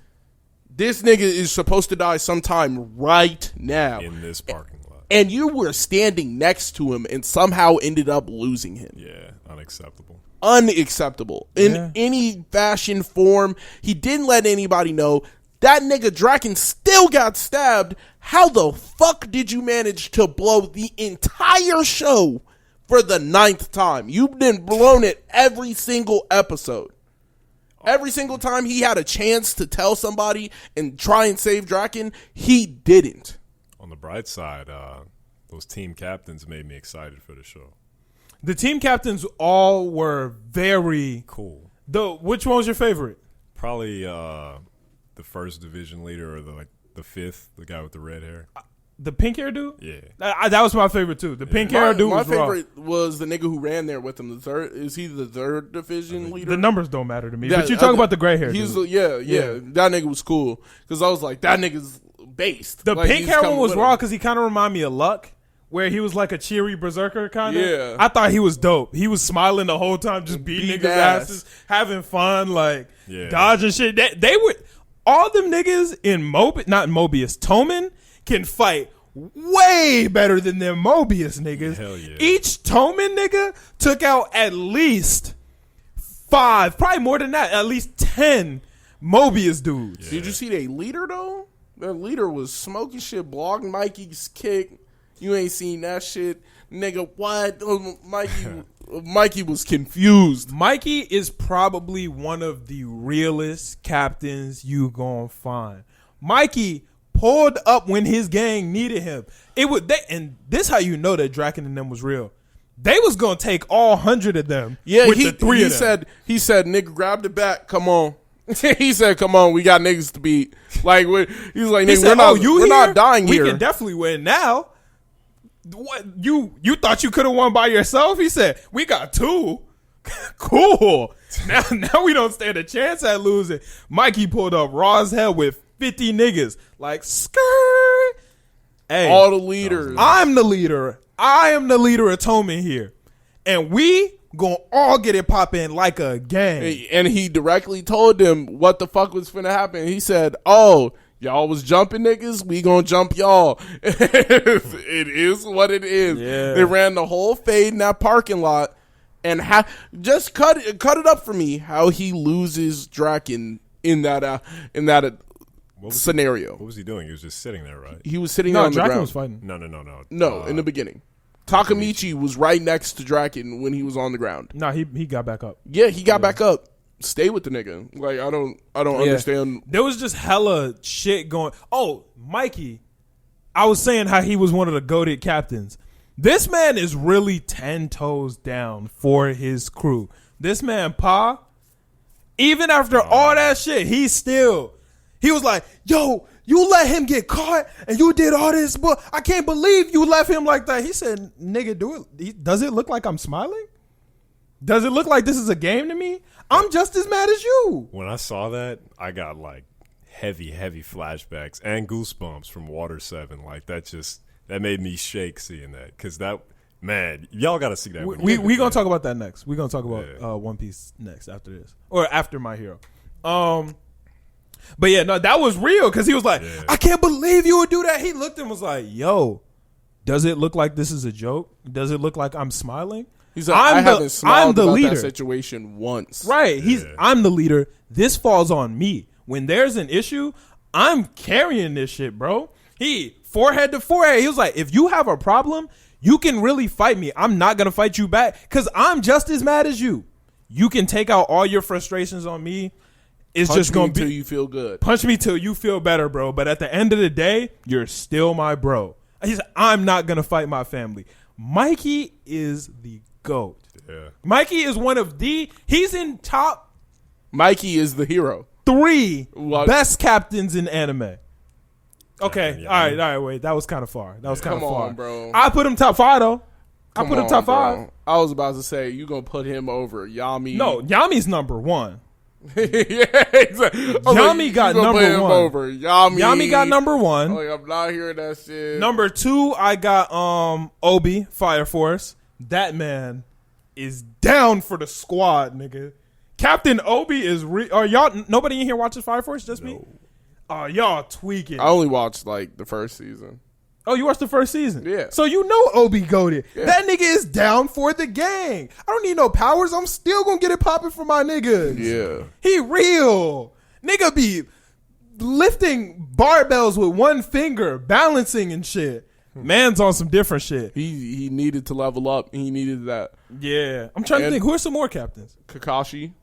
this nigga is supposed to die sometime right now. In this parking lot. And you were standing next to him and somehow ended up losing him. Yeah, unacceptable. Unacceptable. In any fashion, form. He didn't let anybody know. That nigga Draken still got stabbed. How the fuck did you manage to blow the entire show for the 9th time? You've been blown it every single episode. Every single time he had a chance to tell somebody and try and save Draken, he didn't. On the bright side, those team captains made me excited for the show. The team captains all were very cool. Which one was your favorite? Probably the first division leader, or the fifth, the guy with the red hair. The pink hair dude? Yeah. That was my favorite too. The pink hair dude was my favorite was the nigga who ran there with him. Is he the third division leader? The numbers don't matter to me. But you talk about the gray hair dude. Yeah. That nigga was cool. Because I was like, that nigga's based. The like, pink hair one was raw because he kind of reminded me of Luck, where he was like a cheery berserker kind of. Yeah. I thought he was dope. He was smiling the whole time, just beating niggas' asses, having fun, like dodging shit. They were all them niggas in Toman can fight way better than them Mobius niggas. Hell yeah. Each Toman nigga took out at least 5, probably more than that, at least 10 Mobius dudes. Yeah. Did you see their leader though? Their leader was smoking shit, blocking Mikey's kick. You ain't seen that shit, nigga. What? Mikey was confused. Mikey is probably one of the realest captains you gonna find. Mikey pulled up when his gang needed him. And this how you know that Draken and them was real. They was gonna take all 100 of them. Yeah, with the 3 of them. He said, nigga, grab the back. Come on. He said, come on, we got niggas to beat. Like, he's like, nigga, we're not dying here. We can definitely win now. What you thought you could have won by yourself? He said, we got 2. Cool. Now we don't stand a chance at losing. Mikey pulled up raw as hell with 50 niggas. Like, skirt. Hey, all the leaders. I'm the leader. I am the leader of Toman here. And we gonna all get it popping like a gang. And he directly told them what the fuck was finna happen. He said, oh, y'all was jumping niggas, we gonna jump y'all. It is what it is. Yeah. They ran the whole fade in that parking lot, and just cut it up for me how he loses Draken in that scenario. What was he doing? He was just sitting there, right? He was sitting there on the Draken ground. was fighting. No. No, in the beginning. Takamichi was right next to Draken when he was on the ground. No, he got back up. Yeah, he got back up. Stay with the nigga. Like, I don't understand. There was just hella shit going. Oh, Mikey, I was saying how he was one of the goated captains. This man is really 10 toes down for his crew. This man, Pa, even after all that shit, he was like, yo, you let him get caught and you did all this, but I can't believe you left him like that. He said, nigga, does it look like I'm smiling? Does it look like this is a game to me? I'm just as mad as you. When I saw that, I got like heavy flashbacks and goosebumps from Water 7. Like that made me shake seeing that. Because that, man, y'all got to see that. We going to talk about that next. We're going to talk about One Piece next after this. Or after My Hero. But yeah, no, that was real because he was like, I can't believe you would do that. He looked and was like, yo, does it look like this is a joke? Does it look like I'm smiling? He's like, I haven't smiled about that situation once. Right. I'm the leader. This falls on me. When there's an issue, I'm carrying this shit, bro. He, forehead to forehead, he was like, if you have a problem, you can really fight me. I'm not going to fight you back because I'm just as mad as you. You can take out all your frustrations on me. It's Punch just going to be till you feel good. Punch me till you feel better, bro. But at the end of the day, you're still my bro. He said, I'm not going to fight my family. Mikey is the GOAT. Yeah. Mikey is he's in top. Mikey is the hero. 3 best captains in anime. Okay. Yeah. All right. Wait. That was kind of far. That was kind of far. On, bro. I put him top 5, though. I put him top 5. Bro. I was about to say, you going to put him over Yami. No, Yami's number 1. Yeah, exactly. Yami got number 1. Over. Yami got number 1. Like, I'm not hearing that shit. Number 2, I got Obi, Fire Force. That man is down for the squad, nigga. Captain Obi is y'all nobody in here watches Fire Force? Just me? Oh, y'all tweaking. I only watched like the first season. Oh, you watched the first season? Yeah. So you know Obi goated. Yeah. That nigga is down for the gang. I don't need no powers. I'm still gonna get it popping for my niggas. Yeah. He real. Nigga be lifting barbells with one finger, balancing and shit. Man's on some different shit. He needed to level up. He needed that. Yeah. I'm trying to think. Who are some more captains? Kakashi.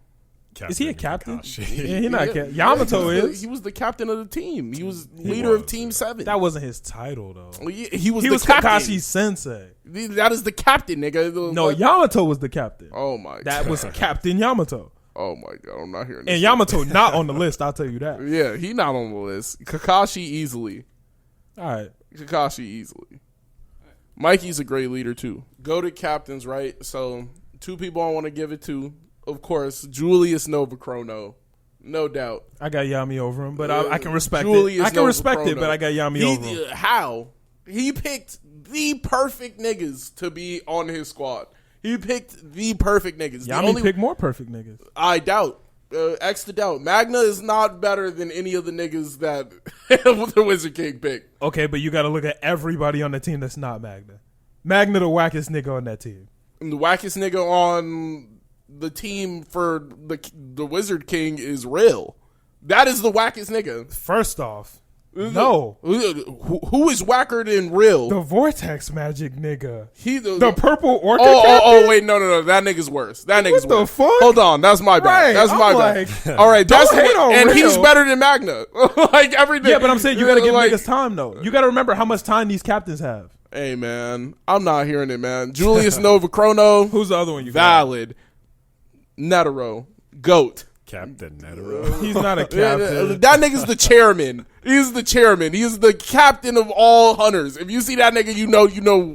Is he a captain? Kakashi. Yeah, he's not a captain. Yamato is. He was the captain of the team. He was leader of Team 7. That wasn't his title, though. Well, he was Kakashi captain. Sensei. That is the captain, nigga. No, Yamato was the captain. Oh, my God. That was Captain Yamato. Oh, my God. I'm not hearing this. And Yamato not on the list, I'll tell you that. Yeah, he not on the list. Kakashi easily. All right. Kakashi easily. Mikey's a great leader, too. Go to captains, right? So, 2 people I want to give it to. Of course, Julius Novachrono. No doubt. I got Yami over him, but I can respect Julius it. I can respect Novachrono. it, but I got Yami over him. How? He picked the perfect niggas to be on his squad. He picked the perfect niggas. Yami picked more perfect niggas. I doubt. X to doubt. Magna is not better than any of the niggas that the Wizard King picked. Okay, but you got to look at everybody on the team that's not Magna. Magna the wackest nigga on that team. And the wackest nigga on the team for the Wizard King is real. That is the wackest nigga. First off, no. Who is whacker than real? The Vortex Magic nigga. The purple orca Oh, wait, no. That nigga's worse. That nigga's what worse. The fuck? Hold on. That's my bad. Right, That's my bad. All right. Don't hate on and real. he's better than Magna. Like, everything. Yeah, but I'm saying you got to give like, niggas time, though. You got to remember how much time these captains have. Hey, man. I'm not hearing it, man. Julius Novachrono. Who's the other one you got? Valid. Netero. GOAT. Captain Netero. He's not a captain. That nigga's the chairman. He's the chairman. He's the captain of all hunters. If you see that nigga, you know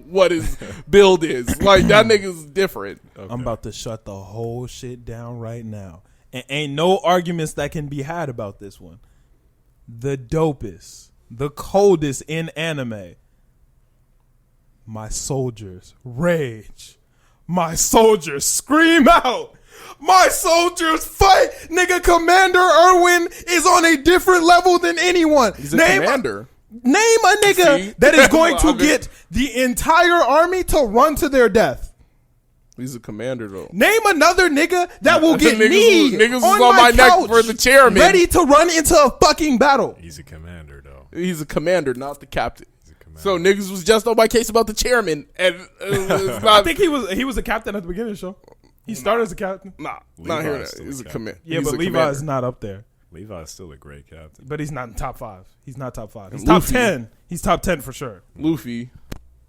what his build is. Like, that nigga's different. Okay. I'm about to shut the whole shit down right now. And ain't no arguments that can be had about this one. The dopest, the coldest in anime. My soldiers rage. My soldiers scream out. My soldiers fight. Nigga, Commander Irwin is on a different level than anyone. He's a commander. Name a nigga that is going to get the entire army to run to their death. He's a commander, though. Name another nigga that will get me niggas on my couch, neck for the chairman. ready to run into a fucking battle. He's a commander, though. He's a commander, not the captain. man. So niggas was just on my case about the chairman, and it's not, I think he was a captain at the beginning of the show. He started as a captain. not Levi's hearing that. still He's a a command. Yeah, but Levi is not up there. Levi's still a great captain. But he's not in top 5. He's not top 5. He's And top Luffy. 10. He's top 10 for sure. Luffy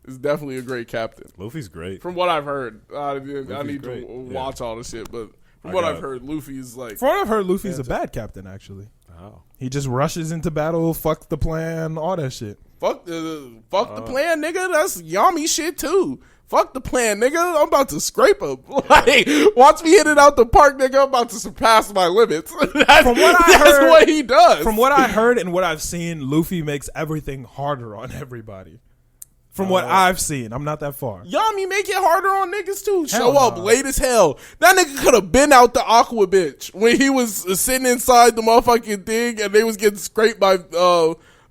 is definitely a great captain. Luffy's great. From what I've heard, I need great. to watch all the shit, but from I what got- I've heard, Luffy's like From what I've heard, Luffy's a bad captain, actually. Oh. He just rushes into battle, fuck the plan, all that shit. fuck the plan, nigga. That's Yami shit too. Fuck the plan, nigga. I'm about to scrape him. Like, watch me hit it out the park, nigga. I'm about to surpass my limits. That's what he does. From what I heard and what I've seen, Luffy makes everything harder on everybody. From what I've seen, I'm not that far. Yami make it harder on niggas too. Show Hell up nah. late as hell. That nigga could have been out the aqua bitch when he was sitting inside the motherfucking thing and they was getting scraped by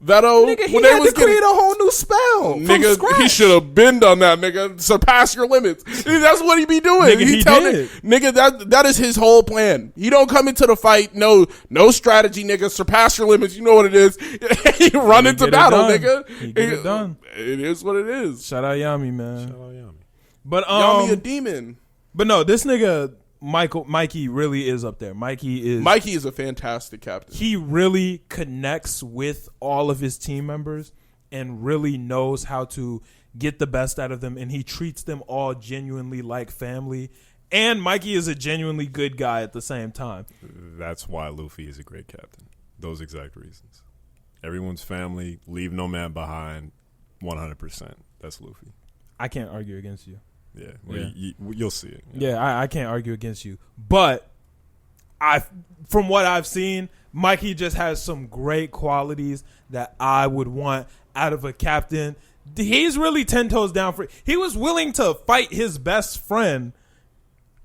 Veto. Nigga, he when had they was to create a whole new spell from Nigga, scratch. he should have been done that, nigga. Surpass your limits. That's what he be doing. Nigga, he tell did. Nigga, that is his whole plan. He don't come into the fight, no strategy, nigga. Surpass your limits. You know what it is. He run into get it battle, done. nigga. He get it done. It is what it is. Shout out Yami, man. Shout out Yami. But Yami a demon. but no, this nigga Mikey really is up there. Mikey is a fantastic captain. he really connects with all of his team members and really knows how to get the best out of them, and he treats them all genuinely like family. And Mikey is a genuinely good guy at the same time. That's why Luffy is a great captain. Those exact reasons. Everyone's family, leave no man behind, 100%. That's Luffy. I can't argue against you. Yeah, well, Yeah. you'll see it. Yeah, I can't argue against you. But from what I've seen, Mikey just has some great qualities that I would want out of a captain. He's really 10 toes down for. He was willing to fight his best friend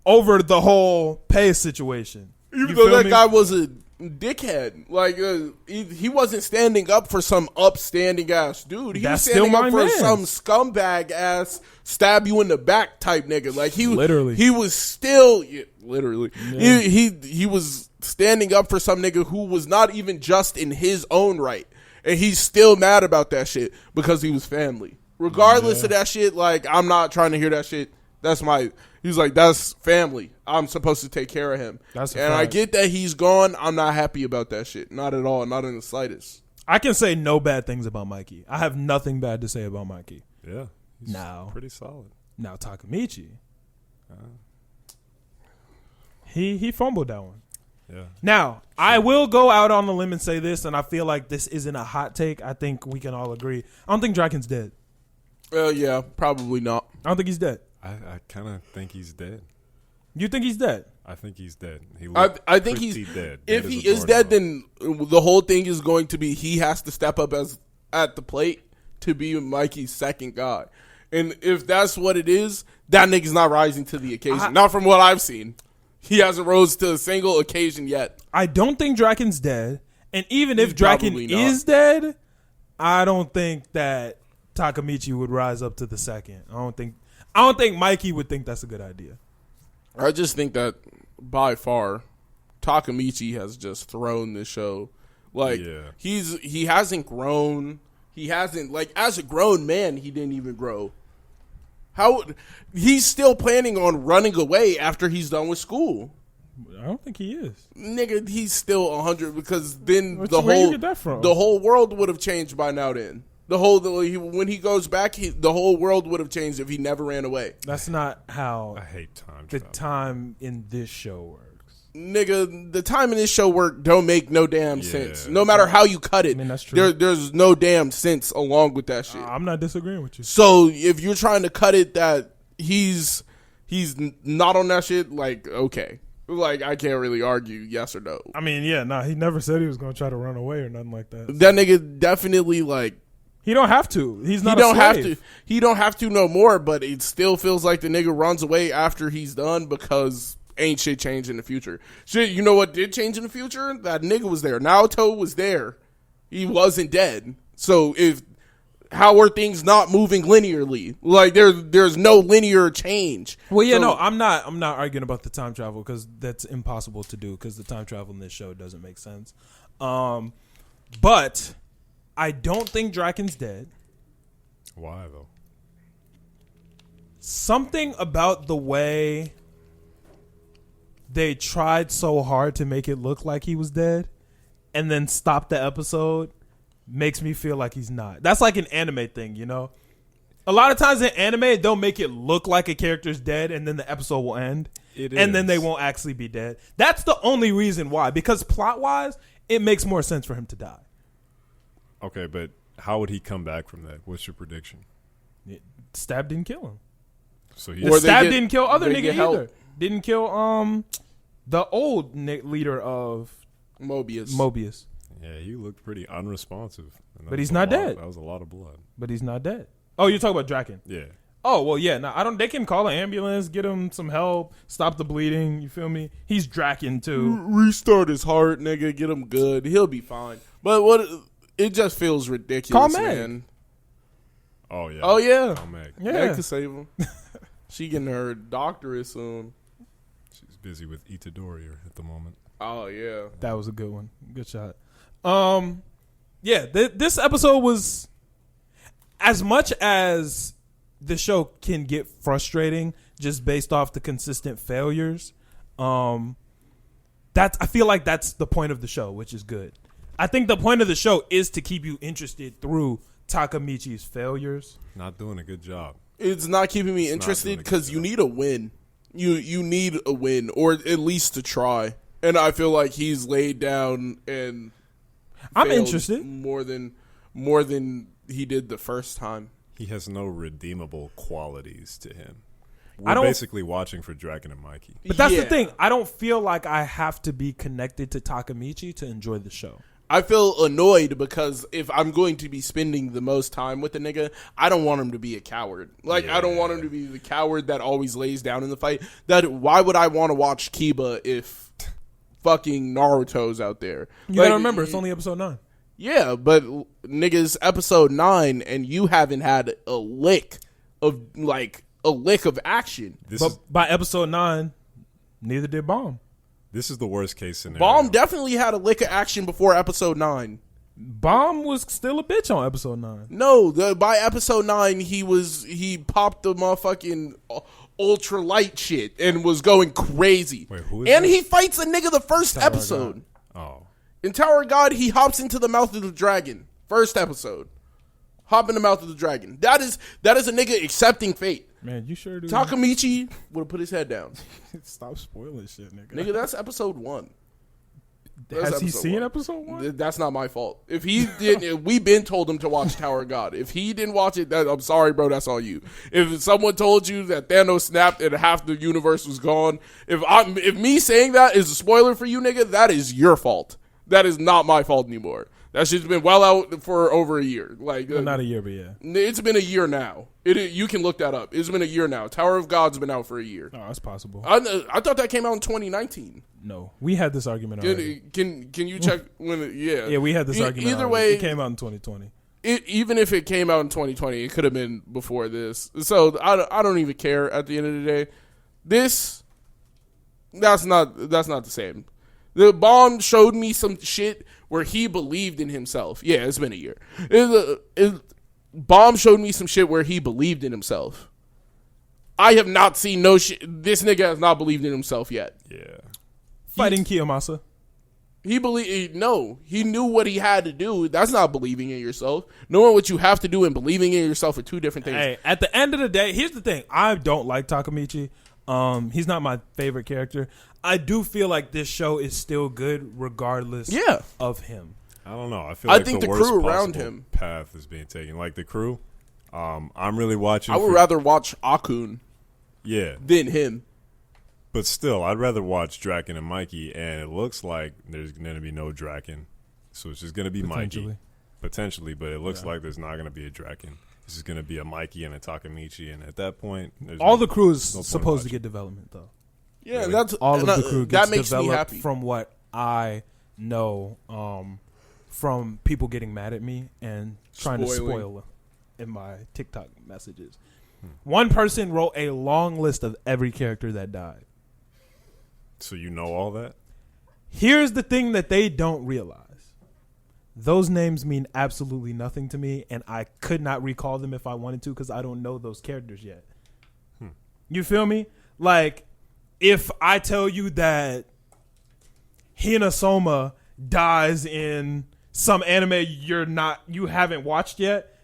over the whole pay situation. Even You though feel that me? guy was a dickhead. Like, he wasn't standing up for some upstanding ass dude. He That's was standing still up my for man. some scumbag ass stab you in the back type nigga. Like, Literally. he was still literally. Yeah. He was standing up for some nigga who was not even just in his own right. And he's still mad about that shit because he was family. Regardless of that shit, like, I'm not trying to hear that shit. He's like, that's family. I'm supposed to take care of him. That's a and I fact. get that he's gone. I'm not happy about that shit. Not at all. Not in the slightest. I can say no bad things about Mikey. I have nothing bad to say about Mikey. Yeah. He's No. pretty solid. Now Takamichi, he fumbled that one. Yeah. Now, I will go out on the limb and say this, and I feel like this isn't a hot take. I think we can all agree. I don't think Draken's dead. Yeah, probably not. I don't think he's dead. I kind of think he's dead. You think he's dead? I think he's dead. I think he's dead. If Dead he as a is dead, doornail. then the whole thing is going to be he has to step up at the plate to be Mikey's second guy. And if that's what it is, that nigga's not rising to the occasion. Not from what I've seen. He hasn't rose to a single occasion yet. I don't think Draken's dead. And even if Draken probably not. is dead, I don't think that Takamichi would rise up to the second. I don't think Mikey would think that's a good idea. I just think that by far, Takamichi has just thrown this show. Like, he hasn't grown. He hasn't, like, as a grown man, he didn't even grow. He's still planning on running away after he's done with school. I don't think he is. Nigga, he's still 100 because then Where the you get that from? whole world would have changed by now. Then when he goes back, the whole world would have changed if he never ran away. That's not how I hate time the travel. time in this show works. Nigga, the time in this show work don't make no damn sense. No matter how you cut it, I mean, that's true. There's no damn sense along with that shit. I'm not disagreeing with you. So if you're trying to cut it that he's not on that shit, like, okay. Like, I can't really argue yes or no. I mean, yeah, he never said he was going to try to run away or nothing like that. That nigga definitely, like, He don't have to. He's not he don't a have slave. to. He don't have to no more, but it still feels like the nigga runs away after he's done because ain't shit changed in the future. Shit, you know what did change in the future? That nigga was there. Naoto was there. He wasn't dead. So how are things not moving linearly? Like, there's no linear change. Well, yeah, So- no, I'm not arguing about the time travel because that's impossible to do because the time travel in this show doesn't make sense. But I don't think Draken's dead. Why though? Something about the way they tried so hard to make it look like he was dead and then stopped the episode makes me feel like he's not. That's like an anime thing, you know? A lot of times in anime, they'll make it look like a character's dead and then the episode will end. And then they won't actually be dead. That's the only reason why. Because plot-wise, it makes more sense for him to die. Okay, but how would he come back from that? What's your prediction? Stab didn't kill him. So Stab didn't kill other nigga either. Didn't kill the old leader of Mobius. Yeah, he looked pretty unresponsive. But he's not dead. That was a lot of blood. But he's not dead. Oh, you're talking about Draken? Yeah. Oh, well, yeah. No, I don't. They can call an ambulance, get him some help, stop the bleeding. You feel me? He's Draken too. Restart his heart, nigga. Get him good. He'll be fine. But it just feels ridiculous, Call Meg. man. Oh yeah. Oh yeah. Call Meg. Yeah. Meg could save him. She getting her doctorate soon. She's busy with Itadori at the moment. Oh yeah. That was a good one. Good shot. Yeah. This episode was, as much as the show can get frustrating just based off the consistent failures. I feel like that's the point of the show, which is good. I think the point of the show is to keep you interested through Takamichi's failures. Not doing a good job. It's not keeping me interested because you need a win. You need a win, or at least to try. And I feel like he's laid down and I'm interested more than he did the first time. He has no redeemable qualities to him. We're basically watching for Draken and Mikey. But that's the thing. I don't feel like I have to be connected to Takamichi to enjoy the show. I feel annoyed because if I'm going to be spending the most time with the nigga, I don't want him to be a coward. I don't want him to be the coward that always lays down in the fight. Why would I want to watch Kiba if fucking Naruto's out there? You gotta remember, it's only episode 9. Yeah, but niggas, episode 9, and you haven't had a lick of action. By episode 9, neither did Bomb. This is the worst case scenario. Bomb definitely had a lick of action before episode 9. Bomb was still a bitch on episode 9. No, by episode 9, he popped the motherfucking ultra light shit and was going crazy. Wait, who is and this? he fights a nigga the first Tower episode. Oh. In Tower of God, he hops into the mouth of the dragon. First episode. Hop in the mouth of the dragon. That is a nigga accepting fate. Man, you sure do. Takamichi would have put his head down. Stop spoiling shit, nigga. Nigga, that's episode 1. Has he seen episode 1? That's not my fault. If he did, we been told him to watch Tower of God. If he didn't watch it, I'm sorry, bro. That's all you. If someone told you that Thanos snapped and half the universe was gone, if me saying that is a spoiler for you, nigga, that is your fault. That is not my fault anymore. That shit's been well out for over a year. Not a year, but yeah. It's been a year now. You can look that up. It's been a year now. Tower of God's been out for a year. Oh, that's possible. I thought that came out in 2019. No, we had this argument already. Can you check when? Yeah, we had this argument. Either already. way, it came out in 2020. Even if it came out in 2020, it could have been before this. So I don't even care. At the end of the day, that's not the same. The Bomb showed me some shit where he believed in himself. Yeah, it's been a year. Bomb showed me some shit where he believed in himself. I have not seen no shit. This nigga has not believed in himself yet. Yeah. Fighting Kiyomasa. He knew what he had to do. That's not believing in yourself. Knowing what you have to do and believing in yourself are two different things. Hey, at the end of the day, here's the thing. I don't like Takamichi. He's not my favorite character. I do feel like this show is still good regardless of him. I don't know. I think the worst crew around him path is being taken. Like the crew, I'm really watching. I would rather watch Akun than him. But still, I'd rather watch Draken and Mikey, and it looks like there's going to be no Draken. So it's just going to be Mikey. Potentially, but it looks like there's not going to be a Draken. This is going to be a Mikey and a Takamichi, and at that point, all the crew is supposed to get development, though. Yeah, really? That's all of the crew gets that makes developed me happy. From what I know, from people getting mad at me and trying to spoil in my TikTok messages. One person wrote a long list of every character that died. So you know all that? Here's the thing that they don't realize. those names mean absolutely nothing to me, and I could not recall them if I wanted to because I don't know those characters yet. You feel me? Like, if I tell you that Hina Soma dies in some anime you haven't watched yet,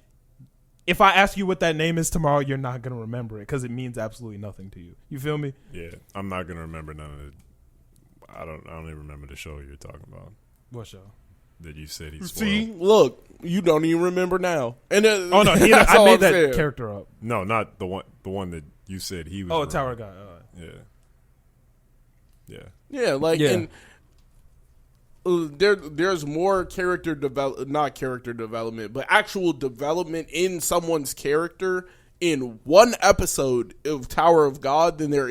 if I ask you what that name is tomorrow, you're not gonna remember it because it means absolutely nothing to you. You feel me? Yeah, I'm not gonna remember none of it. I don't even remember the show you're talking about. What show? That you said he's See, look, you don't even remember now. And oh no, I made that character up. No, not the one that you said he was. Oh, Tower Guy. Yeah. Like, and there's more not character development, but actual development in someone's character in one episode of Tower of God than there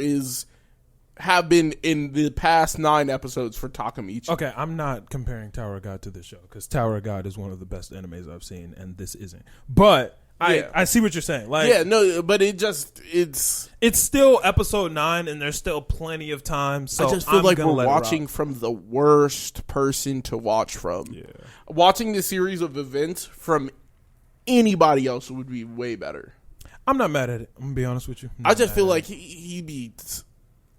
have been in the past 9 episodes for Takamichi. Okay, I'm not comparing Tower of God to this show because Tower of God is one of the best animes I've seen, and this isn't. But I see what you're saying. Like, yeah, no, but it's still episode 9, and there's still plenty of time. So I just feel like we're watching from the worst person to watch from. Yeah, watching the series of events from anybody else would be way better. I'm not mad at it. I'm gonna be honest with you. I just feel like he beats.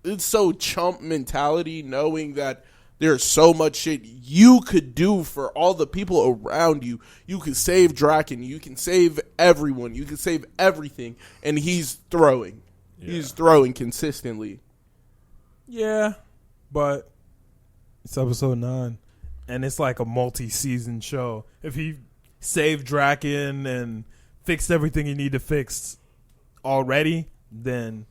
It's so chump mentality, knowing that there's so much shit you could do for all the people around you. You could save Draken. You can save everyone. You can save everything. And he's throwing. Yeah. He's throwing consistently. Yeah, but it's episode 9. And it's like a multi-season show. If he saved Draken and fixed everything he needed to fix already, then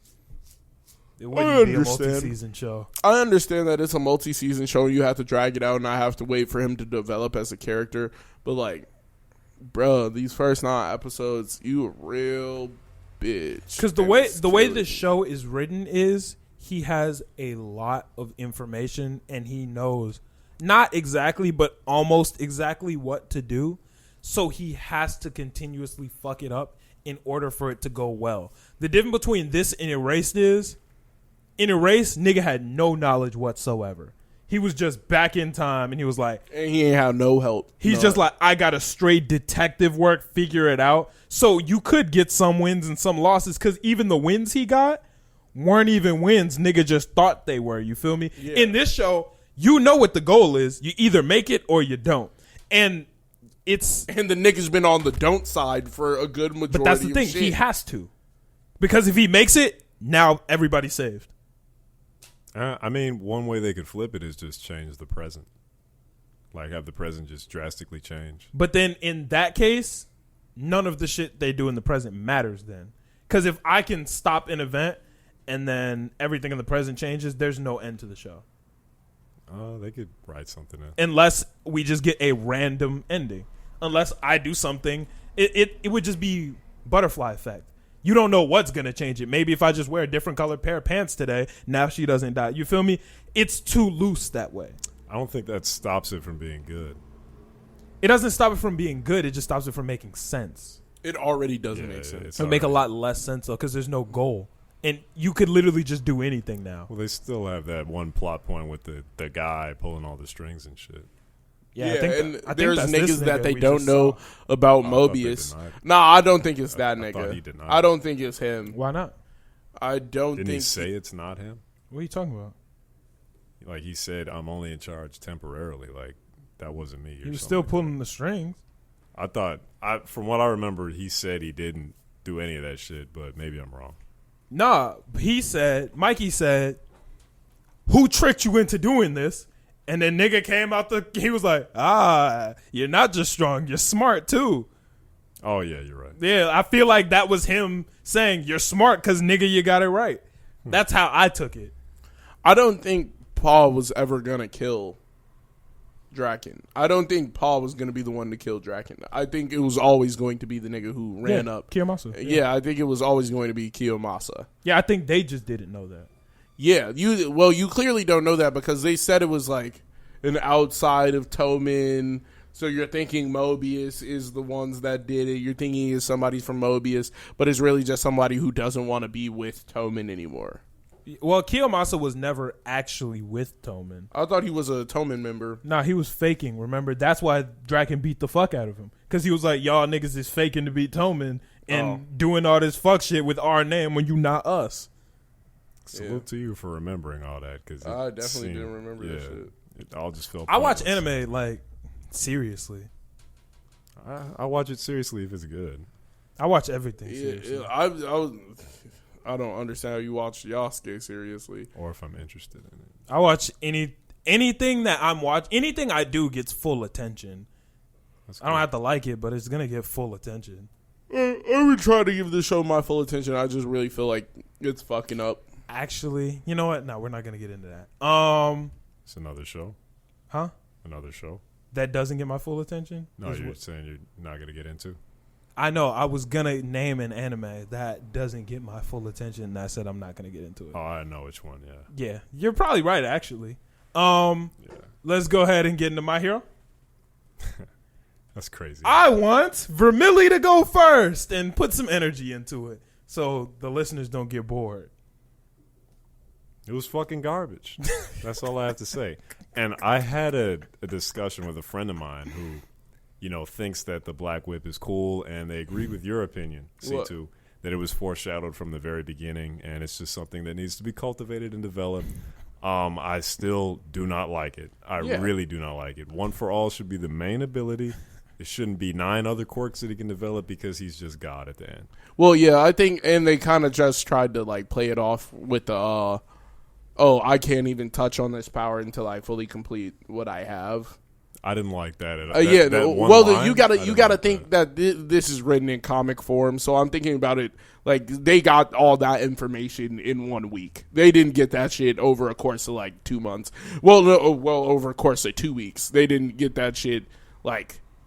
it wouldn't be a multi-season show. I understand that it's a multi-season show and you have to drag it out and I have to wait for him to develop as a character. But, like, bro, these first 9 episodes, you a real bitch. Because the way this show is written is he has a lot of information and he knows not exactly but almost exactly what to do. So he has to continuously fuck it up in order for it to go well. The difference between this and Erased is, in Erased, nigga had no knowledge whatsoever. He was just back in time, and he was like... And he ain't have no help. He's just like, I got to straight detective work, figure it out. So you could get some wins and some losses, because even the wins he got weren't even wins. Nigga just thought they were, you feel me? Yeah. In this show, you know what the goal is. You either make it or you don't. And the nigga's been on the don't side for a good majority of shit. But that's the thing. He has to. Because if he makes it, now everybody's saved. I mean, one way they could flip it is just change the present. Like, have the present just drastically change. But then, in that case, none of the shit they do in the present matters then. Because if I can stop an event and then everything in the present changes, there's no end to the show. Oh, they could write something in. Unless we just get a random ending. Unless I do something. It would just be butterfly effect. You don't know what's going to change it. Maybe if I just wear a different colored pair of pants today, now she doesn't die. You feel me? It's too loose that way. I don't think that stops it from being good. It doesn't stop it from being good. It just stops it from making sense. It already doesn't make sense. It would make a lot less sense, though, because there's no goal. And you could literally just do anything now. Well, they still have that one plot point with the guy pulling all the strings and shit. Yeah, I think there's niggas that they don't know about Mobius. I don't think it's that nigga. I don't think it's him. Why not? I don't think. Didn't he say it's not him? What are you talking about? Like, he said, I'm only in charge temporarily. Like, that wasn't me. He was still pulling the strings. I thought, from what I remember, he said he didn't do any of that shit, but maybe I'm wrong. Nah, Mikey said, who tricked you into doing this? And then nigga came out he was like, you're not just strong, you're smart too. Oh, yeah, you're right. Yeah, I feel like that was him saying, you're smart because nigga, you got it right. That's how I took it. I don't think Paul was ever going to kill Draken. I don't think Paul was going to be the one to kill Draken. I think it was always going to be the nigga who ran up. Kiyomasa. Yeah, I think it was always going to be Kiyomasa. Yeah, I think they just didn't know that. Yeah, you clearly don't know that because they said it was like an outside of Toman. So you're thinking Mobius is the ones that did it. You're thinking it's somebody from Mobius, but it's really just somebody who doesn't want to be with Toman anymore. Well, Kiyomasa was never actually with Toman. I thought he was a Toman member. Nah, he was faking. Remember, that's why Draken beat the fuck out of him, because he was like, "Y'all niggas is faking to beat Toman and doing all this fuck shit with our name when you not us." Salute to you for remembering all that, because I definitely didn't remember that shit. It all just felt. I watch anime like seriously. I watch it seriously if it's good. I watch everything seriously. I don't understand how you watch Yasuke seriously. Or if I'm interested in it. I watch anything that I'm watching. Anything I do gets full attention. I don't have to like it, but it's gonna get full attention. I've been trying to give this show my full attention. I just really feel like it's fucking up. Actually, you know what? No, we're not gonna get into that. It's another show. Huh? Another show that doesn't get my full attention. No, you're saying you're not gonna get into. I know. I was gonna name an anime that doesn't get my full attention, and I said I'm not gonna get into it. Oh, I know which one. Yeah. Yeah, you're probably right. Actually, let's go ahead and get into My Hero. That's crazy. I want Vermillion to go first and put some energy into it, so the listeners don't get bored. It was fucking garbage. That's all I have to say. And I had a discussion with a friend of mine who, thinks that the Black Whip is cool, and they agree with your opinion, C2, that it was foreshadowed from the very beginning, and it's just something that needs to be cultivated and developed. I still do not like it. I really do not like it. One for All should be the main ability. It shouldn't be 9 other quirks that he can develop because he's just God at the end. Well, yeah, I think, and they kind of just tried to play it off with the, I can't even touch on this power until I fully complete what I have. I didn't like that at all. You gotta think that this is written in comic form, so I'm thinking about it like they got all that information in 1 week. They didn't get that shit over a course of 2 months. Over a course of 2 weeks. They didn't get that shit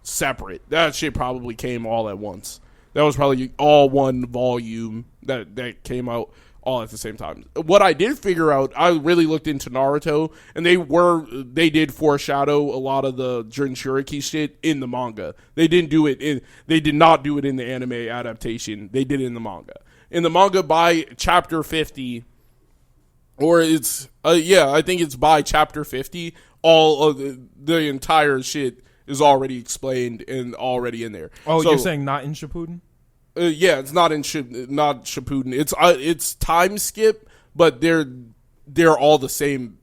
separate. That shit probably came all at once. That was probably all one volume that came out all at the same time. What I did figure out, I really looked into Naruto, and they did foreshadow a lot of the Jinchuriki shit in the manga. They did not do it in the anime adaptation. They did it in the manga. In the manga, by chapter 50, or it's I think it's by chapter 50, all of the entire shit is already explained and already in there. Oh, so, you're saying not in Shippuden? It's not in not Shippuden. It's time skip, but they're all the same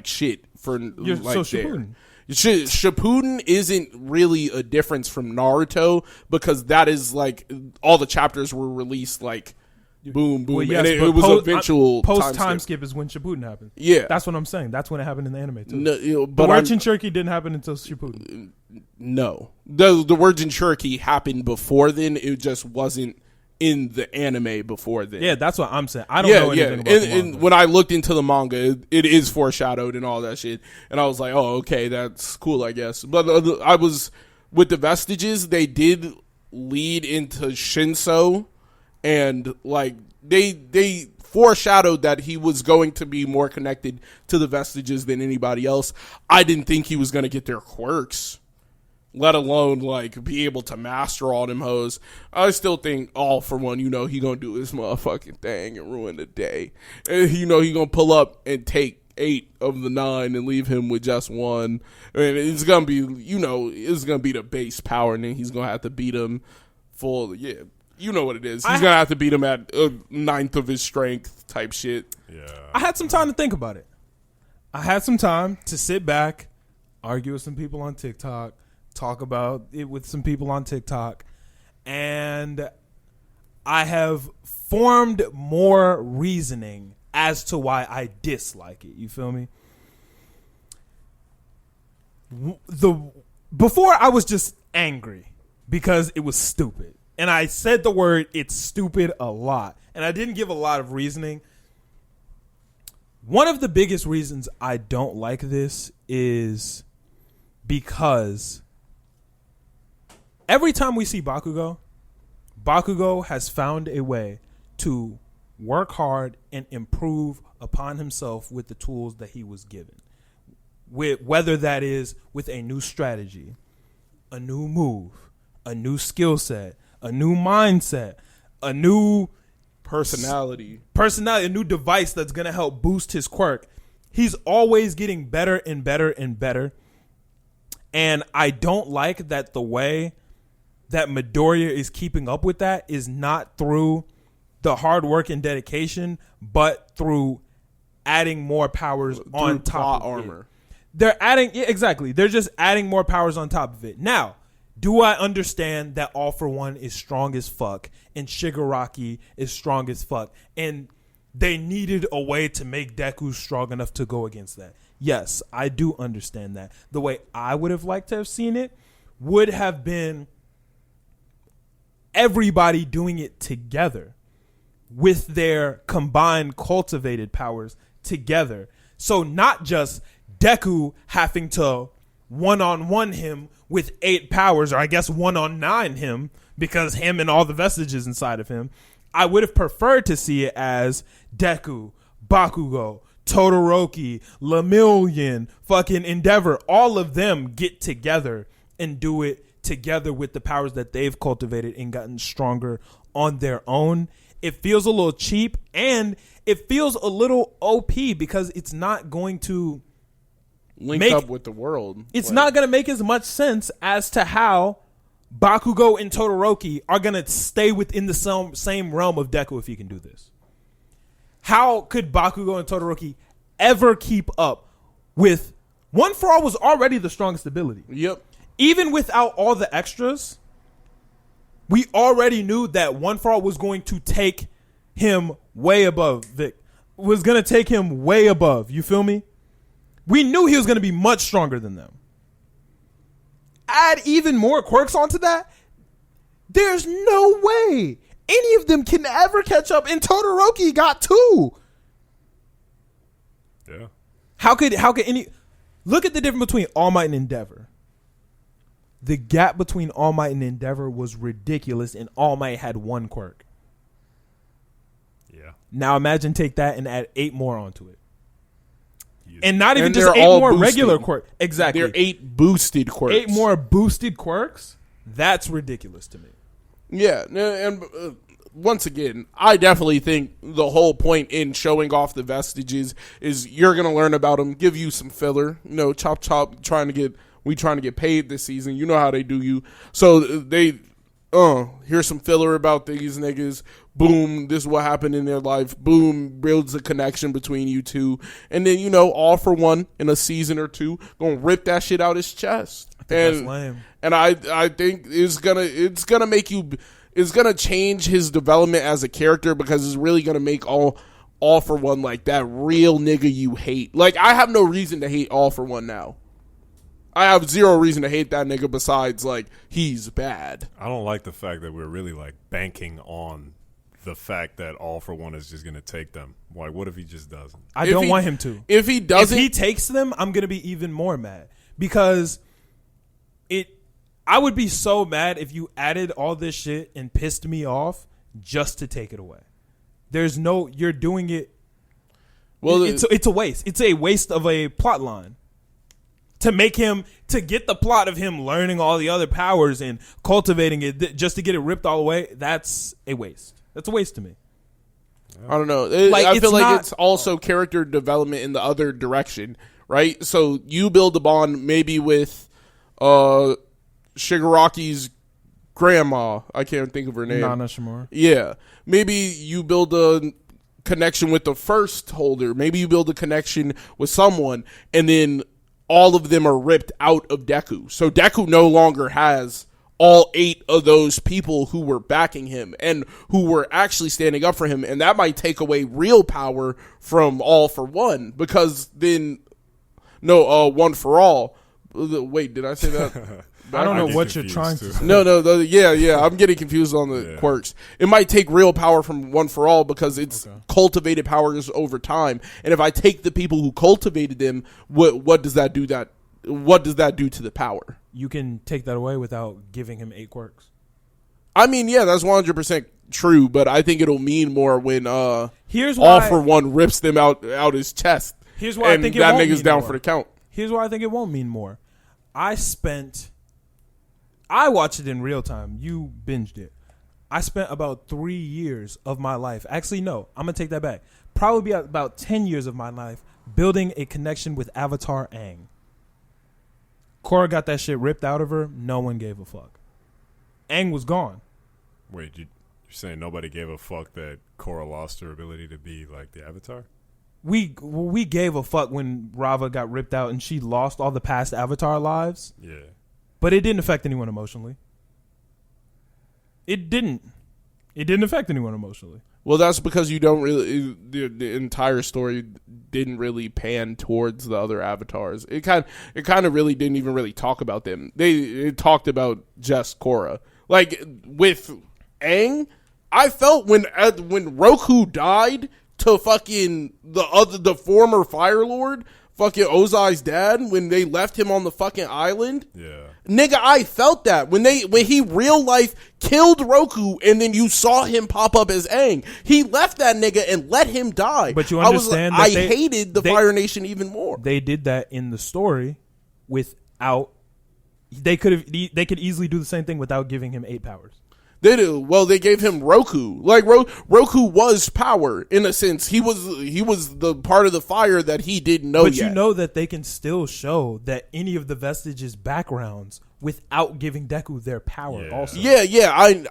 shit for Shippuden. Shippuden isn't really a difference from Naruto because that is all the chapters were released boom, boom, and it was eventual post time skip is when Shippuden happened. Yeah, that's what I'm saying. That's when it happened in the anime too. No, but the word Jinchuriki didn't happen until Shippuden. No, the word Jinchuriki happened before then. It just wasn't in the anime before then. Yeah, that's what I'm saying. I don't know anything about the manga. And when I looked into the manga, it is foreshadowed and all that shit. And I was like, oh, okay, that's cool, I guess. But I was with the vestiges. They did lead into Shinso. And they foreshadowed that he was going to be more connected to the vestiges than anybody else. I didn't think he was going to get their quirks, let alone be able to master all them hoes. I still think all for one, he gonna do his motherfucking thing and ruin the day. And he gonna pull up and take 8 of the 9 and leave him with just 1. And it's gonna be it's gonna be the base power, and then he's gonna have to beat him full. Yeah. You know what it is. He's going to have to beat him at 1/9 of his strength type shit. Yeah. I had some time to think about it. I had some time to sit back, argue with some people on TikTok, talk about it with some people on TikTok, and I have formed more reasoning as to why I dislike it. You feel me? Before I was just angry because it was stupid. And I said the word, it's stupid, a lot. And I didn't give a lot of reasoning. One of the biggest reasons I don't like this is because every time we see Bakugo has found a way to work hard and improve upon himself with the tools that he was given. Whether that is with a new strategy, a new move, a new skill set, a new mindset, a new personality, a new device that's going to help boost his quirk. He's always getting better and better and better. And I don't like that the way that Midoriya is keeping up with that is not through the hard work and dedication, but through adding more powers on top of armor. They're adding, yeah, exactly. They're just adding more powers on top of it. Now, do I understand that All for One is strong as fuck and Shigaraki is strong as fuck, and they needed a way to make Deku strong enough to go against that? Yes, I do understand that. The way I would have liked to have seen it would have been everybody doing it together with their combined cultivated powers together. So not just Deku having to one-on-one him with 8 powers, or I guess 1-on-9 him, because him and all the vestiges inside of him. I would have preferred to see it as Deku, Bakugo, Todoroki, Vermillion, fucking Endeavor, all of them get together and do it together with the powers that they've cultivated and gotten stronger on their own. It feels a little cheap, and it feels a little OP because it's not going to link up with the world. It's not going to make as much sense as to how Bakugo and Todoroki are going to stay within the same realm of Deku if he can do this. How could Bakugo and Todoroki ever keep up with One For All was already the strongest ability. Yep. Even without all the extras, we already knew that One For All was going to take him way above Vic. Was going to take him way above. You feel me? We knew he was going to be much stronger than them. Add even more quirks onto that. There's no way any of them can ever catch up. And Todoroki got 2. Yeah. How could any look at the difference between All Might and Endeavor? The gap between All Might and Endeavor was ridiculous, and All Might had 1 quirk. Yeah. Now imagine take that and add 8 more onto it. Yeah. And not even And just they're 8 all more boosted. regular quirks. Exactly. They're 8 boosted quirks. 8 more boosted quirks? That's ridiculous to me. Yeah, and once again, I definitely think the whole point in showing off the vestiges is you're going to learn about them, give you some filler. You know, chop, trying to get paid this season. You know how they do you. So they, here's some filler about these niggas. Boom, this is what happened in their life. Boom, builds a connection between you two. And then, All For One in a season or 2, gonna rip that shit out his chest. I think that's lame. And I think it's gonna change his development as a character, because it's really gonna make all For One like that real nigga you hate. Like, I have no reason to hate All For One now. I have 0 reason to hate that nigga besides, like, he's bad. I don't like the fact that we're really, like, banking on the fact that All For One is just going to take them. Like, what if he just doesn't? I don't want him to. If he doesn't, if he takes them, I'm going to be even more mad, because I would be so mad if you added all this shit and pissed me off just to take it away. You're doing it. Well, it's a waste. It's a waste of a plot line. To get the plot of him learning all the other powers and cultivating it just to get it ripped all away, that's a waste. That's a waste to me. I don't know. I feel like it's also character development in the other direction, right? So you build a bond maybe with Shigaraki's grandma. I can't think of her name. Nana Shimura. Yeah. Maybe you build a connection with the first holder. Maybe you build a connection with someone, and then all of them are ripped out of Deku. So Deku no longer has all 8 of those people who were backing him and who were actually standing up for him. And that might take away real power from All For One, because then, One For All. Wait, did I say that? I don't know what you're trying to say. No, yeah. I'm getting confused on the quirks. It might take real power from One For All, because it's cultivated powers over time. And if I take the people who cultivated them, what does that do? What does that do to the power? You can take that away without giving him 8 quirks. I mean, yeah, that's 100% true, but I think it'll mean more when here's why All For One rips them out his chest. Here's why I think it that won't nigga's mean down more. for the count. Here's why I think it won't mean more. I watched it in real time. You binged it. I spent about 3 years of my life. Actually, no, I'm going to take that back. Probably about 10 years of my life building a connection with Avatar Aang. Korra got that shit ripped out of her. No one gave a fuck. Aang was gone. Wait, you're saying nobody gave a fuck that Korra lost her ability to be like the Avatar? We gave a fuck when Rava got ripped out and she lost all the past Avatar lives. Yeah. But it didn't affect anyone emotionally. It didn't affect anyone emotionally. Well, that's because you don't really the entire story didn't really pan towards the other avatars. It kind of really didn't even really talk about them. It talked about just Korra. Like with Aang, I felt when Roku died to fucking the former Fire Lord, fucking Ozai's dad, when they left him on the fucking island. Yeah. Nigga, I felt that when he real life killed Roku and then you saw him pop up as Aang. He left that nigga and let him die. But you understand I hated the Fire Nation even more. They did that in the story without. They could easily do the same thing without giving him 8 powers. They do. Well, they gave him Roku. Like Roku was power in a sense. He was the part of the fire that he didn't know but yet. You know that they can still show that any of the vestiges' backgrounds without giving Deku their power. Yeah. Also,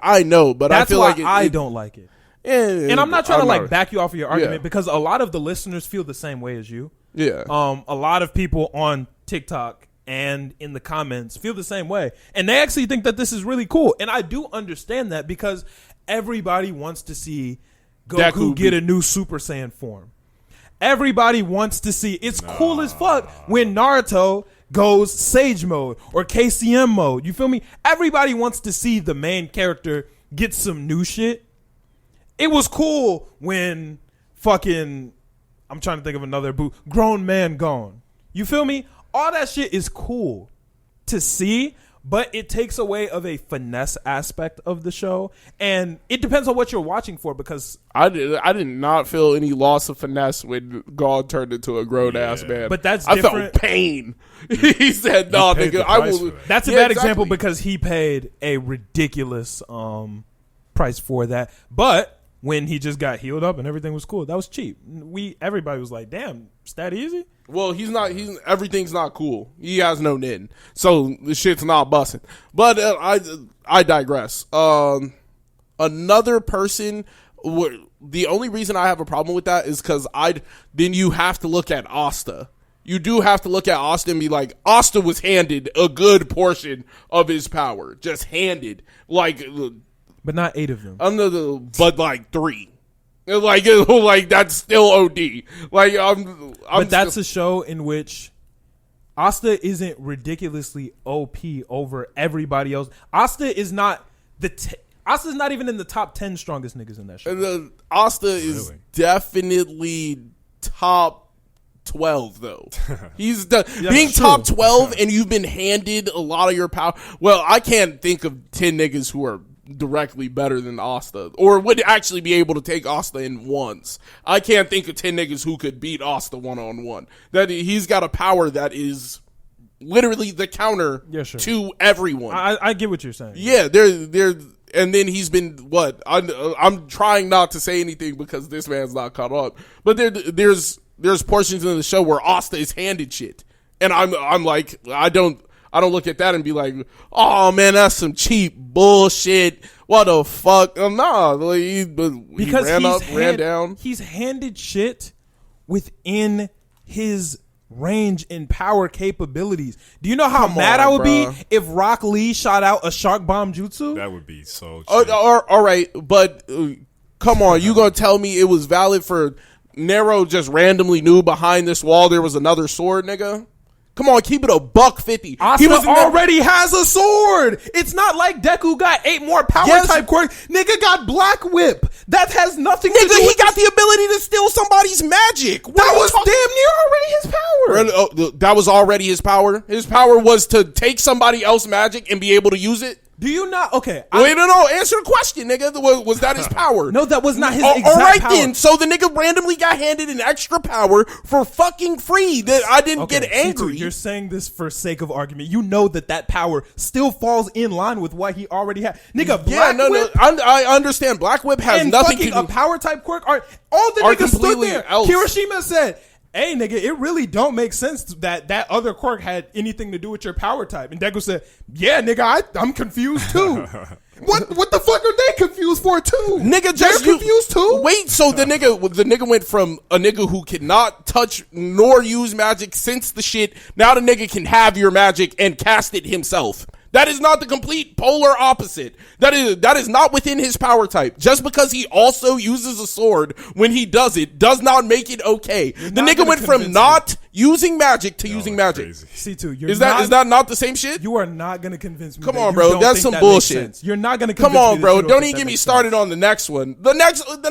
I know, but that's I feel why like I don't like it. And I'm not trying to back you off of your argument because a lot of the listeners feel the same way as you. Yeah. A lot of people on TikTok and in the comments feel the same way, and they actually think that this is really cool, and I do understand that because everybody wants to see Goku get a new Super Saiyan form. Everybody wants to see. It's cool as fuck when Naruto goes Sage mode or KCM mode. You feel me? Everybody wants to see the main character get some new shit. It was cool when fucking I'm trying to think of another grown man gone. You feel me? All that shit is cool to see, but it takes away of a finesse aspect of the show, and it depends on what you're watching for. Because I did not feel any loss of finesse when God turned into a grown ass man. But that's I different. felt pain. He said, "No, nigga, I will." That's a bad example because he paid a ridiculous price for that. But when he just got healed up and everything was cool, that was cheap. Everybody was like, "Damn, it's that easy." Well, everything's not cool. He has no nin, so the shit's not busting. But I digress. Another person. The only reason I have a problem with that is because then you have to look at Asta. You do have to look at Asta and be like, Asta was handed a good portion of his power, just handed, like, but not 8 of them. But like 3. Like that's still OD. Like but that's a show in which Asta isn't ridiculously OP over everybody else. Asta is not Asta's not even in the top 10 strongest niggas in that show. And Asta is definitely top 12 though. He's being true. Top 12 and you've been handed a lot of your power. Well, I can't think of 10 niggas who are directly better than Asta or would actually be able to take Asta in ones. I can't think of 10 niggas who could beat Asta one-on-one. That he's got a power that is literally the counter to everyone. I get what you're saying. Yeah, they're and then he's been what? I'm trying not to say anything because this man's not caught up. But there's portions in the show where Asta is handed shit. And I'm like, I don't look at that and be like, oh man, that's some cheap bullshit. What the fuck? Nah, because he ran down. He's handed shit within his range and power capabilities. Do you know how mad I would be if Rock Lee shot out a shark bomb jutsu? That would be so cheap. All right, but come on, you gonna tell me it was valid for Nero just randomly knew behind this wall there was another sword, nigga? Come on, keep it $150. He already has a sword. It's not like Deku got 8 more power type quirks. Nigga got Black Whip. That has nothing to do with he got the ability to steal somebody's magic. That was damn near already his power. That was already his power. His power was to take somebody else's magic and be able to use it. Do you not? Okay. Wait, no. Answer the question, nigga. Was that his power? No, that was not his all exact right, power. then. So the nigga randomly got handed an extra power for fucking free that I didn't get angry. You're saying this for sake of argument. You know that power still falls in line with what he already had. Nigga, Black Whip. I understand. Black Whip has and nothing to fucking do. a power type quirk. All the Are niggas stood completely there. else. Kirishima said, hey, nigga, it really don't make sense that other quirk had anything to do with your power type. And Deku said, yeah, nigga, I'm confused too. What the fuck are they confused for too? Nigga, they're confused too. Wait, so the nigga went from a nigga who cannot touch nor use magic since the shit. Now the nigga can have your magic and cast it himself. That is not the complete polar opposite. That is not within his power type. Just because he also uses a sword when he does it does not make it okay. The nigga went from not using magic to using magic. C2, is that not the same shit? You are not gonna convince me. Come on, bro. That's some bullshit. You're not gonna come convince on, me bro. that Don't even get me started on the next one. The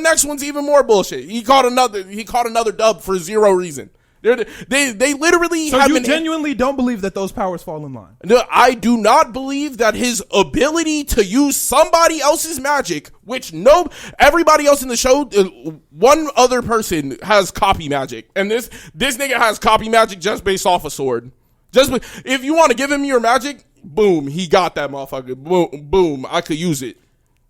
next one's even more bullshit. He caught another dub for zero reason. They literally. So you genuinely don't believe that those powers fall in line? No, I do not believe that his ability to use somebody else's magic, which everybody else in the show, one other person has copy magic, and this nigga has copy magic just based off a sword. If you want to give him your magic, boom, he got that motherfucker. Boom, I could use it.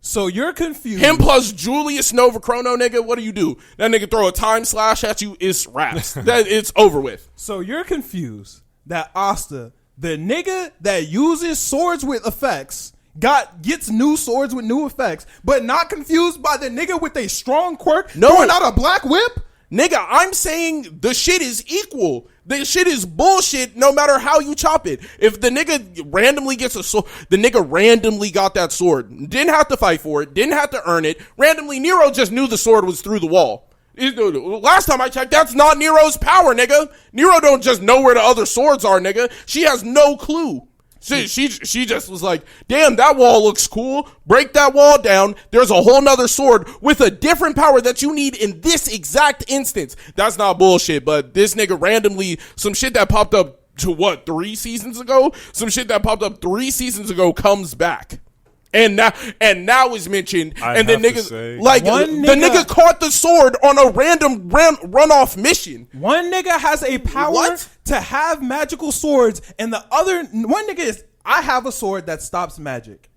So you're confused. Him plus Julius Nova Chrono, nigga. What do? That nigga throw a time slash at you. It's wraps. It's over with. So you're confused that Asta, the nigga that uses swords with effects, gets new swords with new effects, but not confused by the nigga with a strong quirk throwing out a Black Whip? Nigga, I'm saying the shit is equal. The shit is bullshit no matter how you chop it. If the nigga randomly gets a sword, the nigga randomly got that sword. Didn't have to fight for it. Didn't have to earn it. Randomly, Nero just knew the sword was through the wall. Last time I checked, that's not Nero's power, nigga. Nero don't just know where the other swords are, nigga. She has no clue. She just was like, damn, that wall looks cool. Break that wall down. There's a whole nother sword with a different power that you need in this exact instance. That's not bullshit, but this nigga randomly, some shit that popped up to 3 seasons ago? Some shit that popped up 3 seasons ago comes back. And now is mentioned, and then niggas the nigga caught the sword on a random runoff mission. One nigga has a power to have magical swords, and the other one nigga is, I have a sword that stops magic.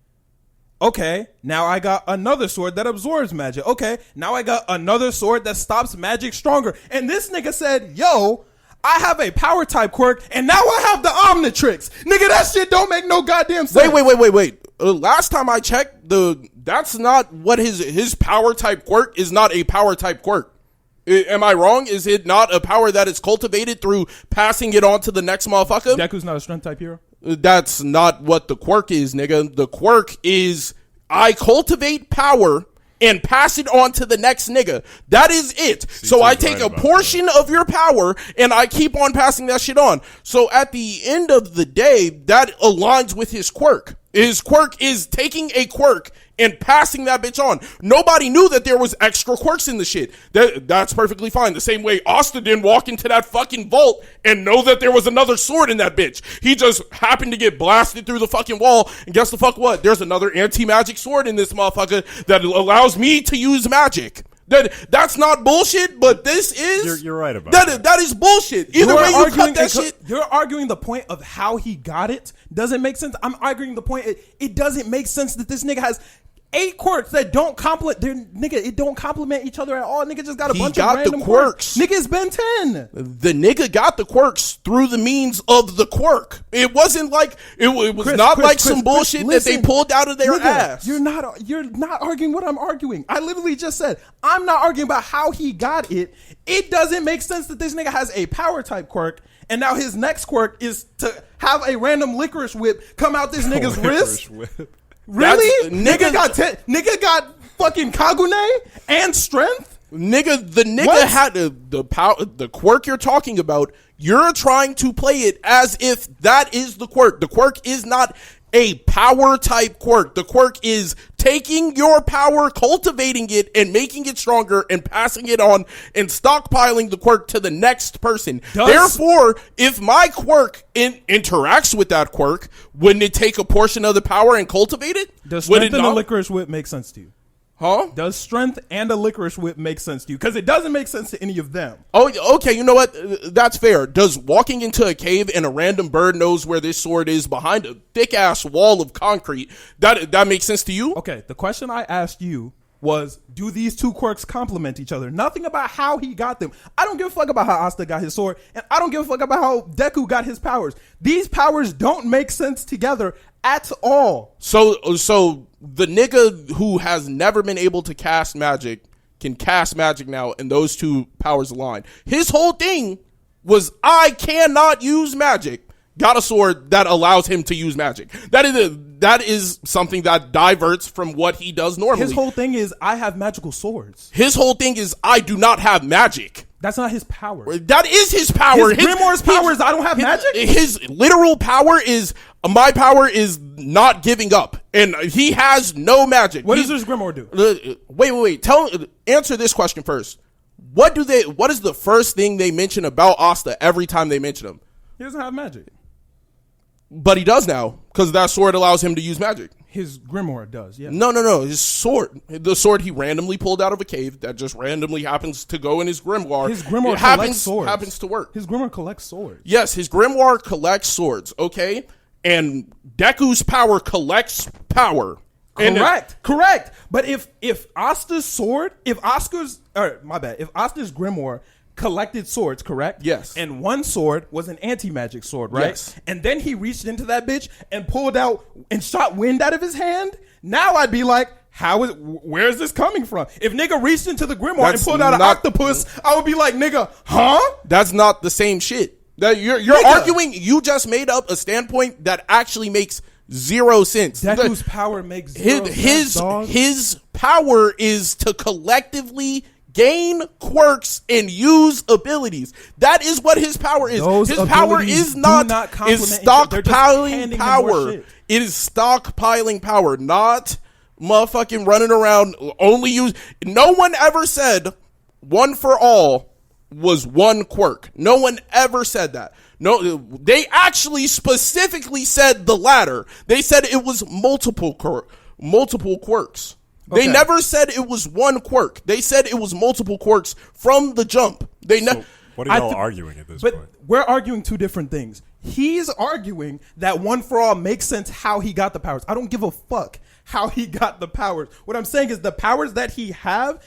Okay, now I got another sword that absorbs magic. Okay, now I got another sword that stops magic stronger. And this nigga said, yo, I have a power type quirk, and now I have the Omnitrix. Nigga, that shit don't make no goddamn sense. Wait. Last time I checked, that's not what his power type quirk is. Not a power type quirk. Am I wrong? Is it not a power that is cultivated through passing it on to the next motherfucker? Deku's not a strength type hero? That's not what the quirk is, nigga. The quirk is I cultivate power and pass it on to the next nigga. That is it. So I take a portion of your power and I keep on passing that shit on. So at the end of the day, that aligns with his quirk. His quirk is taking a quirk and passing that bitch on. Nobody knew that there was extra quirks in the shit. That's perfectly fine. The same way Asta didn't walk into that fucking vault and know that there was another sword in that bitch. He just happened to get blasted through the fucking wall, and guess the fuck what? There's another anti-magic sword in this motherfucker that allows me to use magic. That's not bullshit, but this is. You're right about that. That is bullshit. Either way you cut that shit. You're arguing the point of how he got it doesn't make sense. I'm arguing the point it doesn't make sense that this nigga has 8 quirks that don't it don't complement each other at all. Nigga just got a bunch of random quirks. Nigga's been 10. The nigga got the quirks through the means of the quirk. It wasn't like it was not like some bullshit that they pulled out of their ass. You're not arguing what I'm arguing. I literally just said I'm not arguing about how he got it. It doesn't make sense that this nigga has a power type quirk, and now his next quirk is to have a random licorice whip come out this nigga's wrist. Really? Nigga got fucking Kagune and strength? Nigga, the nigga had the power, the quirk you're talking about. You're trying to play it as if that is the quirk. The quirk is not a power type quirk. The quirk is taking your power, cultivating it, and making it stronger, and passing it on, and stockpiling the quirk to the next person. Therefore, if my quirk interacts with that quirk, wouldn't it take a portion of the power and cultivate it? Does strength and a licorice whip make sense to you? Huh? Does strength and a licorice whip make sense to you? Because it doesn't make sense to any of them. Oh, okay. You know what? That's fair. Does walking into a cave and a random bird knows where this sword is behind a thick ass wall of concrete, that makes sense to you? Okay. The question I asked you was, do these two quirks complement each other? Nothing about how he got them. I don't give a fuck about how Asta got his sword, and I don't give a fuck about how Deku got his powers. These powers don't make sense together at all. So the nigga who has never been able to cast magic can cast magic now, and those two powers align. His whole thing was, I cannot use magic. Got a sword that allows him to use magic. That is something that diverts from what he does normally. His whole thing is, I have magical swords. His whole thing is, I do not have magic. That's not his power. That is his power. His grimoire's power is, I don't have magic? His literal power is, my power is not giving up. And he has no magic. What does his grimoire do? Wait. Answer this question first. What is the first thing they mention about Asta every time they mention him? He doesn't have magic. But he does now, because that sword allows him to use magic. His grimoire does, yeah. No. His sword. The sword he randomly pulled out of a cave that just randomly happens to go in his grimoire. His grimoire happens to work. His grimoire collects swords. Yes, his grimoire collects swords, okay? And Deku's power collects power. Correct. But if Asta's sword, if Asta's grimoire collected swords, correct? Yes. And one sword was an anti-magic sword, right? Yes. And then he reached into that bitch and pulled out and shot wind out of his hand. Now I'd be like, where is this coming from? If nigga reached into the grimoire and pulled out an octopus, I would be like, nigga, huh? That's not the same shit. That you're arguing. You just made up a standpoint that actually makes zero sense. Deku's power makes zero sense, dog. His power is to collectively gain quirks and use abilities. That is what his power is. His power is not stockpiling power. It is stockpiling power, not motherfucking running around only use. No one ever said one for all was one quirk. No one ever said that. No, they actually specifically said the latter. They said it was multiple quirks. They never said it was one quirk. They said it was multiple quirks from the jump. What are y'all arguing at this point? We're arguing two different things. He's arguing that one for all makes sense how he got the powers. I don't give a fuck how he got the powers. What I'm saying is the powers that he have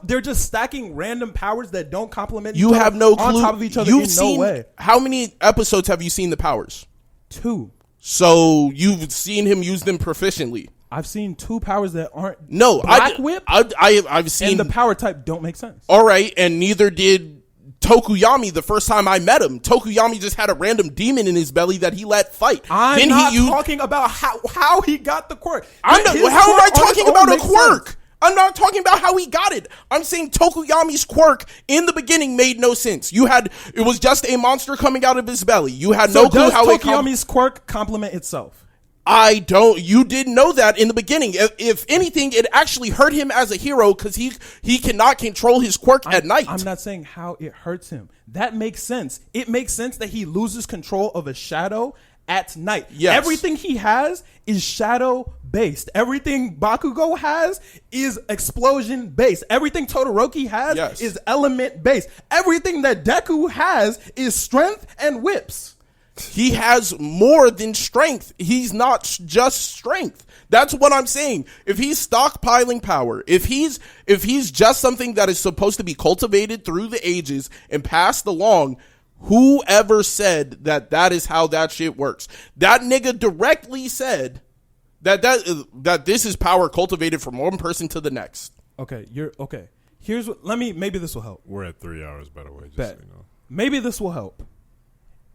they're just stacking random powers that don't complement each other. You have no clue. On top of each other in no way. How many episodes have you seen the powers? 2. So you've seen him use them proficiently. I've seen 2 powers that aren't Black Whip. I've seen, and the power type don't make sense. All right, and neither did Tokuyami the first time I met him. Tokuyami just had a random demon in his belly that he let fight. I'm not talking about how he got the quirk. How am I talking about a quirk? I'm not talking about how he got it. I'm saying Tokuyami's quirk in the beginning made no sense. It was just a monster coming out of his belly. You had no clue how Tokuyami's quirk complement itself. You didn't know that in the beginning. If anything, it actually hurt him as a hero because he cannot control his quirk at night. I'm not saying how it hurts him. That makes sense. It makes sense that he loses control of a shadow at night. Yes. Everything he has is shadow based. Everything Bakugo has is explosion based. Everything Todoroki has is element based. Everything that Deku has is strength and whips. He has more than strength. He's not just strength. That's what I'm saying. If he's stockpiling power, if he's just something that is supposed to be cultivated through the ages and passed along, whoever said that is how that shit works? That nigga directly said that this is power cultivated from one person to the next. Okay, here's what. Maybe this will help. We're at 3 hours, by the way. Just so you know. Maybe this will help.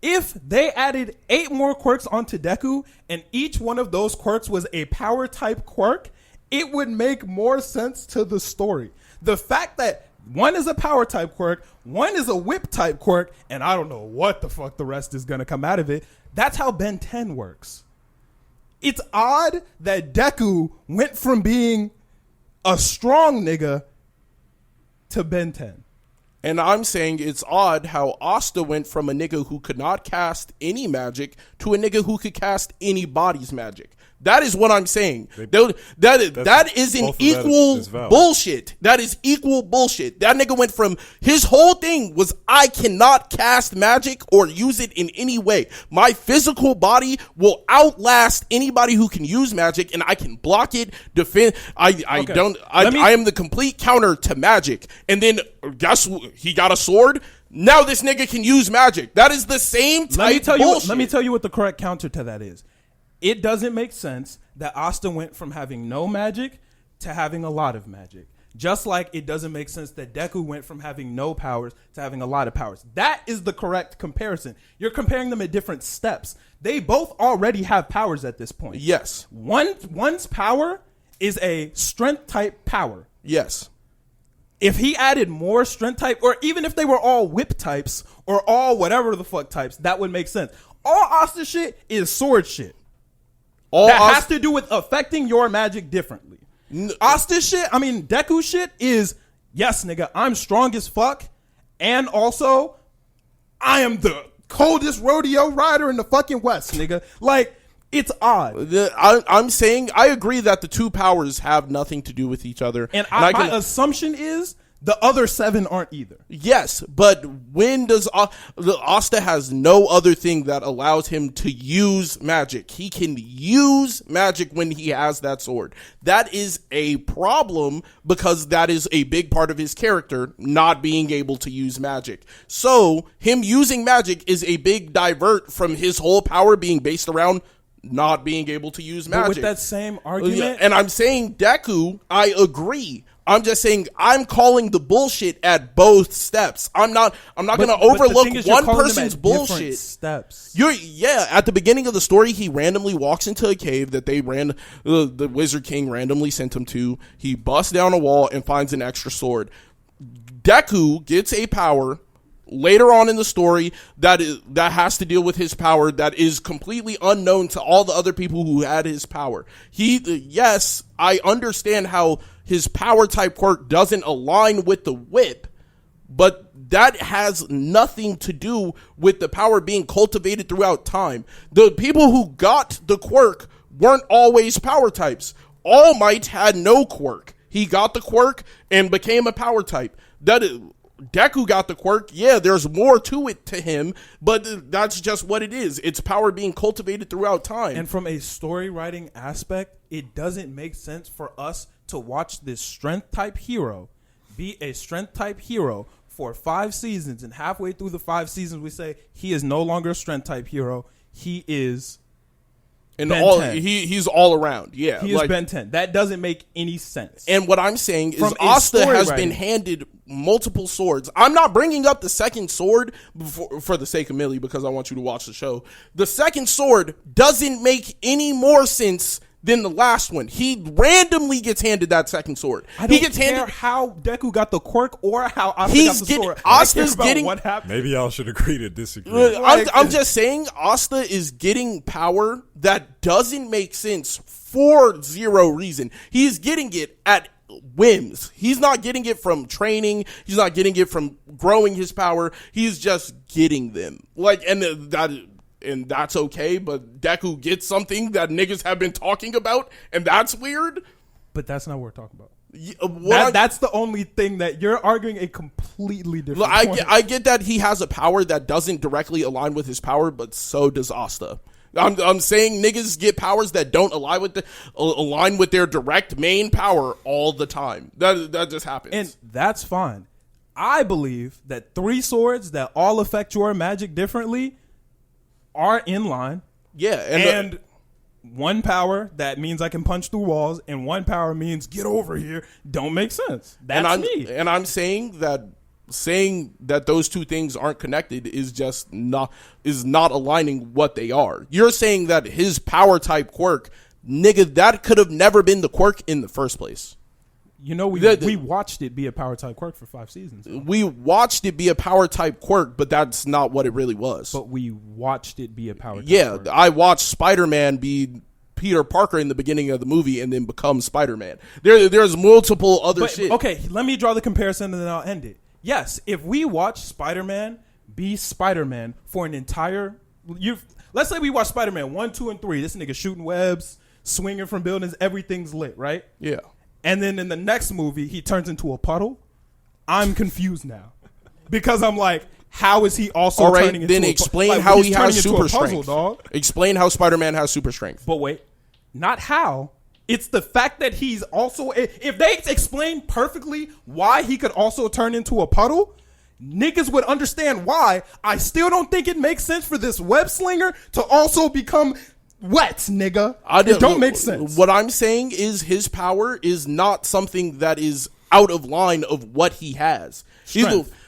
If they added 8 more quirks onto Deku and each one of those quirks was a power type quirk, it would make more sense to the story. The fact that one is a power type quirk, one is a whip type quirk, and I don't know what the fuck the rest is going to come out of it. That's how Ben 10 works. It's odd that Deku went from being a strong nigga to Ben 10. And I'm saying it's odd how Asta went from a nigga who could not cast any magic to a nigga who could cast anybody's magic. That is what I'm saying. That is an equal bullshit. That is equal bullshit. That nigga went from, his whole thing was, I cannot cast magic or use it in any way. My physical body will outlast anybody who can use magic, and I can block it, defend. I am the complete counter to magic. And then guess he got a sword. Now this nigga can use magic. That is the same type bullshit. Let me tell you what the correct counter to that is. It doesn't make sense that Asta went from having no magic to having a lot of magic. Just like it doesn't make sense that Deku went from having no powers to having a lot of powers. That is the correct comparison. You're comparing them at different steps. They both already have powers at this point. Yes. One's power is a strength type power. Yes. If he added more strength type, or even if they were all whip types or all whatever the fuck types, that would make sense. All Asta shit is sword shit. Has to do with affecting your magic differently. Asta shit, Deku shit is, yes, nigga, I'm strong as fuck, and also, I am the coldest rodeo rider in the fucking West, nigga. Like, it's odd. I'm saying, I agree that the two powers have nothing to do with each other. And my assumption is, the other 7 aren't either. Yes, but when does Asta has no other thing that allows him to use magic. He can use magic when he has that sword. That is a problem because that is a big part of his character, not being able to use magic. So him using magic is a big divert from his whole power being based around not being able to use magic. But with that same argument, and I'm saying Deku, I agree. I'm just saying I'm calling the bullshit at both steps. I'm not going to overlook one person's bullshit. Steps. At the beginning of the story, he randomly walks into a cave that the Wizard King randomly sent him to. He busts down a wall and finds an extra sword. Deku gets a power later on in the story that has to deal with his power that is completely unknown to all the other people who had his power. Yes, I understand how his power type quirk doesn't align with the whip, but that has nothing to do with the power being cultivated throughout time. The people who got the quirk weren't always power types. All Might had no quirk. He got the quirk and became a power type. Deku got the quirk. Yeah, there's more to it to him, but that's just what it is. It's power being cultivated throughout time. And from a story writing aspect, it doesn't make sense for us to watch this strength type hero be a strength type hero for 5 seasons, and halfway through the 5 seasons we say he is no longer a strength type hero. He is he's all around. Yeah. He is Ben 10. That doesn't make any sense. And what I'm saying is Asta has been handed multiple swords. I'm not bringing up the second sword for the sake of Millie because I want you to watch the show. The second sword doesn't make any more sense than the last one. He randomly gets handed that second sword. I don't care how Deku got the quirk or how Asta got the sword. Asta's getting what happened. Maybe y'all should agree to disagree. I'm just saying Asta is getting power that doesn't make sense for zero reason. He's getting it at whims. He's not getting it from training. He's not getting it from growing his power. He's just getting them. And that's okay, but Deku gets something that niggas have been talking about, and that's weird. But that's not what we're talking about. That's the only thing that you're arguing a completely different point. I get that he has a power that doesn't directly align with his power, but so does Asta. I'm saying niggas get powers that don't align with their direct main power all the time. That just happens. And that's fine. I believe that 3 swords that all affect your magic differently are in line. Yeah. And one power that means I can punch through walls, and one power means get over here, don't make sense. That's me. And I'm saying that those two things aren't connected is not aligning what they are. You're saying that his power type quirk, nigga, that could have never been the quirk in the first place. You know, we watched it be a power type quirk for 5 seasons. We watched it be a power type quirk, but that's not what it really was. But we watched it be a power type quirk. Yeah, I watched Spider-Man be Peter Parker in the beginning of the movie and then becomes Spider-Man. There's multiple other shit. Okay, let me draw the comparison and then I'll end it. Yes, if we watch Spider-Man be Spider-Man for an entire... let's say we watch Spider-Man 1, 2, and 3. This nigga shooting webs, swinging from buildings, everything's lit, right? Yeah. And then in the next movie, he turns into a puddle. I'm confused now. Because I'm like, how is he also turning into a puddle? Then explain how he has super strength. Explain how Spider-Man has super strength. But wait, not how. It's the fact that he's also... If they explain perfectly why he could also turn into a puddle, niggas would understand why. I still don't think it makes sense for this web slinger to also become wet, nigga. It don't make sense. What I'm saying is his power is not something that is out of line of what he has.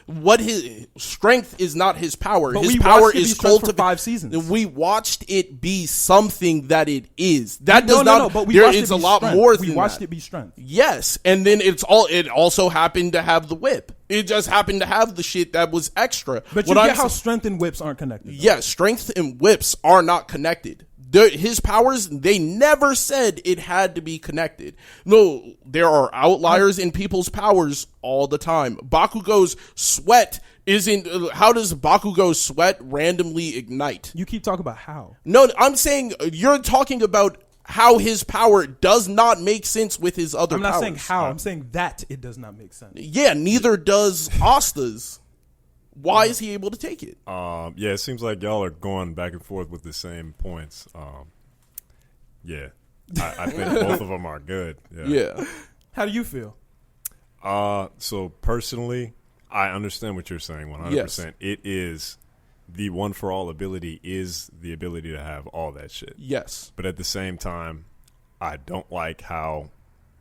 What his strength is not his power. But his power is cultivated for 5 seasons. We watched it be something that it is. That does no, but there is a lot more than we watched that. it be strength. Yes, and then it also happened to have the whip. It just happened to have the shit that was extra. But you get how strength and whips aren't connected. Yes, strength and whips are not connected. His powers, they never said it had to be connected. No, there are outliers in people's powers all the time. Bakugo's sweat isn't... How does Bakugo's sweat randomly ignite? You keep talking about how. No, I'm saying you're talking about how his power does not make sense with his other powers. I'm not saying how. I'm saying that it does not make sense. Yeah, neither does Asta's. Why is he able to take it? Yeah, it seems like y'all are going back and forth with the same points. Yeah, I think both of them are good. Yeah. How do you feel? So personally, I understand what you're saying 100%. Yes. It is the one for all ability is the ability to have all that shit. Yes. But at the same time, I don't like how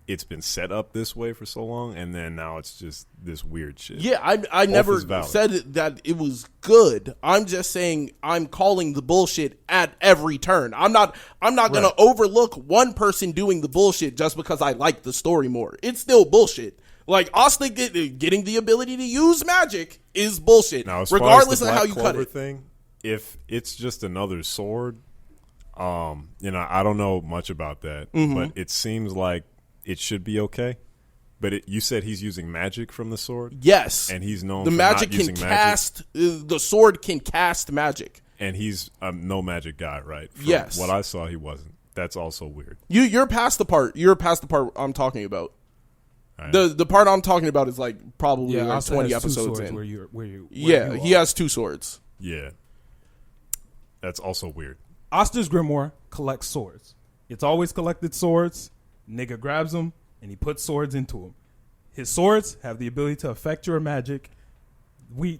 it's been set up this way for so long, and then now it's just this weird shit. Yeah, I never said that it was good. I'm just saying I'm calling the bullshit at every turn. I'm not going to overlook one person doing the bullshit just because I like the story more. It's still bullshit. Like, Asta getting the ability to use magic is bullshit, now, regardless of how you cut it. Thing, if it's just another sword, I don't know much about that, but it seems like it should be okay. But you said he's using magic from the sword? Yes. And he's known the for magic not using can cast magic. The sword can cast magic. And he's a no magic guy, right? From yes. What I saw, he wasn't. That's also weird. You're past the part. You're past the part I'm talking about. Right. The part I'm talking about is like probably like 20 episodes in. He has 2 swords. Yeah. That's also weird. Asta's grimoire collects swords. It's always collected swords. Nigga grabs them and he puts swords into them. His swords have the ability to affect your magic.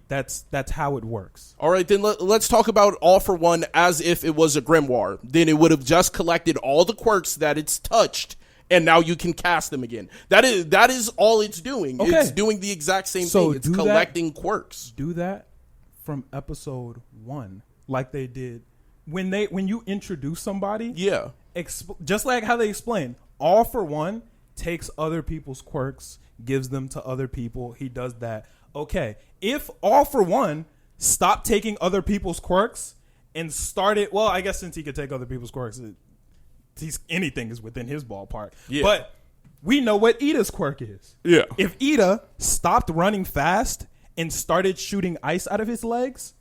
That's how it works. All right, then let's talk about All for One as if it was a grimoire. Then it would have just collected all the quirks that it's touched, and now you can cast them again. That is all it's doing. Okay. It's doing the exact same thing. It's collecting quirks. Do that from episode 1, like they did when you introduce somebody. Yeah, just like how they explain. All for One takes other people's quirks, gives them to other people. He does that. Okay, if All for One stopped taking other people's quirks and started, well, I guess since he could take other people's quirks, anything is within his ballpark. Yeah. But we know what Ida's quirk is. Yeah. If Ida stopped running fast and started shooting ice out of his legs,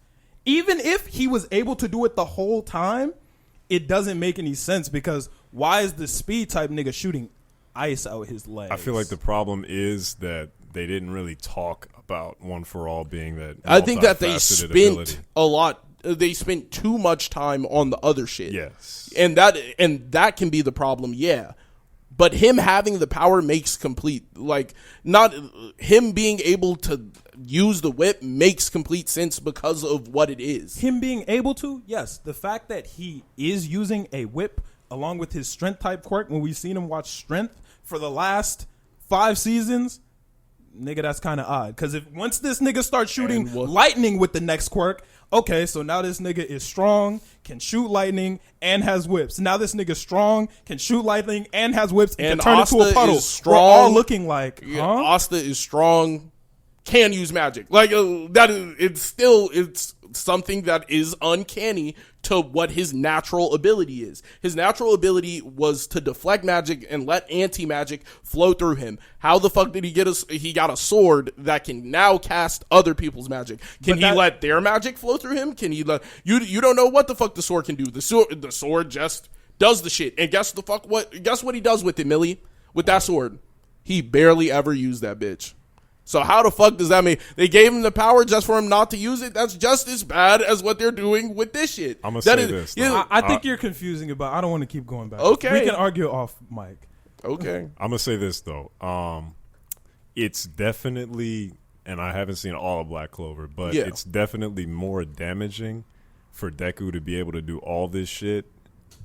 even if he was able to do it the whole time, it doesn't make any sense because why is the speed type nigga shooting ice out his legs? I feel like the problem is that they didn't really talk about One for All being that. I think that they spent ability. a lot. They spent too much time on the other shit. Yes, and that can be the problem. Yeah, but him having the power makes complete not him being able to use the whip makes complete sense because of what it is. Him being able to, yes, the fact that he is using a whip along with his strength type quirk. When we've seen him watch strength for the last 5 seasons. Nigga, that's kind of odd. Because once this nigga starts shooting lightning with the next quirk, okay, so now this nigga is strong, can shoot lightning, and has whips. Now this nigga strong, can shoot lightning, and has whips, and can turn into a puddle. We're all looking like, Asta is strong, can use magic. Like, that is, it's something that is uncanny to what his natural ability is. His natural ability was to deflect magic and let anti-magic flow through him. How the fuck did he get he got a sword that can now cast other people's magic? Can he let their magic flow through him? Can he let you don't know what the fuck the sword can do. The sword just does the shit. And guess what he does with it, Millie? With that sword. He barely ever used that bitch. So how the fuck does that mean? They gave him the power just for him not to use it? That's just as bad as what they're doing with this shit. I'm going to say this. Yeah, I think you're confusing it, but I don't want to keep going back. Okay. We can argue off mic. Okay. I'm going to say this, though. It's definitely, and I haven't seen all of Black Clover, but it's definitely more damaging for Deku to be able to do all this shit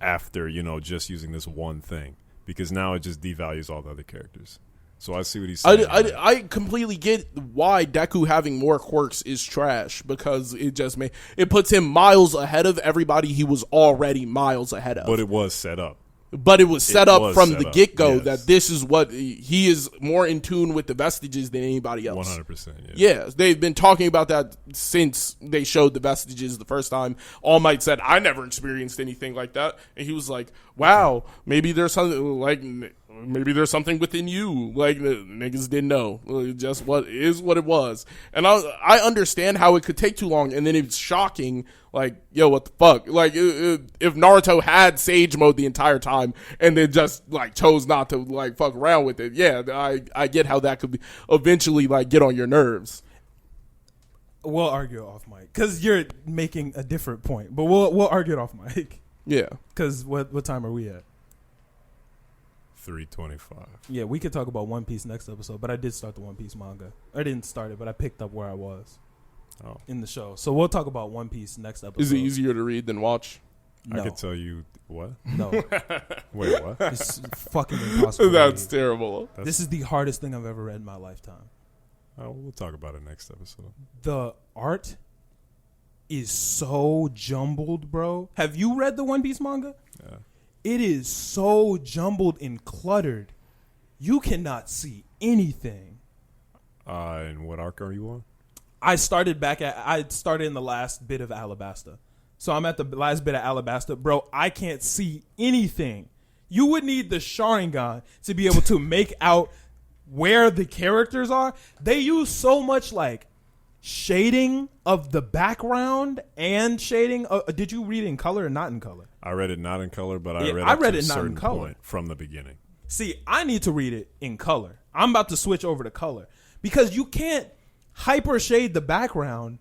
after, just using this one thing. Because now it just devalues all the other characters. So I see what he's saying. I completely get why Deku having more quirks is trash, because it puts him miles ahead of everybody he was already miles ahead of. But it was set up. But it was set up from the get-go that this is what he is more in tune with the vestiges than anybody else. 100%. Yeah, they've been talking about that since they showed the vestiges the first time. All Might said, I never experienced anything like that. And he was like, wow, maybe there's something within you. Like, the niggas didn't know. Just what it was. And I understand how it could take too long, and then it's shocking. Like, yo, what the fuck? Like, if Naruto had Sage Mode the entire time and then just, like, chose not to, like, fuck around with it, yeah, I get how that could eventually, like, get on your nerves. We'll argue off mic, because you're making a different point. But we'll argue it off mic. Yeah. Because what time are we at? 3:25. Yeah, we could talk about One Piece next episode, but I did start the One Piece manga. I didn't start it, but I picked up where I was. In the show. So we'll talk about One Piece next episode. Is it easier to read than watch? No. I could tell you what? No. Wait, what? It's fucking impossible. That's terrible. This is the hardest thing I've ever read in my lifetime. We'll talk about it next episode. The art is so jumbled, bro. Have you read the One Piece manga? Yeah. It is so jumbled and cluttered. You cannot see anything. And what arc are you on? I started in the last bit of Alabasta. So I'm at the last bit of Alabasta. Bro, I can't see anything. You would need the Sharingan to be able to make out where the characters are. They use so much, like, shading of the background and shading. Did you read it in color or not in color? I read it not in color, but I I read it to a not in certain color point from the beginning. See, I need to read it in color. I'm about to switch over to color, because you can't hyper shade the background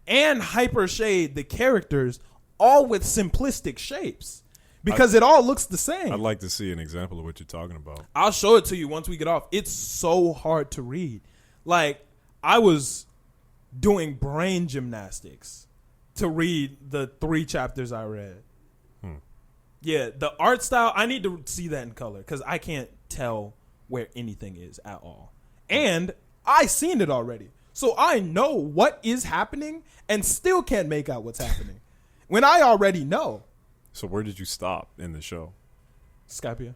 and hyper shade the characters all with simplistic shapes, because it all looks the same. I'd like to see an example of what you're talking about. I'll show it to you once we get off. It's so hard to read. Like, I was doing brain gymnastics to read the 3 chapters I read. Yeah, the art style, I need to see that in color, because I can't tell where anything is at all. And I seen it already. So I know what is happening and still can't make out what's happening when I already know. So where did you stop in the show? Skypia.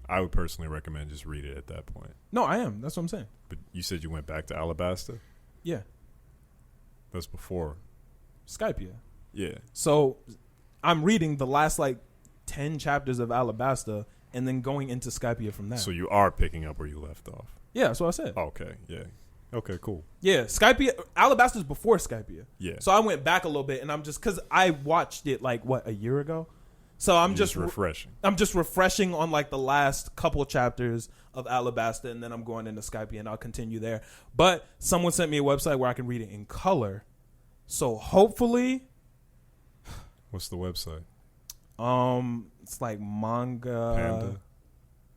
I would personally recommend just read it at that point. No, I am. That's what I'm saying. But you said you went back to Alabasta? Yeah. That's before. Skypia. Yeah. So I'm reading the last, like, 10 chapters of Alabasta and then going into Skypia from there. So you are picking up where you left off. Yeah, that's what I said. Okay, yeah. Okay, cool. Yeah, Skypia, Alabasta's before Skypia. Yeah. So I went back a little bit, and I'm just, because I watched it, like, a year ago? So I'm just refreshing. I'm just refreshing on, like, the last couple chapters of Alabasta, and then I'm going into Skypia, and I'll continue there. But someone sent me a website where I can read it in color. So hopefully... What's the website? It's like Manga... Panda?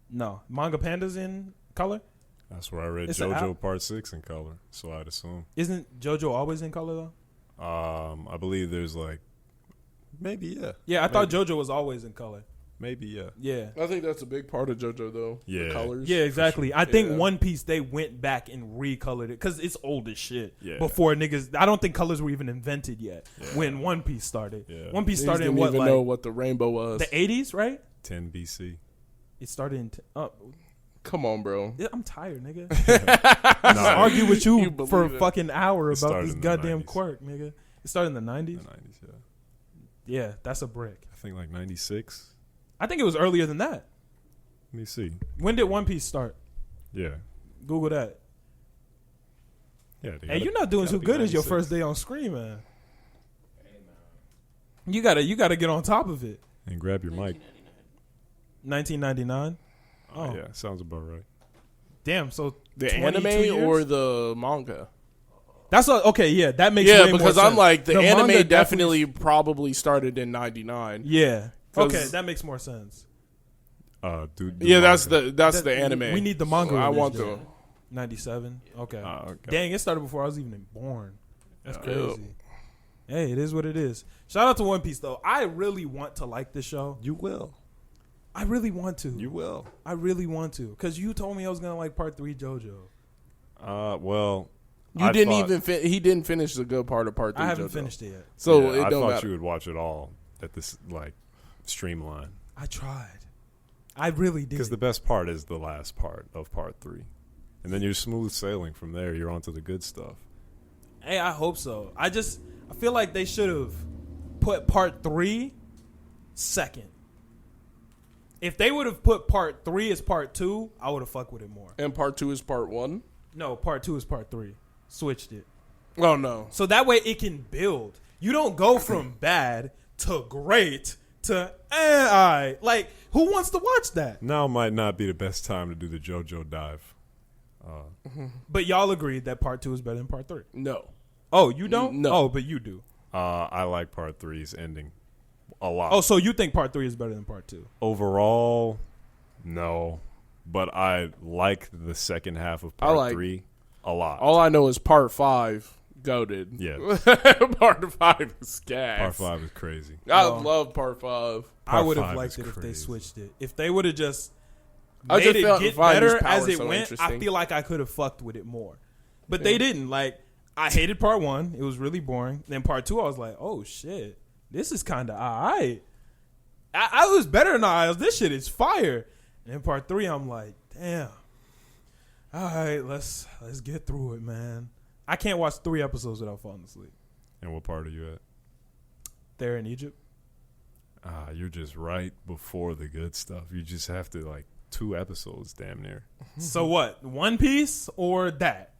No. Manga Panda's in color? That's where I read It's an JoJo app? Part 6 in color, so I'd assume. Isn't JoJo always in color, though? I believe there's, like... Maybe, yeah. Yeah, I thought JoJo was always in color. Maybe, yeah. Yeah. I think that's a big part of JoJo, though. Yeah. The colors. Yeah, exactly. I think Yeah. One Piece, they went back and recolored it because it's old as shit. Yeah. Before niggas, I don't think colors were even invented yet when One Piece started. Yeah. One Piece Niggas started in didn't what, even like know what the rainbow was. the 80s, right? 10 BC. It started in. Come on, bro. Yeah, I'm tired, nigga. I just argue with you believe for a it. fucking hour about started this in the goddamn 90s. quirk, nigga. It started in the 90s? The 90s, yeah. Yeah, that's a brick. I think like 96. I think it was earlier than that. Let me see. When did One Piece start? Yeah. Google that. Yeah. Hey, you're not doing too good as your first day on screen, man. You gotta get on top of it. And grab your mic. 1999. Oh, yeah. Sounds about right. Damn. So the anime or the manga? That's okay. Yeah, that makes way more because sense. I'm like the anime manga definitely probably started in 99. Yeah. Okay, that makes more sense. Dude. Yeah, that's the anime. We need the manga. I want the 97. Okay. Okay. Dang, it started before I was even born. That's crazy. Hey, it is what it is. Shout out to One Piece though. I really want to like this show. You will. I really want to. You will. I really want to because you told me I was gonna like part 3 JoJo. Well. You didn't even. He didn't finish the good part of part 3. I haven't JoJo. finished it yet. So I don't thought matter. you would watch it all at this like streamline. I tried. I really did. Because the best part is the last part of part 3, and then you're smooth sailing from there. You're onto the good stuff. Hey, I hope so. I feel like they should have put part 3 second. If they would have put part 3 as part 2, I would have fucked with it more. And part 2 is part 1? No, part 2 is part 3. Switched it. Oh, no. So that way it can build. You don't go from bad to great to alright. Like, who wants to watch that? Now might not be the best time to do the JoJo dive. But y'all agreed that part 2 is better than part 3. No. Oh, you don't? No. Oh, but you do. I like part 3's ending a lot. Oh, so you think part 3 is better than part 2? Overall, no. But I like the second half of part 3 a lot. All I know is part 5 goated. Yeah. Part 5 is gas. Part 5 is crazy. I love part 5. I would have liked it if they switched it. If they would have just made it get better as it went, I feel like I could have fucked with it more. But they didn't. Like, I hated part 1. It was really boring. Then part 2, I was like, oh, shit. This is kind of all right. I was better than I was. This shit is fire. And then part 3, I'm like, damn. All right, let's get through it, man. I can't watch 3 episodes without falling asleep. And what part are you at? They're in Egypt. You're just right before the good stuff. You just have to, like, 2 episodes damn near. So what? One Piece or that?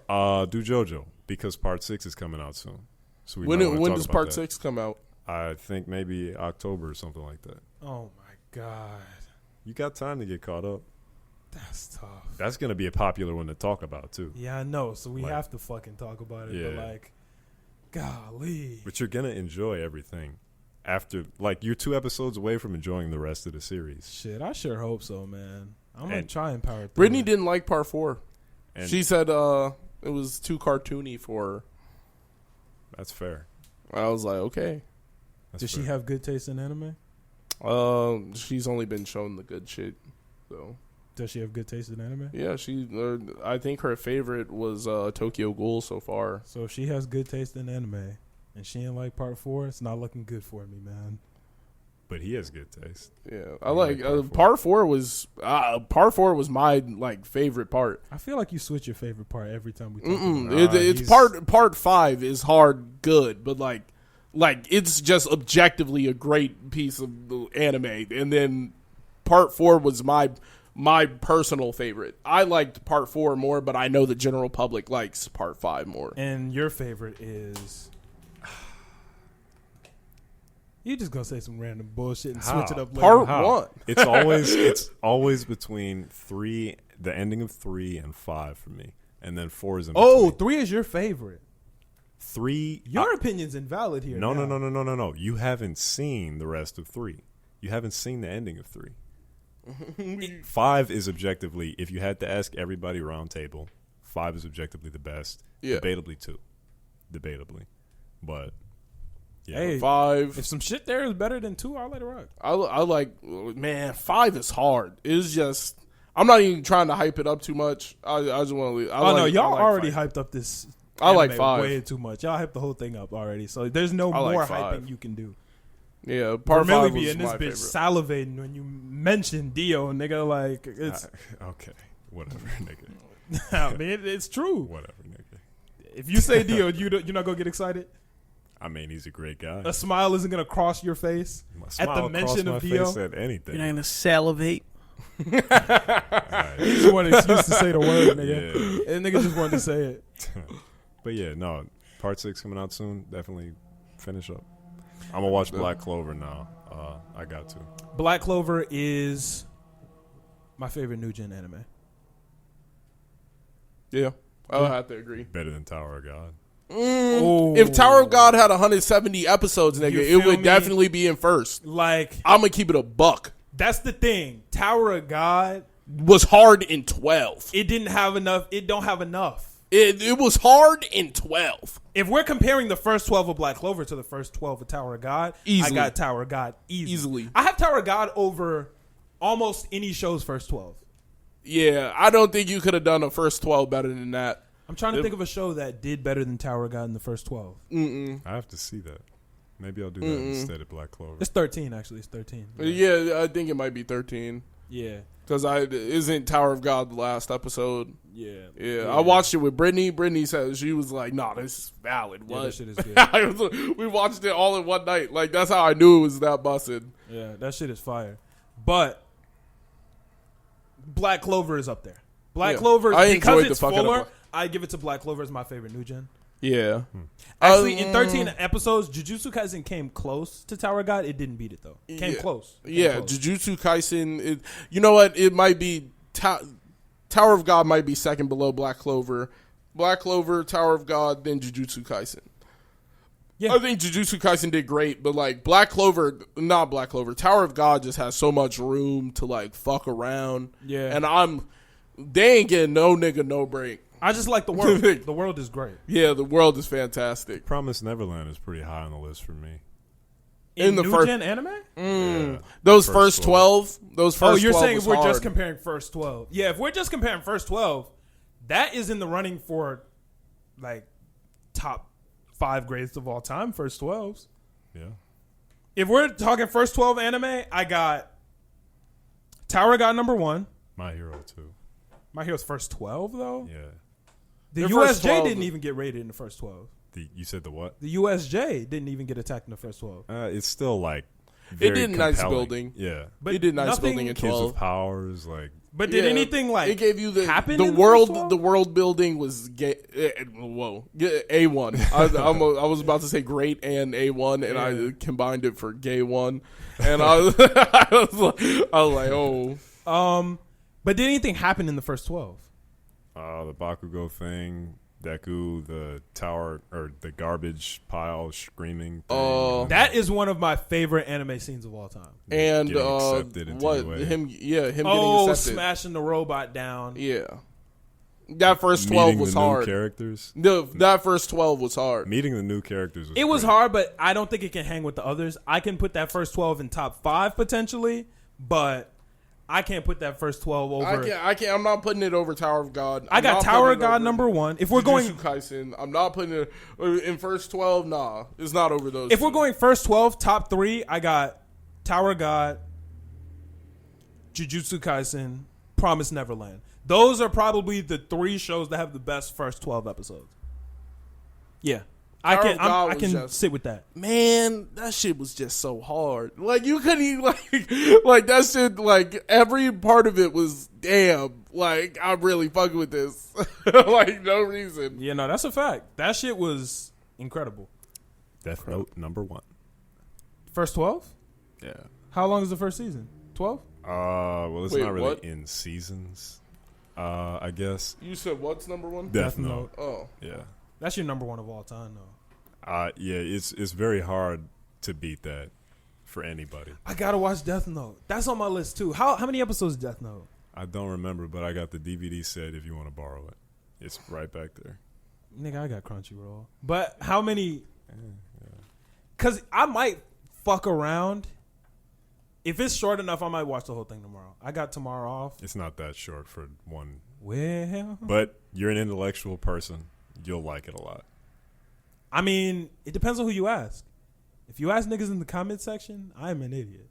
Do JoJo because part 6 is coming out soon. So when does part 6 come out? I think maybe October or something like that. Oh my god. You got time to get caught up. That's tough. That's going to be a popular one to talk about too. Yeah, I know. So we have to fucking talk about it. Yeah. But like, golly. But you're going to enjoy everything. After, like, you're 2 episodes away from enjoying the rest of the series. Shit, I sure hope so, man. I'm going to try and power through Brittany it. didn't like part 4. And she said it was too cartoony for her. That's fair. I was like, okay. Does she have good taste in anime? She's only been shown the good shit. So. Does she have good taste in anime? Yeah, I think her favorite was Tokyo Ghoul so far. So if she has good taste in anime and she ain't like part 4, it's not looking good for me, man. But he has good taste. Yeah, I like part 4 was my like favorite part. I feel like you switch your favorite part every time we talk about it. It's part 5 is hard good, but like it's just objectively a great piece of anime, and then part 4 was my personal favorite. I liked part 4 more, but I know the general public likes part 5 more. And your favorite is... You just gonna say some random bullshit and switch it up later. Part 1. It's always between 3, the ending of 3 and 5 for me, and then 4 is in between. Oh, 3 is your favorite. 3. Your opinion's invalid here. No. You haven't seen the rest of 3. You haven't seen the ending of 3. 5 is objectively, if you had to ask everybody around table, 5 is objectively the best. Yeah. Debatably 2. Debatably. But yeah. Hey, 5. If some shit there is better than 2, I'll let it rock. I like, man, 5 is hard. It's just, I'm not even trying to hype it up too much. I just want to leave. No, y'all already hyped up this. I like 5 way too much. Y'all hyped the whole thing up already. So there's no more hyping you can do. Yeah, part 5 was be in this my bitch favorite. salivating when you mention Dio, nigga. Like it's okay, whatever, nigga. I mean, it's true. Whatever, nigga. If you say Dio, you're not gonna get excited. I mean, he's a great guy. A smile isn't gonna cross your face at the mention of Dio. At anything. You're not gonna salivate. He just wanted an excuse to say the word, nigga. And nigga just wanted to say it. But yeah, no. Part 6 coming out soon. Definitely finish up. I'm gonna watch Black Clover now. I got to. Black Clover is my favorite new gen anime. Yeah, I'll have to agree. Better than Tower of God. If Tower of God had 170 episodes, nigga, it would definitely be in first. Like, I'm gonna keep it a buck. That's the thing. Tower of God was hard in 12. It didn't have enough. It don't have enough. It was hard in 12. If we're comparing the first 12 of Black Clover to the first 12 of Tower of God, easily. I got Tower of God easily. Easily. I have Tower of God over almost any show's first 12. Yeah, I don't think you could have done a first 12 better than that. I'm trying to think of a show that did better than Tower of God in the first 12. I have to see that. Maybe I'll do that instead of Black Clover. It's 13, actually. It's 13. Yeah, I think it might be 13. Yeah. Because isn't Tower of God the last episode? Yeah. I watched it with Brittany. Brittany said she was like, "Nah, this is valid." What? Yeah, that shit is good. We watched it all in one night. Like, that's how I knew it was that busted. Yeah, that shit is fire. But Black Clover is up there. Black Clover, because it's fuller, I give it to Black Clover as my favorite new gen. Yeah. Actually, in 13 episodes, Jujutsu Kaisen came close to Tower of God. It didn't beat it, though. Came close. Jujutsu Kaisen, you know what? It might be Tower of God might be second below Black Clover. Black Clover, Tower of God, then Jujutsu Kaisen. Yeah. I think Jujutsu Kaisen did great, but like not Black Clover, Tower of God just has so much room to like fuck around. Yeah. And they ain't getting no nigga no break. I just like the world. The world is great. Yeah, the world is fantastic. Promised Neverland is pretty high on the list for me. In the first gen anime? Yeah. Those first 12. Those first 12 you're saying if we're hard. just comparing first 12. Yeah, if we're just comparing first 12, that is in the running for like top 5 greatest of all time, first 12s. Yeah. If we're talking first 12 anime, I got Tower of God number 1. My Hero 2. My Hero's first 12, though? Yeah. The USJ didn't even get rated in the first 12. You said the what? The USJ didn't even get attacked in the first 12. It's still like very it did nice building. Yeah. But it did nice building in 12. Kids with powers, like. But did anything like it gave you happen the in world? The world building was A1. I was about to say great and A1, and I combined it for gay one, and I was like, oh. But did anything happen in the first 12? The Bakugo thing, Deku, the tower or the garbage pile screaming thing. That is one of my favorite anime scenes of all time. And him getting accepted. Smashing the robot down. Yeah. That first 12 was hard. Characters. That first 12 was hard. Meeting the new characters was It was hard, but I don't think it can hang with the others. I can put that first 12 in top 5 potentially, but I can't put that first 12 over. I can't. I'm not putting it over Tower of God. I got Tower of God number 1. If we're going Kaisen, I'm not putting it in first 12. Nah, it's not over those. If we're going first 12, top 3, I got Tower of God, Jujutsu Kaisen, Promised Neverland. Those are probably the 3 shows that have the best first 12 episodes. Yeah. I can sit with that. Man, that shit was just so hard. Like, you couldn't even, like that shit, like, every part of it was, damn, like, I'm really fucking with this. Like, no reason. Yeah, no, that's a fact. That shit was incredible. Death Note number 1. First 12? Yeah. How long is the first season? 12? Well, it's not really in seasons, I guess. You said what's number 1? Death Note. Oh. Yeah. That's your number 1 of all time, though. Yeah, it's very hard to beat that for anybody. I gotta watch Death Note. That's on my list too. How many episodes is Death Note? I don't remember, but I got the DVD set if you want to borrow it. It's right back there. Nigga, I got Crunchyroll. But how many? Because I might fuck around. If it's short enough, I might watch the whole thing tomorrow. I got tomorrow off. It's not that short for one. Well. But you're an intellectual person. You'll like it a lot. I mean, it depends on who you ask. If you ask niggas in the comment section, I'm an idiot.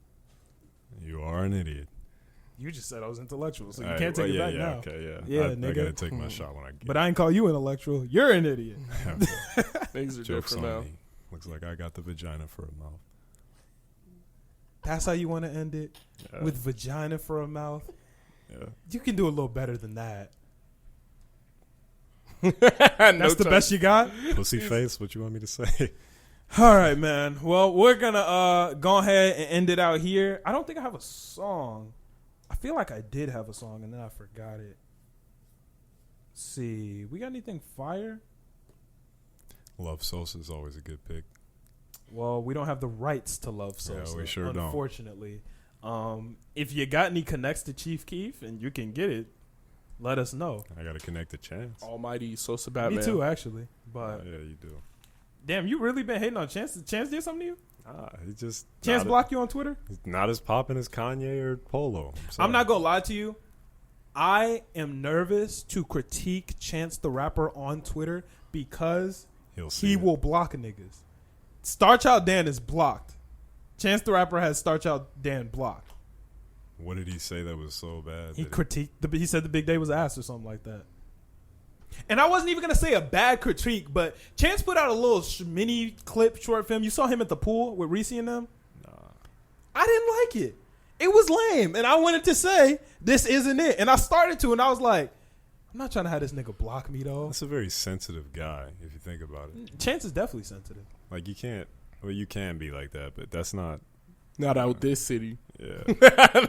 You are an idiot. You just said I was intellectual, so you All right, can't take it back now. Okay, Yeah, I nigga. gotta take my shot when I get. But I ain't call you intellectual. You're an idiot. Things are Jokes different on now. me. Looks like I got the vagina for a mouth. That's how you want to end it? Yeah. With vagina for a mouth? Yeah. You can do a little better than that. No That's the time. best you got? Pussy face. What you want me to say? All right, man. Well, we're going to go ahead and end it out here. I don't think I have a song. I feel like I did have a song, and then I forgot it. Let's see. We got anything fire? Love Sosa is always a good pick. Well, we don't have the rights to Love Sosa. Yeah, we sure don't. Unfortunately. If you got any connects to Chief Keef and you can get it, let us know. I got to connect the Chance. Almighty Sosa Batman. Me too, actually. But Yeah, you do. damn, you really been hating on Chance? Did Chance did something to you? He just Chance not blocked you on Twitter? not as popping as Kanye or Polo. I'm not gonna lie to you. I am nervous to critique Chance the Rapper on Twitter because he will block niggas. Star Child Dan is blocked. Chance the Rapper has Star Child Dan blocked. What did he say that was so bad? He critiqued. He said the Big Day was ass or something like that. And I wasn't even gonna say a bad critique, but Chance put out a little mini clip short film. You saw him at the pool with Reese and them. Nah. I didn't like it. It was lame, and I wanted to say this isn't it. And I started to, and I was like, I'm not trying to have this nigga block me though. That's a very sensitive guy if you think about it. Chance is definitely sensitive. Like you can't. Well, you can be like that, but that's not. Not out this city. Yeah.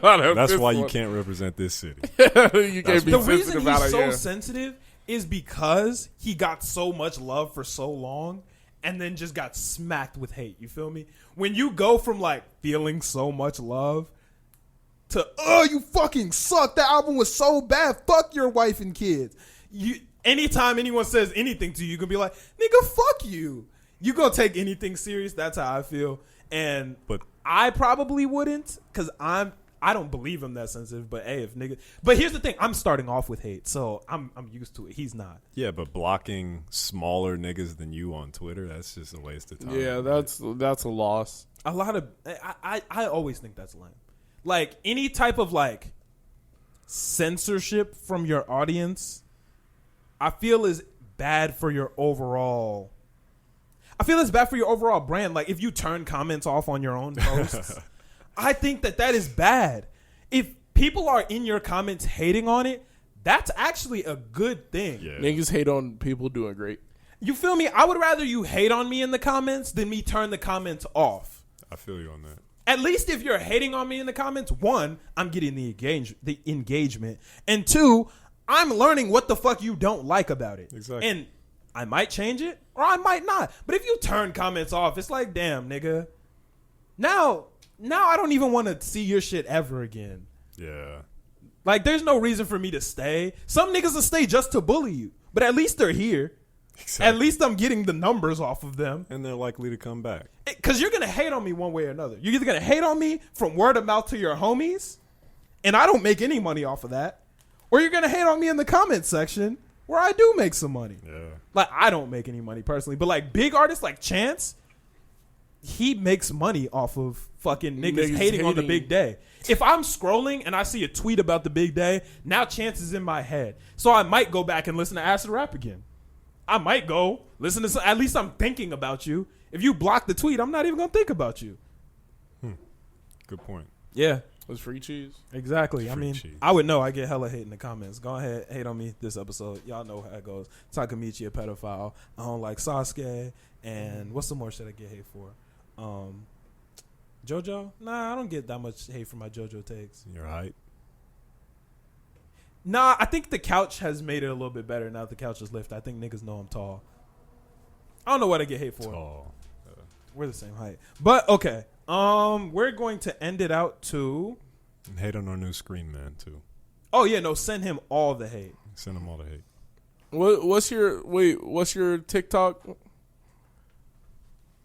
Not out That's this why you one. can't represent this city. You can't be The sensitive reason about he's it. so Yeah. sensitive is because he got so much love for so long and then just got smacked with hate. You feel me? When you go from like feeling so much love to, oh, you fucking suck. That album was so bad. Fuck your wife and kids. Anytime anyone says anything to you, you can be like, nigga, fuck you. You gonna take anything serious? That's how I feel. And But I probably wouldn't, because I don't believe I'm that sensitive. But hey, if nigga, but here's the thing: I'm starting off with hate, so I'm used to it. He's not. yeah, but blocking smaller niggas than you on Twitter—that's just a waste of time. Yeah, that's a loss. A lot of I always think that's lame. Like any type of like censorship from your audience, I feel is bad for your overall. I feel it's bad for your overall brand. Like if you turn comments off on your own posts, I think that is bad. If people are in your comments hating on it, that's actually a good thing. Yeah. Niggas hate on people doing great. You feel me? I would rather you hate on me in the comments than me turn the comments off. I feel you on that. At least if you're hating on me in the comments, one, I'm getting the engagement, and two, I'm learning what the fuck you don't like about it. Exactly. And I might change it or I might not. But if you turn comments off, it's like, damn, nigga. Now I don't even want to see your shit ever again. Yeah. Like, there's no reason for me to stay. Some niggas will stay just to bully you, but at least they're here. Exactly. At least I'm getting the numbers off of them. And they're likely to come back. Because you're going to hate on me one way or another. You're either going to hate on me from word of mouth to your homies, and I don't make any money off of that, or you're going to hate on me in the comment section where I do make some money. Yeah. Like, I don't make any money personally, but like big artists like Chance, he makes money off of fucking niggas hating on the Big Day. If I'm scrolling and I see a tweet about the Big Day, now Chance is in my head. So I might go back and listen to Acid Rap again. I might go listen to some, at least I'm thinking about you. If you block the tweet, I'm not even going to think about you. Good point. Yeah. Was free cheese. Exactly. I Free mean, cheese. I would know. I get hella hate in the comments. Go ahead, hate on me this episode. Y'all know how it goes. Takamichi a pedophile. I don't like Sasuke. And what's some more shit I get hate for? JoJo? Nah, I don't get that much hate for my JoJo takes. Your height. Nah, I think the couch has made it a little bit better now that the couch is lifted. I think niggas know I'm tall. I don't know what I get hate for. Tall. We're the same height. But okay. We're going to end it out to. And hate on our new screen man too. Oh yeah, no, send him all the hate. Send them all the hate. What's your TikTok?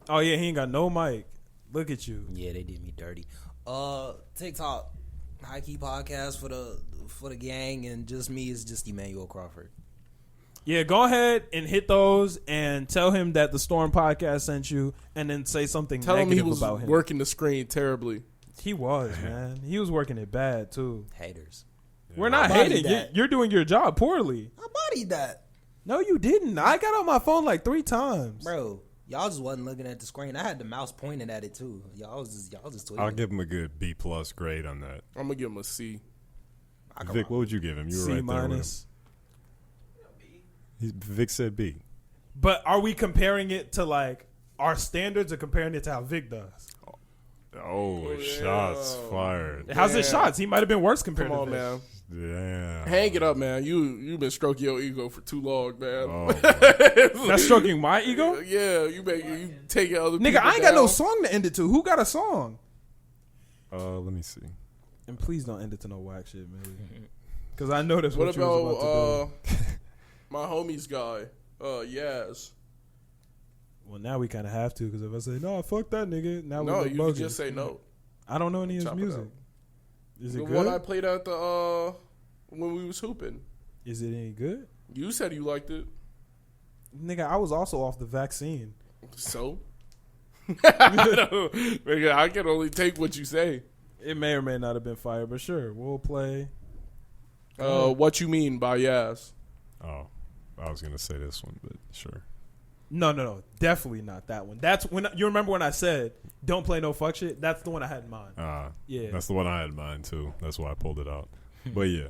Oh yeah, he ain't got no mic. Look at you. Yeah, they did me dirty. TikTok, high key podcast for the gang, and just me is just Emmanuel Crawford. Yeah, go ahead and hit those and tell him that the Storm Podcast sent you, and then say something Tell him he negative was about him. working the screen terribly. He was, man. He was working it bad too. Haters. We're not I bodied hating. that. You're doing your job poorly. I bodied that, No, you didn't. I got on my phone like 3 times. bro. Y'all just wasn't looking at the screen. I had the mouse pointing at it too. Y'all just tweeting. I'll give him a good B+ grade on that. I'm gonna give him a C. Vic, what would you give him? You were C right there with minus. him. Vic said B. But are we comparing it to like our standards or comparing it to how Vic does? Oh, shots fired. How's his shots? He might have been worse compared Come on, to Vic. man. Damn. Hang it up, man. You've been stroking your ego for too long, man. Oh, That's stroking my ego? Yeah, you taking other Nigga, people I ain't got no down. song to end it to. Who got a song? let me see. And please don't end it to no whack shit, man. Because I know that's What what you was about to do. my homie's guy, Yaz? Well, now we kind of have to, because if I say, no, fuck that nigga, now No, we're you can just say no. I don't know any of his Chop it music. up. Is it The good? one I played at the when we was hooping. Is it any good? You said you liked it, Nigga, I was also off the vaccine. so Nigga, I can only take what you say. It may or may not have been fire, but sure, we'll play. What you mean by Yaz? Oh, I was gonna say this one, but sure. No, definitely not that one. That's when you remember when I said don't play no fuck shit. That's the one I had in mind. Yeah, That's the one I had in mind too. That's why I pulled it out. But yeah,